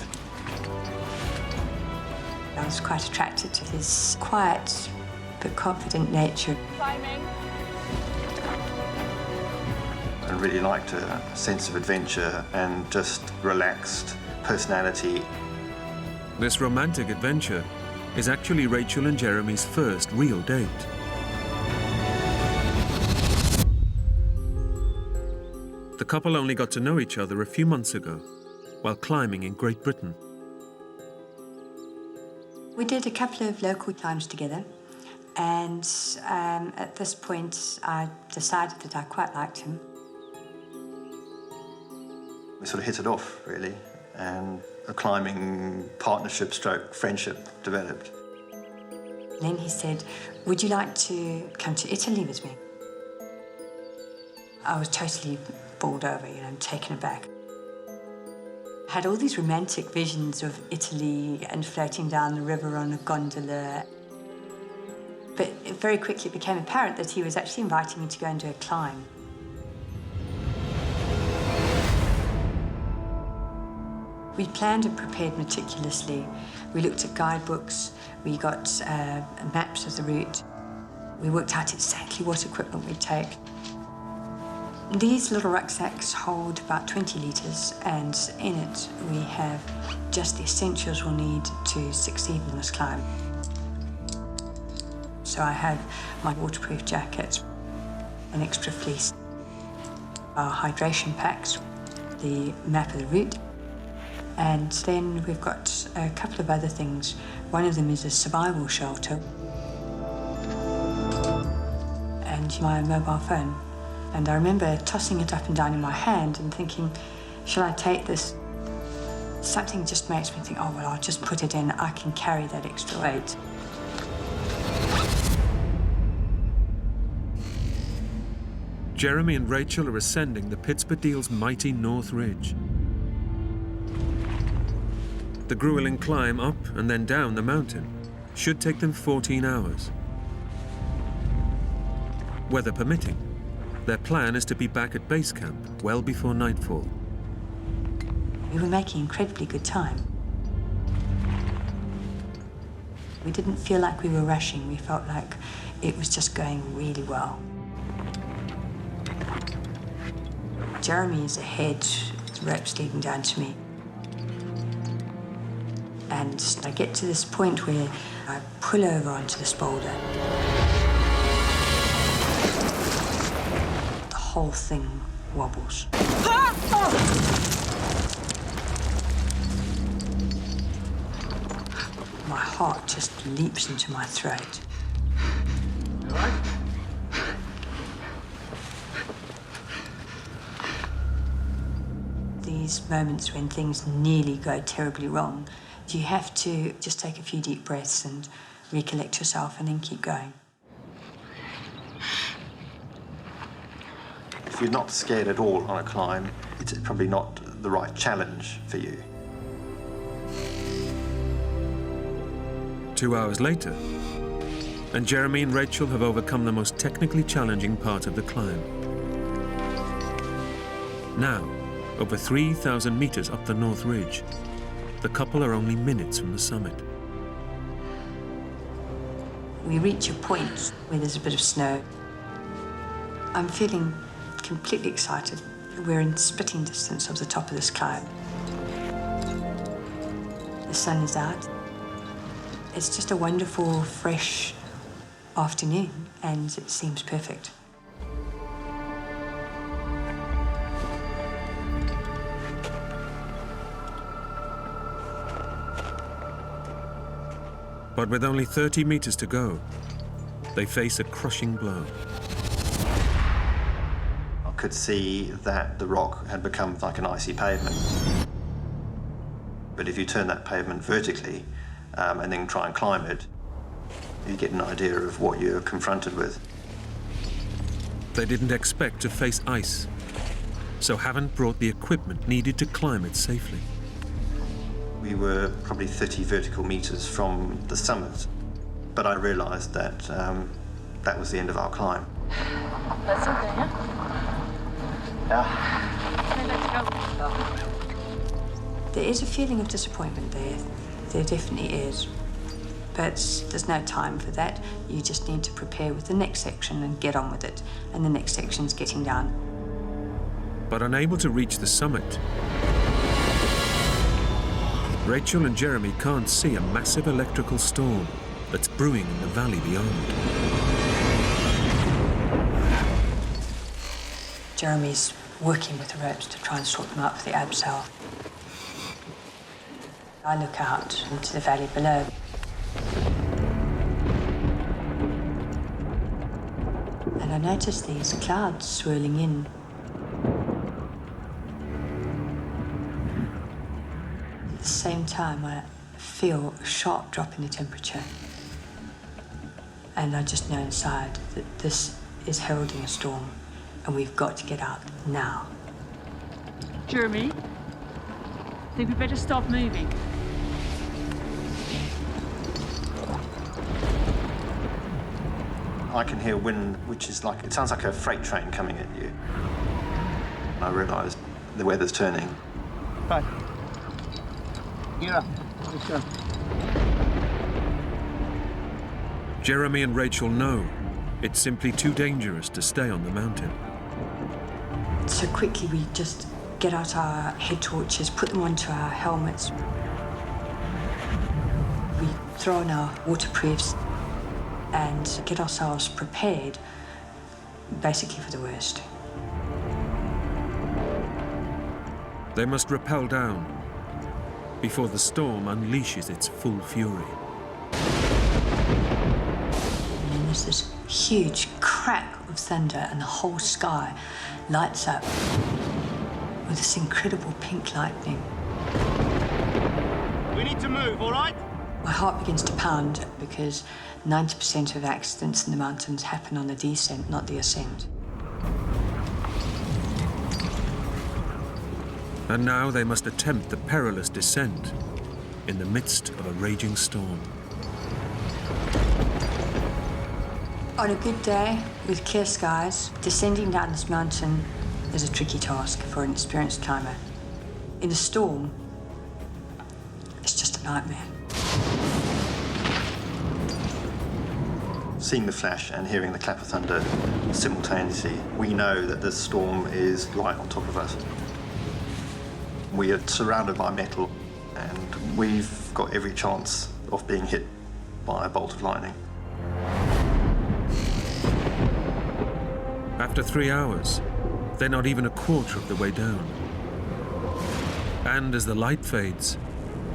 I was quite attracted to his quiet but confident nature. Climbing. I really liked a sense of adventure and just relaxed personality. This romantic adventure is actually Rachel and Jeremy's first real date. The couple only got to know each other a few months ago while climbing in Great Britain. We did a couple of local climbs together, and at this point I decided that I quite liked him. We sort of hit it off, really, and a climbing partnership stroke friendship developed. And then he said, would you like to come to Italy with me? I was totally bowled over, you know, taken aback. I had all these romantic visions of Italy and floating down the river on a gondola. But it very quickly became apparent that he was actually inviting me to go and do a climb. We planned and prepared meticulously. We looked at guidebooks, we got maps of the route. We worked out exactly what equipment we'd take. These little rucksacks hold about 20 litres, and in it we have just the essentials we'll need to succeed in this climb. So I have my waterproof jacket, an extra fleece, our hydration packs, the map of the route, and then we've got a couple of other things. One of them is a survival shelter and my mobile phone. And I remember tossing it up and down in my hand and thinking, shall I take this? Something just makes me think, oh, well, I'll just put it in. I can carry that extra weight. Jeremy and Rachel are ascending the Pittsburgh's mighty North Ridge. The grueling climb up and then down the mountain should take them 14 hours. Weather permitting, their plan is to be back at base camp well before nightfall. We were making incredibly good time. We didn't feel like we were rushing. We felt like it was just going really well. Jeremy is ahead, the rope's leading down to me. And I get to this point where I pull over onto this boulder. The whole thing wobbles. My heart just leaps into my throat. These moments when things nearly go terribly wrong, You have to just take a few deep breaths and recollect yourself and then keep going. If you're not scared at all on a climb, it's probably not the right challenge for you. 2 hours later, and Jeremy and Rachel have overcome the most technically challenging part of the climb. Now, over 3,000 meters up the North Ridge, the couple are only minutes from the summit. We reach a point where there's a bit of snow. I'm feeling completely excited. We're in spitting distance of the top of this climb. The sun is out. It's just a wonderful, fresh afternoon, and it seems perfect. But with only 30 meters to go, they face a crushing blow. I could see that the rock had become like an icy pavement. But if you turn that pavement vertically and then try and climb it, you get an idea of what you're confronted with. They didn't expect to face ice, so haven't brought the equipment needed to climb it safely. We were probably 30 vertical meters from the summit, but I realized that that was the end of our climb. That's okay, yeah? Yeah. There is a feeling of disappointment there. There definitely is. But there's no time for that. You just need to prepare with the next section and get on with it. And the next section's getting down. But unable to reach the summit, Rachel and Jeremy can't see a massive electrical storm that's brewing in the valley beyond. Jeremy's working with the ropes to try and sort them out for the abseil. I look out into the valley below. And I notice these clouds swirling in. At the same time, I feel a sharp drop in the temperature. And I just know inside that this is heralding a storm, and we've got to get out now. Jeremy, I think we better stop moving. I can hear wind, which is like, it sounds like a freight train coming at you. And I realized the weather's turning. Hi. Yeah. Jeremy and Rachel know it's simply too dangerous to stay on the mountain. So quickly we just get out our head torches, put them onto our helmets. We throw on our waterproofs and get ourselves prepared, basically for the worst. They must rappel down before the storm unleashes its full fury. And then there's this huge crack of thunder and the whole sky lights up with this incredible pink lightning. We need to move, all right? My heart begins to pound because 90% of accidents in the mountains happen on the descent, not the ascent. And now they must attempt the perilous descent in the midst of a raging storm. On a good day, with clear skies, descending down this mountain is a tricky task for an experienced climber. In a storm, it's just a nightmare. Seeing the flash and hearing the clap of thunder simultaneously, we know that the storm is right on top of us. We are surrounded by metal, and we've got every chance of being hit by a bolt of lightning. After 3 hours, they're not even a quarter of the way down. And as the light fades,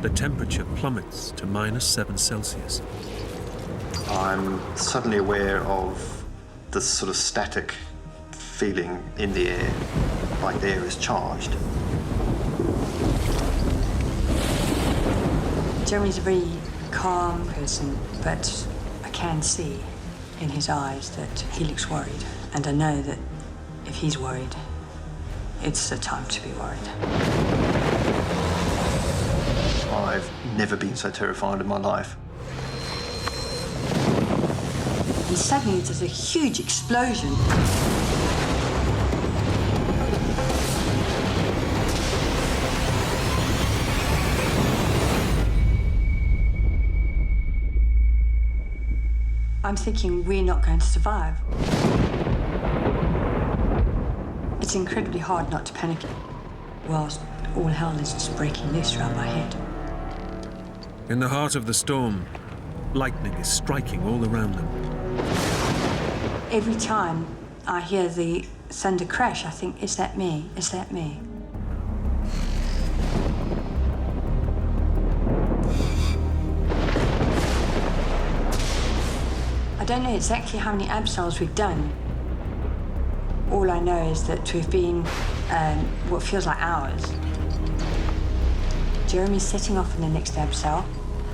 the temperature plummets to -7 Celsius. I'm suddenly aware of this sort of static feeling in the air, like the air is charged. Jeremy's a very calm person, but I can see in his eyes that he looks worried. And I know that if he's worried, it's the time to be worried. I've never been so terrified in my life. And suddenly there's a huge explosion. I'm thinking we're not going to survive. It's incredibly hard not to panic whilst all hell is just breaking loose around my head. In the heart of the storm, lightning is striking all around them. Every time I hear the thunder crash, I think, is that me? Is that me? I don't know exactly how many abseils we've done. All I know is that we've been what feels like hours. Jeremy's setting off in the next abseil,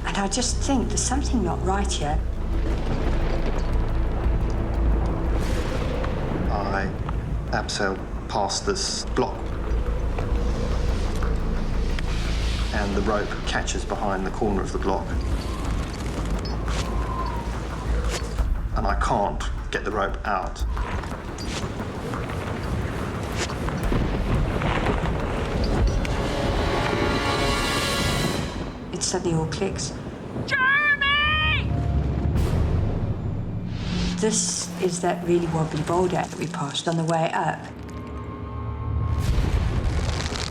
and I just think there's something not right here. I abseiled past this block, and the rope catches behind the corner of the block. And I can't get the rope out. It suddenly all clicks. Jeremy! This is that really wobbly boulder that we passed on the way up.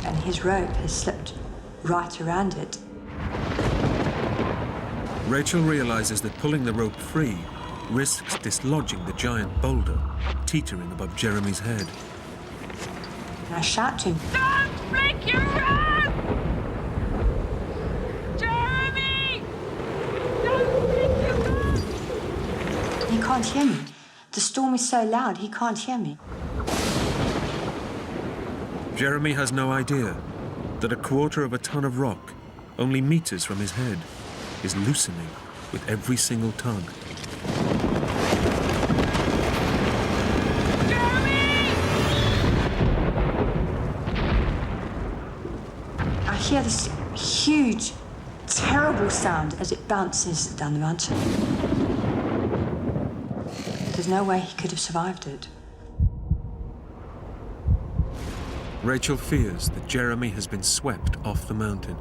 And his rope has slipped right around it. Rachel realizes that pulling the rope free risks dislodging the giant boulder teetering above Jeremy's head. And I shout to him, Don't flick your rope! Jeremy! Don't flick your rope! he can't hear me. The storm is so loud, he can't hear me. Jeremy has no idea that a quarter of a ton of rock, only meters from his head, is loosening with every single tug. I hear this huge, terrible sound as it bounces down the mountain. There's no way he could have survived it. Rachel fears that Jeremy has been swept off the mountain.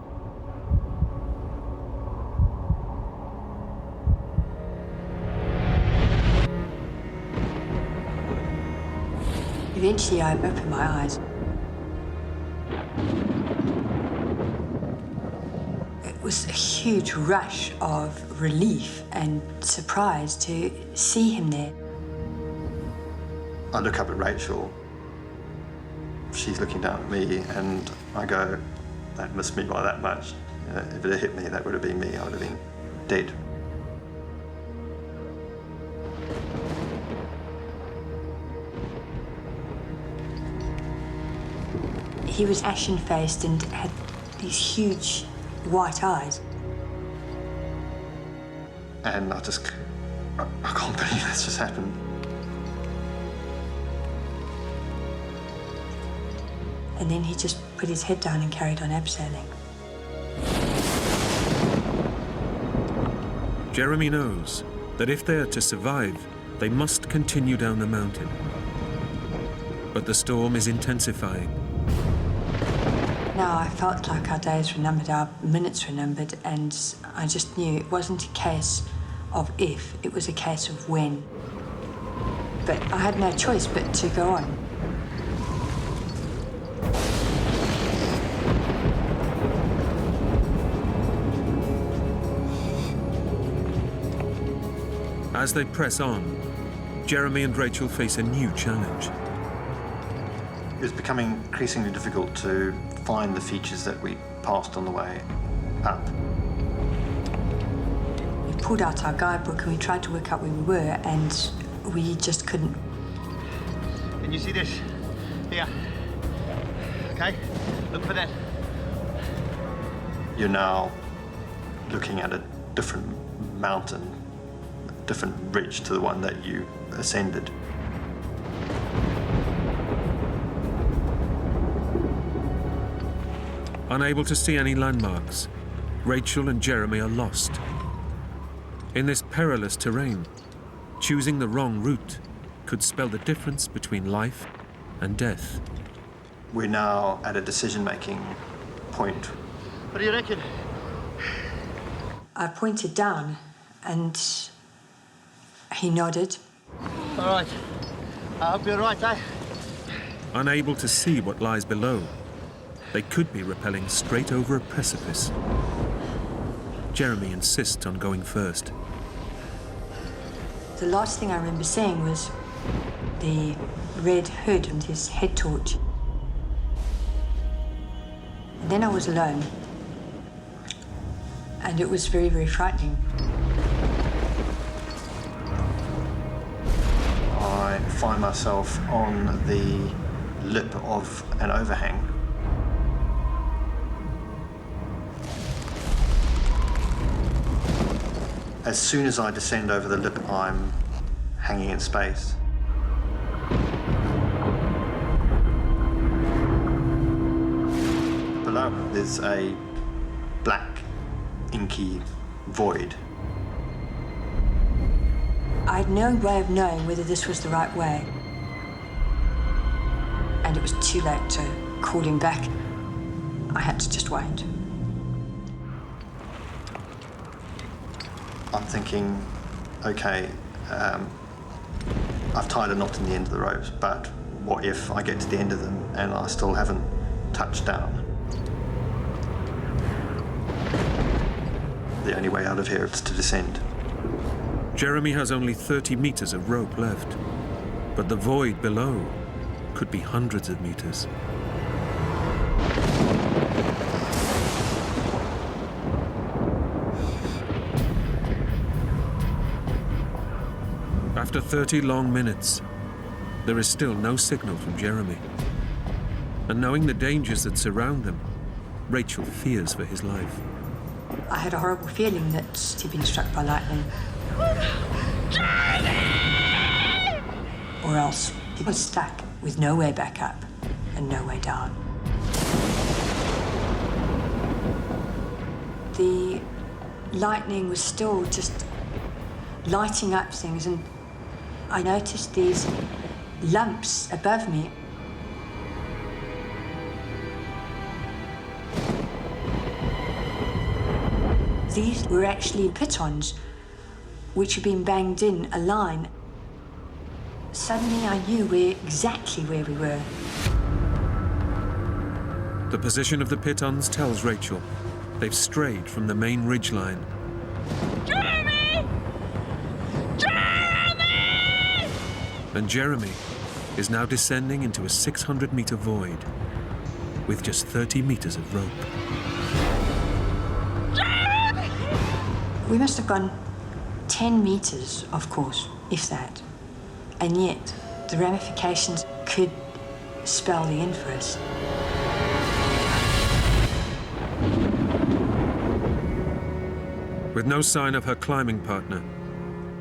Eventually, I opened my eyes. It was a huge rush of relief and surprise to see him there. I look up at Rachel. She's looking down at me, and I go, that missed me by that much. If it had hit me, that would have been me. I would have been dead. He was ashen-faced and had these huge white eyes. And I can't believe this just happened. And then he just put his head down and carried on abseiling. Jeremy knows that if they are to survive, they must continue down the mountain. But the storm is intensifying. Now I felt like our days were numbered, our minutes were numbered, and I just knew it wasn't a case of if, it was a case of when. But I had no choice but to go on. As they press on, Jeremy and Rachel face a new challenge. It's becoming increasingly difficult to find the features that we passed on the way up. We pulled out our guidebook and we tried to work out where we were, and we just couldn't. Can you see this? Here. Okay? Look for that. You're now looking at a different mountain, a different ridge to the one that you ascended. Unable to see any landmarks, Rachel and Jeremy are lost. In this perilous terrain, choosing the wrong route could spell the difference between life and death. We're now at a decision-making point. What do you reckon? I pointed down and he nodded. All right. I hope you're right, eh? Unable to see what lies below, they could be rappelling straight over a precipice. Jeremy insists on going first. The last thing I remember seeing was the red hood and his head torch. And then I was alone. And it was very, very frightening. I find myself on the lip of an overhang. As soon as I descend over the lip, I'm hanging in space. Below, there's a black, inky void. I had no way of knowing whether this was the right way. And it was too late to call him back. I had to just wait. I'm thinking, okay, I've tied a knot in the end of the ropes, but what if I get to the end of them and I still haven't touched down? The only way out of here is to descend. Jeremy has only 30 meters of rope left, but the void below could be hundreds of meters. After 30 long minutes, there is still no signal from Jeremy. And knowing the dangers that surround them, Rachel fears for his life. I had a horrible feeling that he'd been struck by lightning. Or else he was stuck with no way back up and no way down. The lightning was still just lighting up things, and I noticed these lumps above me. These were actually pitons, which had been banged in a line. Suddenly I knew exactly where we were. The position of the pitons tells Rachel they've strayed from the main ridgeline. Jeremy! Jeremy! And Jeremy is now descending into a 600-meter void with just 30 meters of rope. We must have gone 10 meters, of course, if that. And yet, the ramifications could spell the end for us. With no sign of her climbing partner,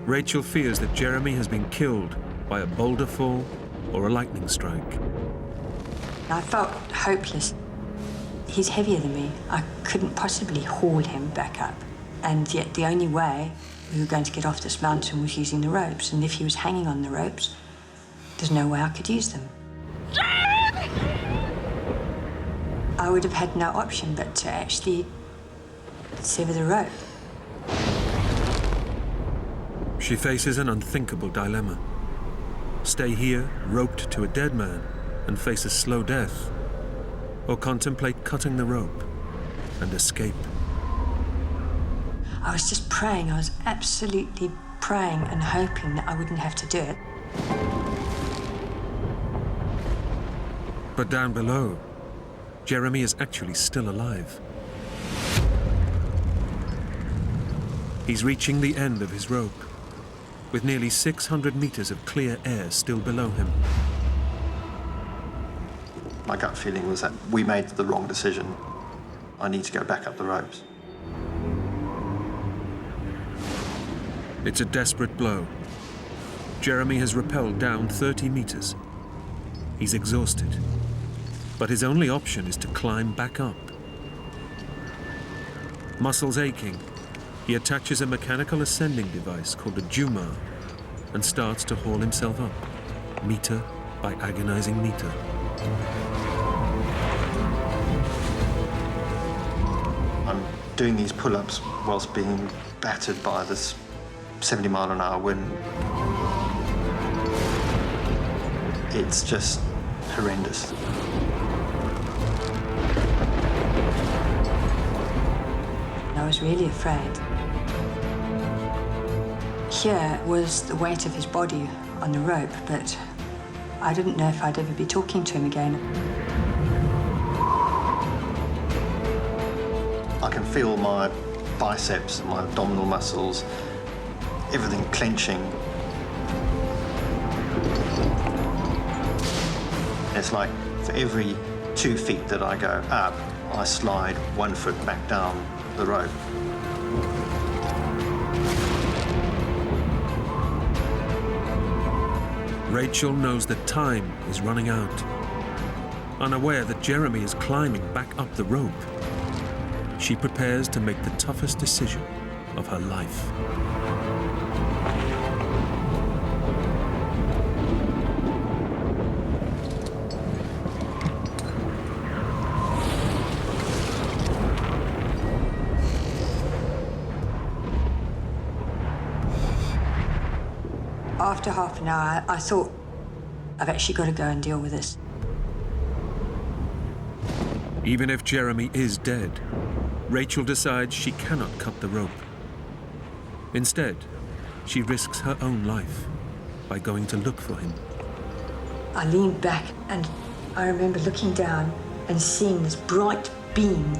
Rachel fears that Jeremy has been killed by a boulder fall or a lightning strike. I felt hopeless. He's heavier than me. I couldn't possibly haul him back up. And yet the only way we were going to get off this mountain was using the ropes. And if he was hanging on the ropes, there's no way I could use them. I would have had no option but to actually sever the rope. She faces an unthinkable dilemma. Stay here, roped to a dead man, and face a slow death, or contemplate cutting the rope and escape. I was just praying. I was absolutely praying and hoping that I wouldn't have to do it. But down below, Jeremy is actually still alive. He's reaching the end of his rope, with nearly 600 meters of clear air still below him. My gut feeling was that we made the wrong decision. I need to go back up the ropes. It's a desperate blow. Jeremy has rappelled down 30 meters. He's exhausted, but his only option is to climb back up. Muscles aching, he attaches a mechanical ascending device called a Jumar and starts to haul himself up, meter by agonizing meter. I'm doing these pull-ups whilst being battered by this 70-mile-an-hour wind. It's just horrendous. I was really afraid. Here was the weight of his body on the rope, but I didn't know if I'd ever be talking to him again. I can feel my biceps, my abdominal muscles, everything clenching. It's like for every 2 feet that I go up, I slide 1 foot back down the rope. Rachel knows that time is running out. Unaware that Jeremy is climbing back up the rope, she prepares to make the toughest decision of her life. After half an hour, I thought, I've actually got to go and deal with this. Even if Jeremy is dead, Rachel decides she cannot cut the rope. Instead, she risks her own life by going to look for him. I leaned back and I remember looking down and seeing this bright beam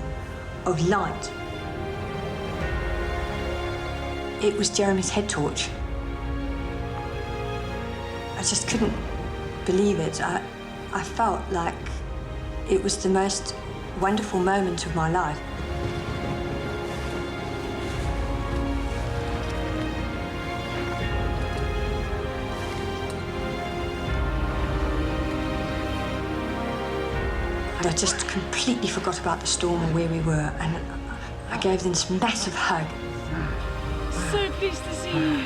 of light. It was Jeremy's head torch. I just couldn't believe it. I felt like it was the most wonderful moment of my life. And I just completely forgot about the storm and where we were, and I gave them this massive hug. So pleased to see you.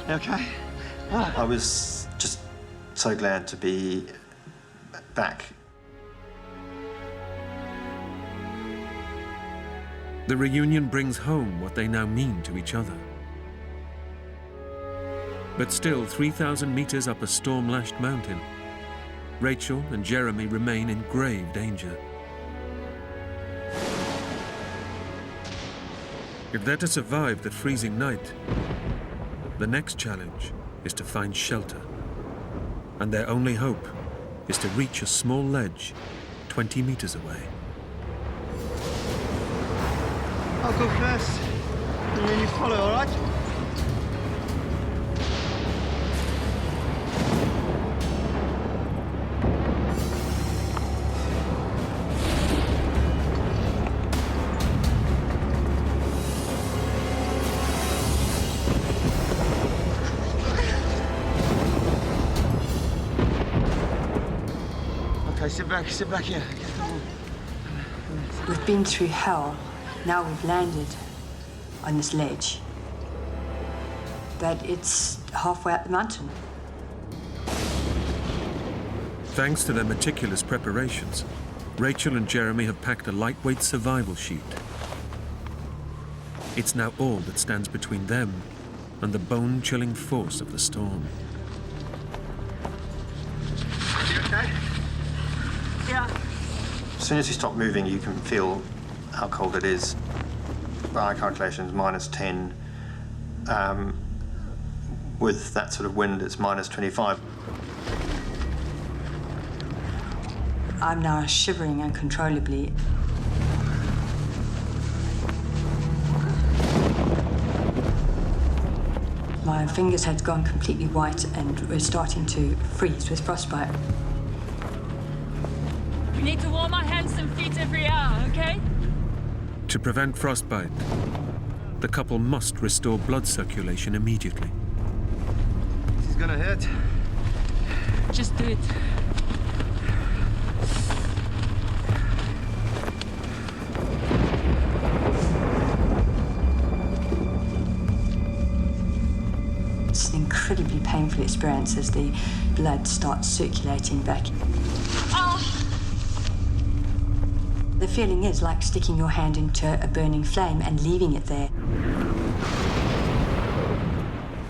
You okay? I was just so glad to be back. The reunion brings home what they now mean to each other. But still, 3,000 meters up a storm-lashed mountain, Rachel and Jeremy remain in grave danger. If they're to survive the freezing night, the next challenge is to find shelter. And their only hope is to reach a small ledge 20 meters away. I'll go first, and then you follow, all right? Okay, sit back here. We've been through hell. Now we've landed on this ledge. But it's halfway up the mountain. Thanks to their meticulous preparations, Rachel and Jeremy have packed a lightweight survival sheet. It's now all that stands between them and the bone-chilling force of the storm. You okay? Yeah. As soon as you stop moving, you can feel how cold it is. By calculations, -10. With that sort of wind, it's -25. I'm now shivering uncontrollably. My fingers had gone completely white and were starting to freeze with frostbite. We need to warm our hands and feet every hour, okay? To prevent frostbite, The couple must restore blood circulation immediately. This is gonna hurt. Just do it. It's an incredibly painful experience as the blood starts circulating back. The feeling is like sticking your hand into a burning flame and leaving it there.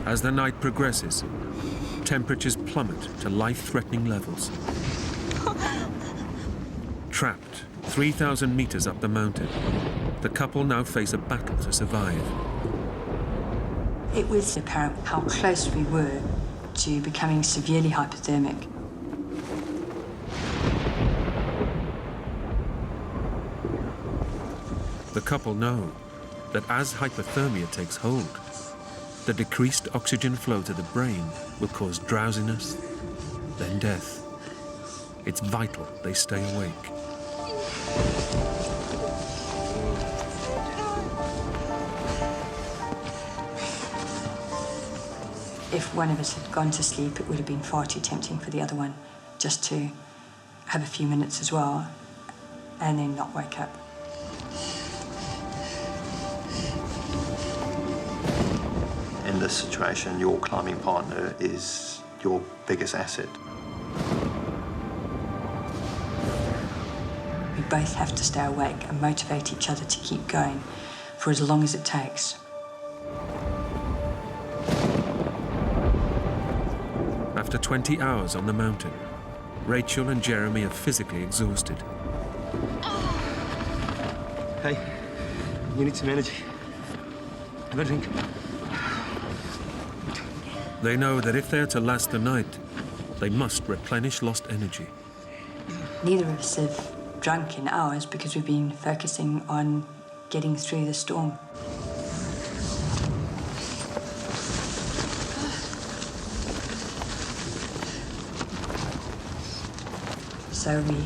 As the night progresses, temperatures plummet to life-threatening levels. Trapped 3,000 meters up the mountain, the couple now face a battle to survive. It was apparent how close we were to becoming severely hypothermic. The couple know that as hypothermia takes hold, the decreased oxygen flow to the brain will cause drowsiness, then death. It's vital they stay awake. If one of us had gone to sleep, it would have been far too tempting for the other one just to have a few minutes as well and then not wake up. In this situation, your climbing partner is your biggest asset. We both have to stay awake and motivate each other to keep going for as long as it takes. After 20 hours on the mountain, Rachel and Jeremy are physically exhausted. Hey, you need some energy. Have a drink. They know that if they're to last the night, they must replenish lost energy. Neither of us have drunk in hours because we've been focusing on getting through the storm. So we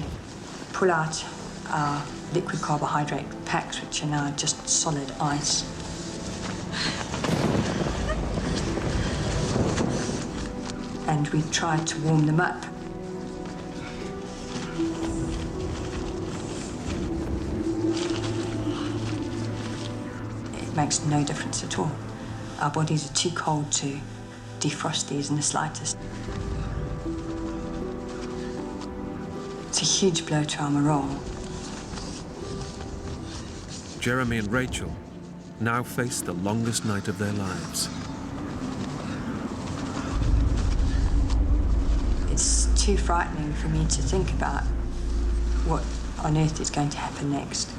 pull out our liquid carbohydrate packs, which are now just solid ice. And we try to warm them up. It makes no difference at all. Our bodies are too cold to defrost these in the slightest. It's a huge blow to our morale. Jeremy and Rachel now face the longest night of their lives. It's too frightening for me to think about what on earth is going to happen next.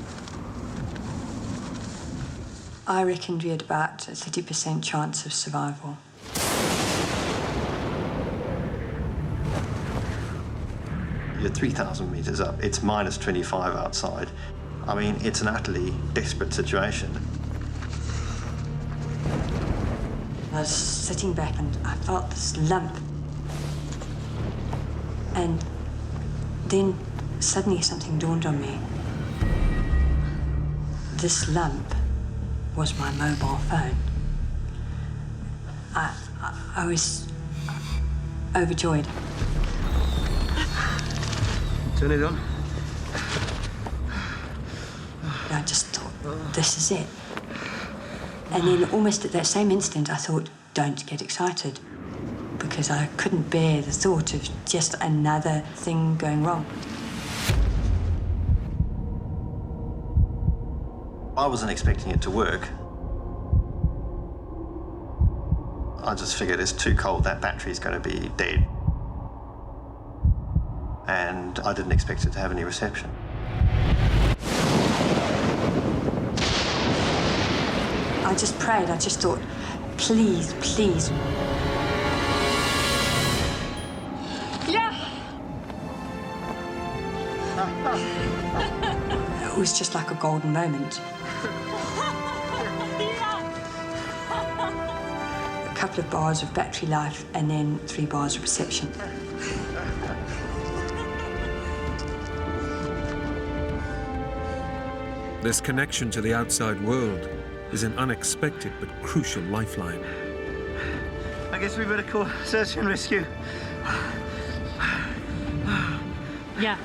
I reckoned we had about a 30% chance of survival. You're 3,000 meters up. It's minus 25 outside. I mean, it's an utterly desperate situation. I was sitting back and I felt this lump. And then suddenly something dawned on me. This lump was my mobile phone. I was overjoyed. Turn it on. I just thought, this is it. And then almost at that same instant, I thought, don't get excited. Because I couldn't bear the thought of just another thing going wrong. I wasn't expecting it to work. I just figured it's too cold, that battery's going to be dead. And I didn't expect it to have any reception. I just prayed, I just thought, please, please. Yeah! It was just like a golden moment. A couple of bars of battery life and then 3 bars of reception. This connection to the outside world is an unexpected but crucial lifeline. I guess we better call search and rescue. Yeah.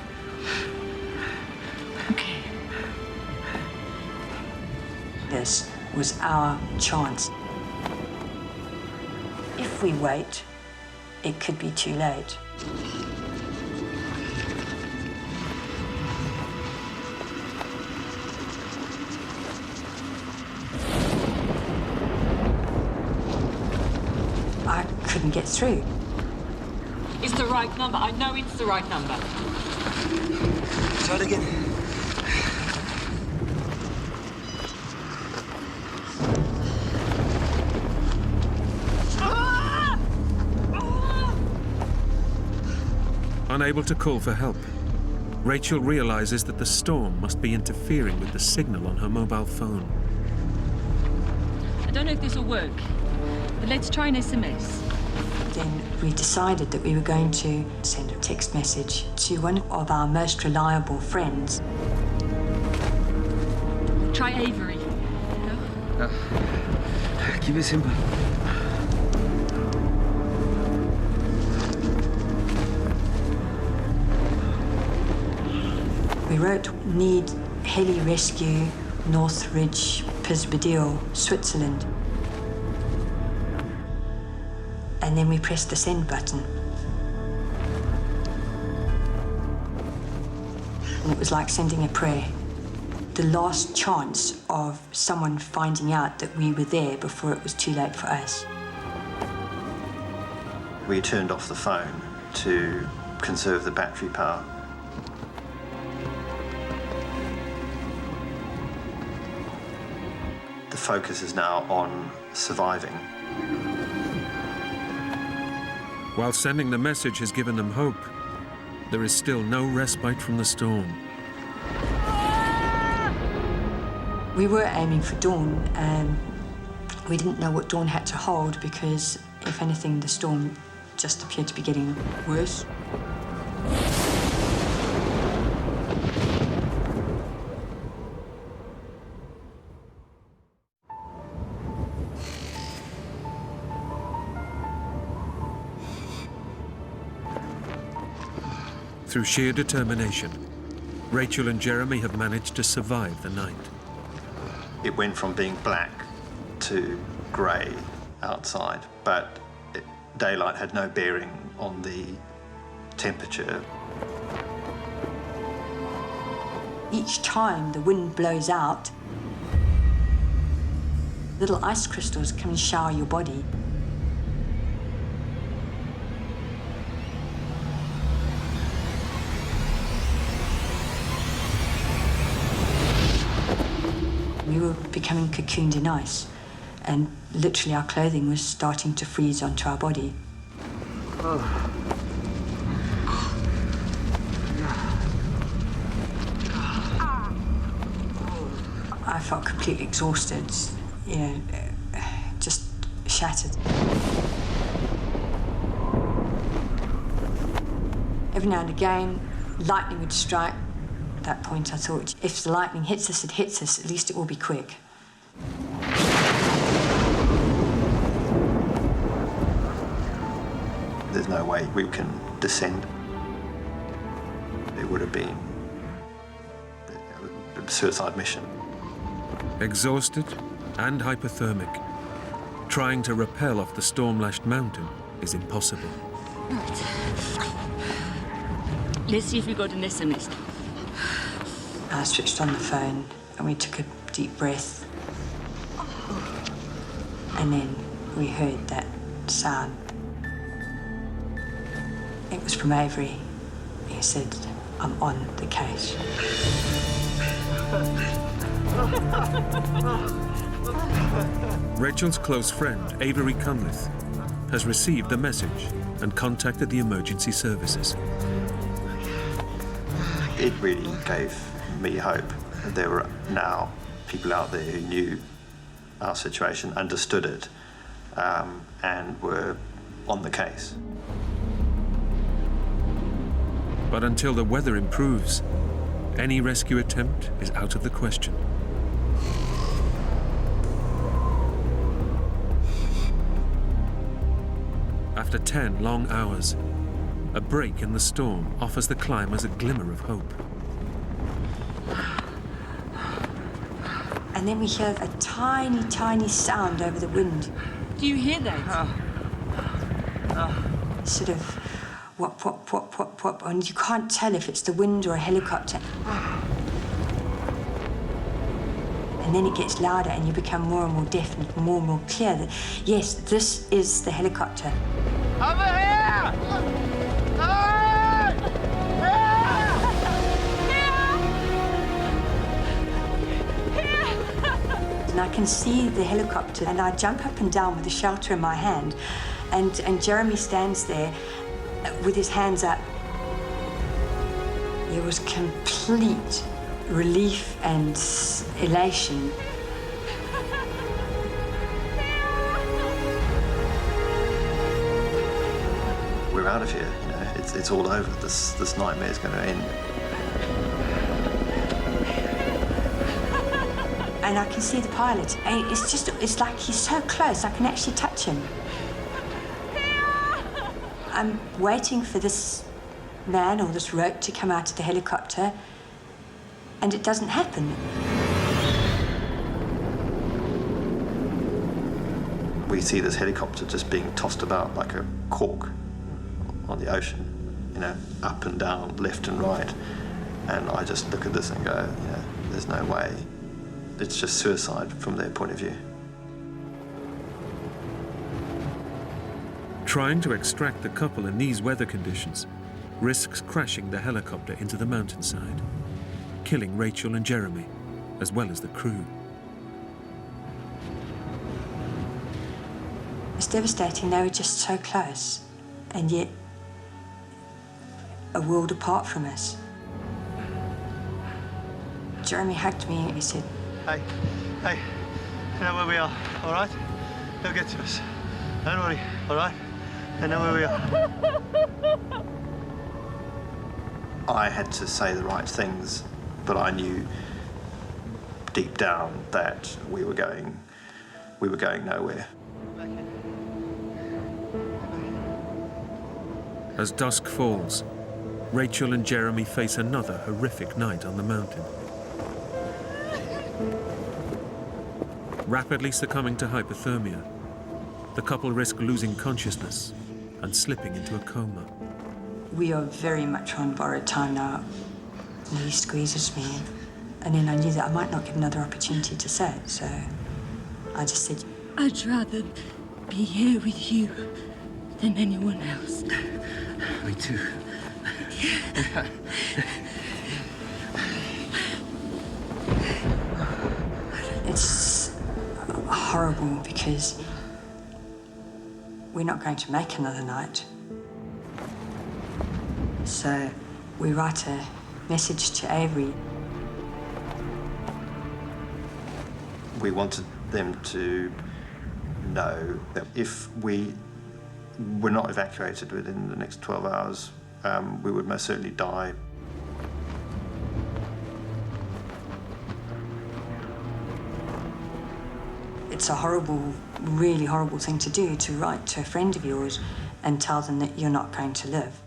This was our chance. If we wait, it could be too late. I couldn't get through. It's the right number. I know it's the right number. Try it again. Unable to call for help, Rachel realizes that the storm must be interfering with the signal on her mobile phone. I don't know if this will work, but let's try an SMS. Then we decided that we were going to send a text message to one of our most reliable friends. Try Avery. No? Keep it simple. We wrote, need heli rescue, Northridge, Pisbadil, Switzerland. And then we pressed the send button. And it was like sending a prayer. The last chance of someone finding out that we were there before it was too late for us. We turned off the phone to conserve the battery power. The focus is now on surviving. While sending the message has given them hope, there is still no respite from the storm. We were aiming for dawn, and we didn't know what dawn had to hold because, if anything, the storm just appeared to be getting worse. Through sheer determination, Rachel and Jeremy have managed to survive the night. It went from being black to grey outside, but daylight had no bearing on the temperature. Each time the wind blows out, little ice crystals come and shower your body. We were becoming cocooned in ice, and literally our clothing was starting to freeze onto our body. I felt completely exhausted, just shattered. Every now and again, lightning would strike. At that point, I thought, if the lightning hits us, it hits us. At least it will be quick. There's no way we can descend. It would have been a suicide mission. Exhausted and hypothermic, trying to rappel off the storm-lashed mountain is impossible. Right. Let's see if we got an SMS. I switched on the phone and we took a deep breath. And then we heard that sound. It was from Avery. He said, I'm on the case. Rachel's close friend, Avery Cunliffe, has received the message and contacted the emergency services. It really gave me hope that there were now people out there who knew our situation, understood it, and were on the case. But until the weather improves, any rescue attempt is out of the question. After 10 long hours, a break in the storm offers the climbers a glimmer of hope. And then we hear a tiny, tiny sound over the wind. Do you hear that? Sort of whop, whop, whop, whop, whop, and you can't tell if it's the wind or a helicopter. And then it gets louder and you become more and more definite, more and more clear that, yes, this is the helicopter. Over here! And I can see the helicopter, and I jump up and down with the shelter in my hand, and Jeremy stands there with his hands up. There was complete relief and elation. We're out of here, you know, it's all over. This nightmare's going to end. And I can see the pilot. And it's like he's so close, I can actually touch him. I'm waiting for this man or this rope to come out of the helicopter, and it doesn't happen. We see this helicopter just being tossed about like a cork on the ocean, you know, up and down, left and right. And I just look at this and go, you know, there's no way. It's just suicide from their point of view. Trying to extract the couple in these weather conditions risks crashing the helicopter into the mountainside, killing Rachel and Jeremy, as well as the crew. It's devastating. They were just so close, and yet a world apart from us. Jeremy hugged me and he said, Hey, you know where we are, all right? They'll get to us. Don't worry, all right? They know where we are. I had to say the right things, but I knew deep down that we were going nowhere. As dusk falls, Rachel and Jeremy face another horrific night on the mountain. Rapidly succumbing to hypothermia, the couple risk losing consciousness and slipping into a coma. we are very much on borrowed time now. And he squeezes me, and then I knew that I might not get another opportunity to say it, so I just said, I'd rather be here with you than anyone else. Me too. It's horrible because we're not going to make another night. So we write a message to Avery. We wanted them to know that if we were not evacuated within the next 12 hours, we would most certainly die. It's a horrible, really horrible thing to do, to write to a friend of yours and tell them that you're not going to live.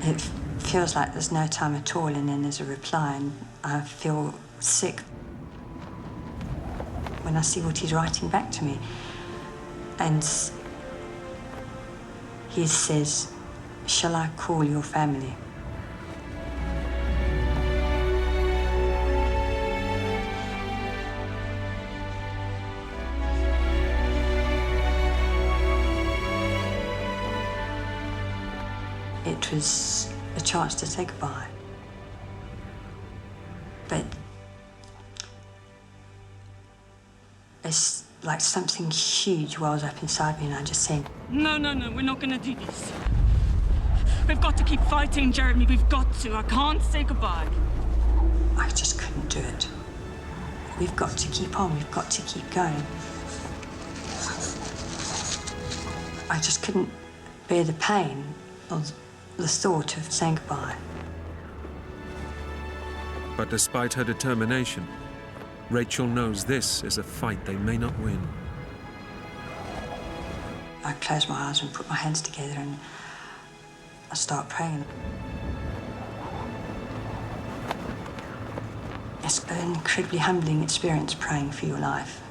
It feels like there's no time at all, and then there's a reply, and I feel sick when I see what he's writing back to me. And he says, "Shall I call your family?" It was a chance to say goodbye. But it's like something huge wells up inside me, and I just said, No, we're not gonna do this. We've got to keep fighting, Jeremy. We've got to. I can't say goodbye. I just couldn't do it. We've got to keep on. We've got to keep going. I just couldn't bear the pain of the thought of saying goodbye. But despite her determination, Rachel knows this is a fight they may not win. I close my eyes and put my hands together and I start praying. It's an incredibly humbling experience praying for your life.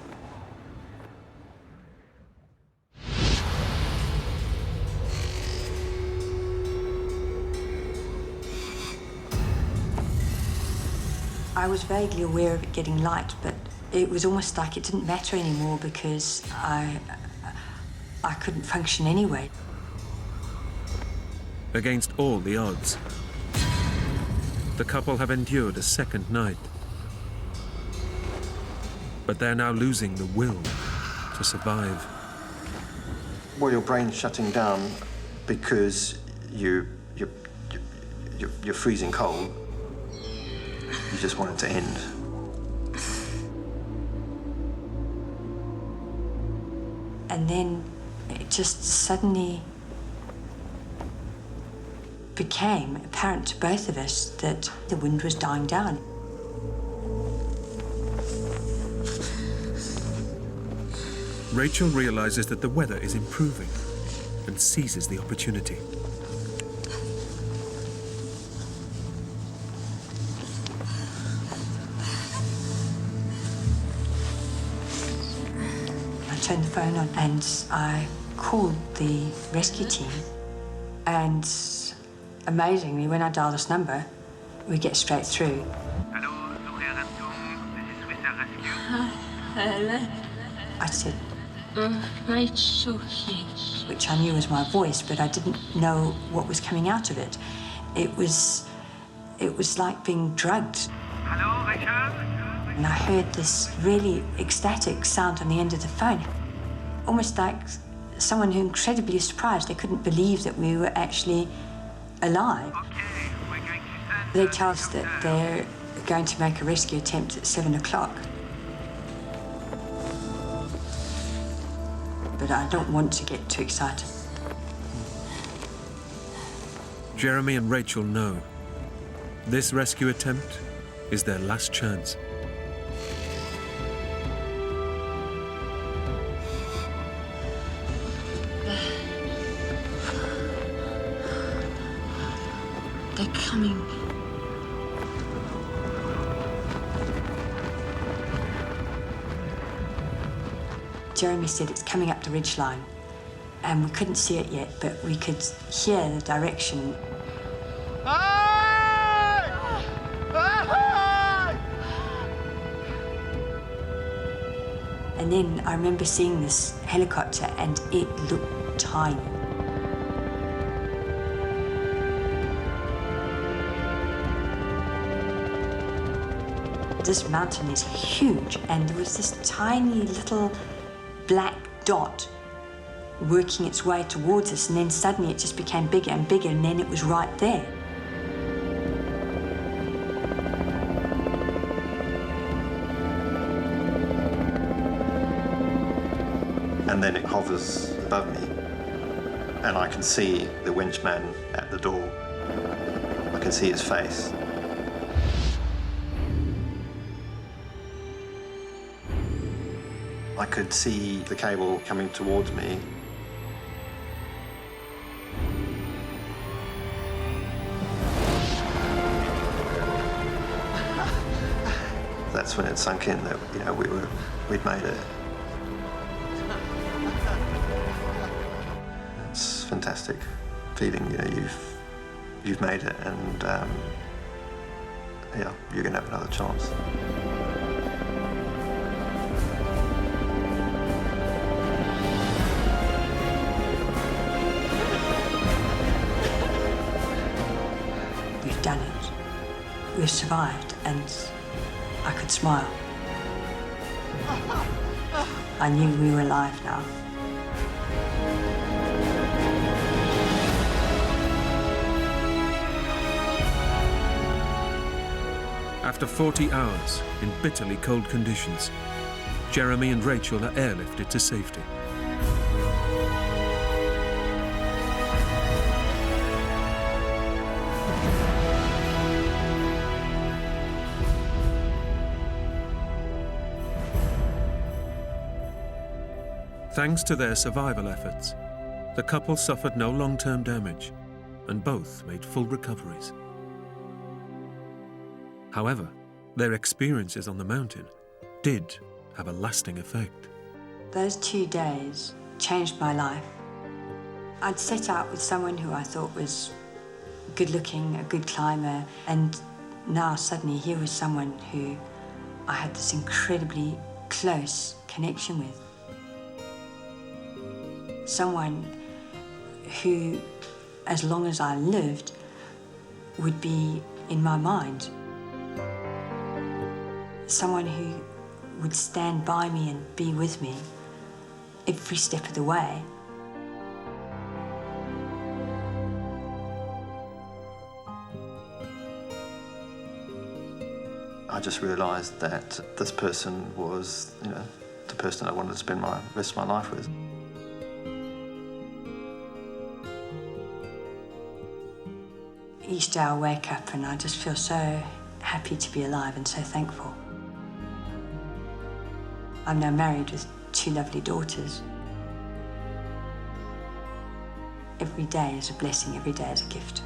I was vaguely aware of it getting light, but it was almost like it didn't matter anymore because I couldn't function anyway. Against all the odds, the couple have endured a second night. But they're now losing the will to survive. Well, your brain's shutting down because you're freezing cold. You just want it to end. And then it just suddenly became apparent to both of us that the wind was dying down. Rachel realizes that the weather is improving and seizes the opportunity. I turned the phone on and I called the rescue team. And amazingly, when I dial this number, we get straight through. Hello. I said, Rachel, which I knew was my voice, but I didn't know what was coming out of it. It was like being drugged. Hello, Rachel. And I heard this really ecstatic sound on the end of the phone, almost like someone who incredibly surprised. They couldn't believe that we were actually alive. Okay, we're going to send... They tell us that they're going to make a rescue attempt at 7 o'clock. But I don't want to get too excited. Jeremy and Rachel know this rescue attempt is their last chance. They're coming. Jeremy said it's coming up the ridgeline, and we couldn't see it yet, but we could hear the direction. And then I remember seeing this helicopter, and it looked tiny. This mountain is huge, and there was this tiny little black dot working its way towards us, and then suddenly it just became bigger and bigger, and then it was right there. And then it hovers above me, and I can see the winchman at the door. I can see his face. I could see the cable coming towards me. That's when it sunk in that, you know, we'd made it. It's a fantastic feeling, you know, you've made it, and yeah, you're gonna have another chance. We've done it. We've survived, and I could smile. I knew we were alive now. After 40 hours in bitterly cold conditions, Jeremy and Rachel are airlifted to safety. Thanks to their survival efforts, the couple suffered no long-term damage, and both made full recoveries. However, their experiences on the mountain did have a lasting effect. Those 2 days changed my life. I'd set out with someone who I thought was good-looking, a good climber, and now suddenly here was someone who I had this incredibly close connection with. Someone who, as long as I lived, would be in my mind. Someone who would stand by me and be with me every step of the way. I just realised that this person was, the person I wanted to spend the rest of my life with. Each day I wake up and I just feel so happy to be alive and so thankful. I'm now married with 2 lovely daughters. Every day is a blessing, every day is a gift.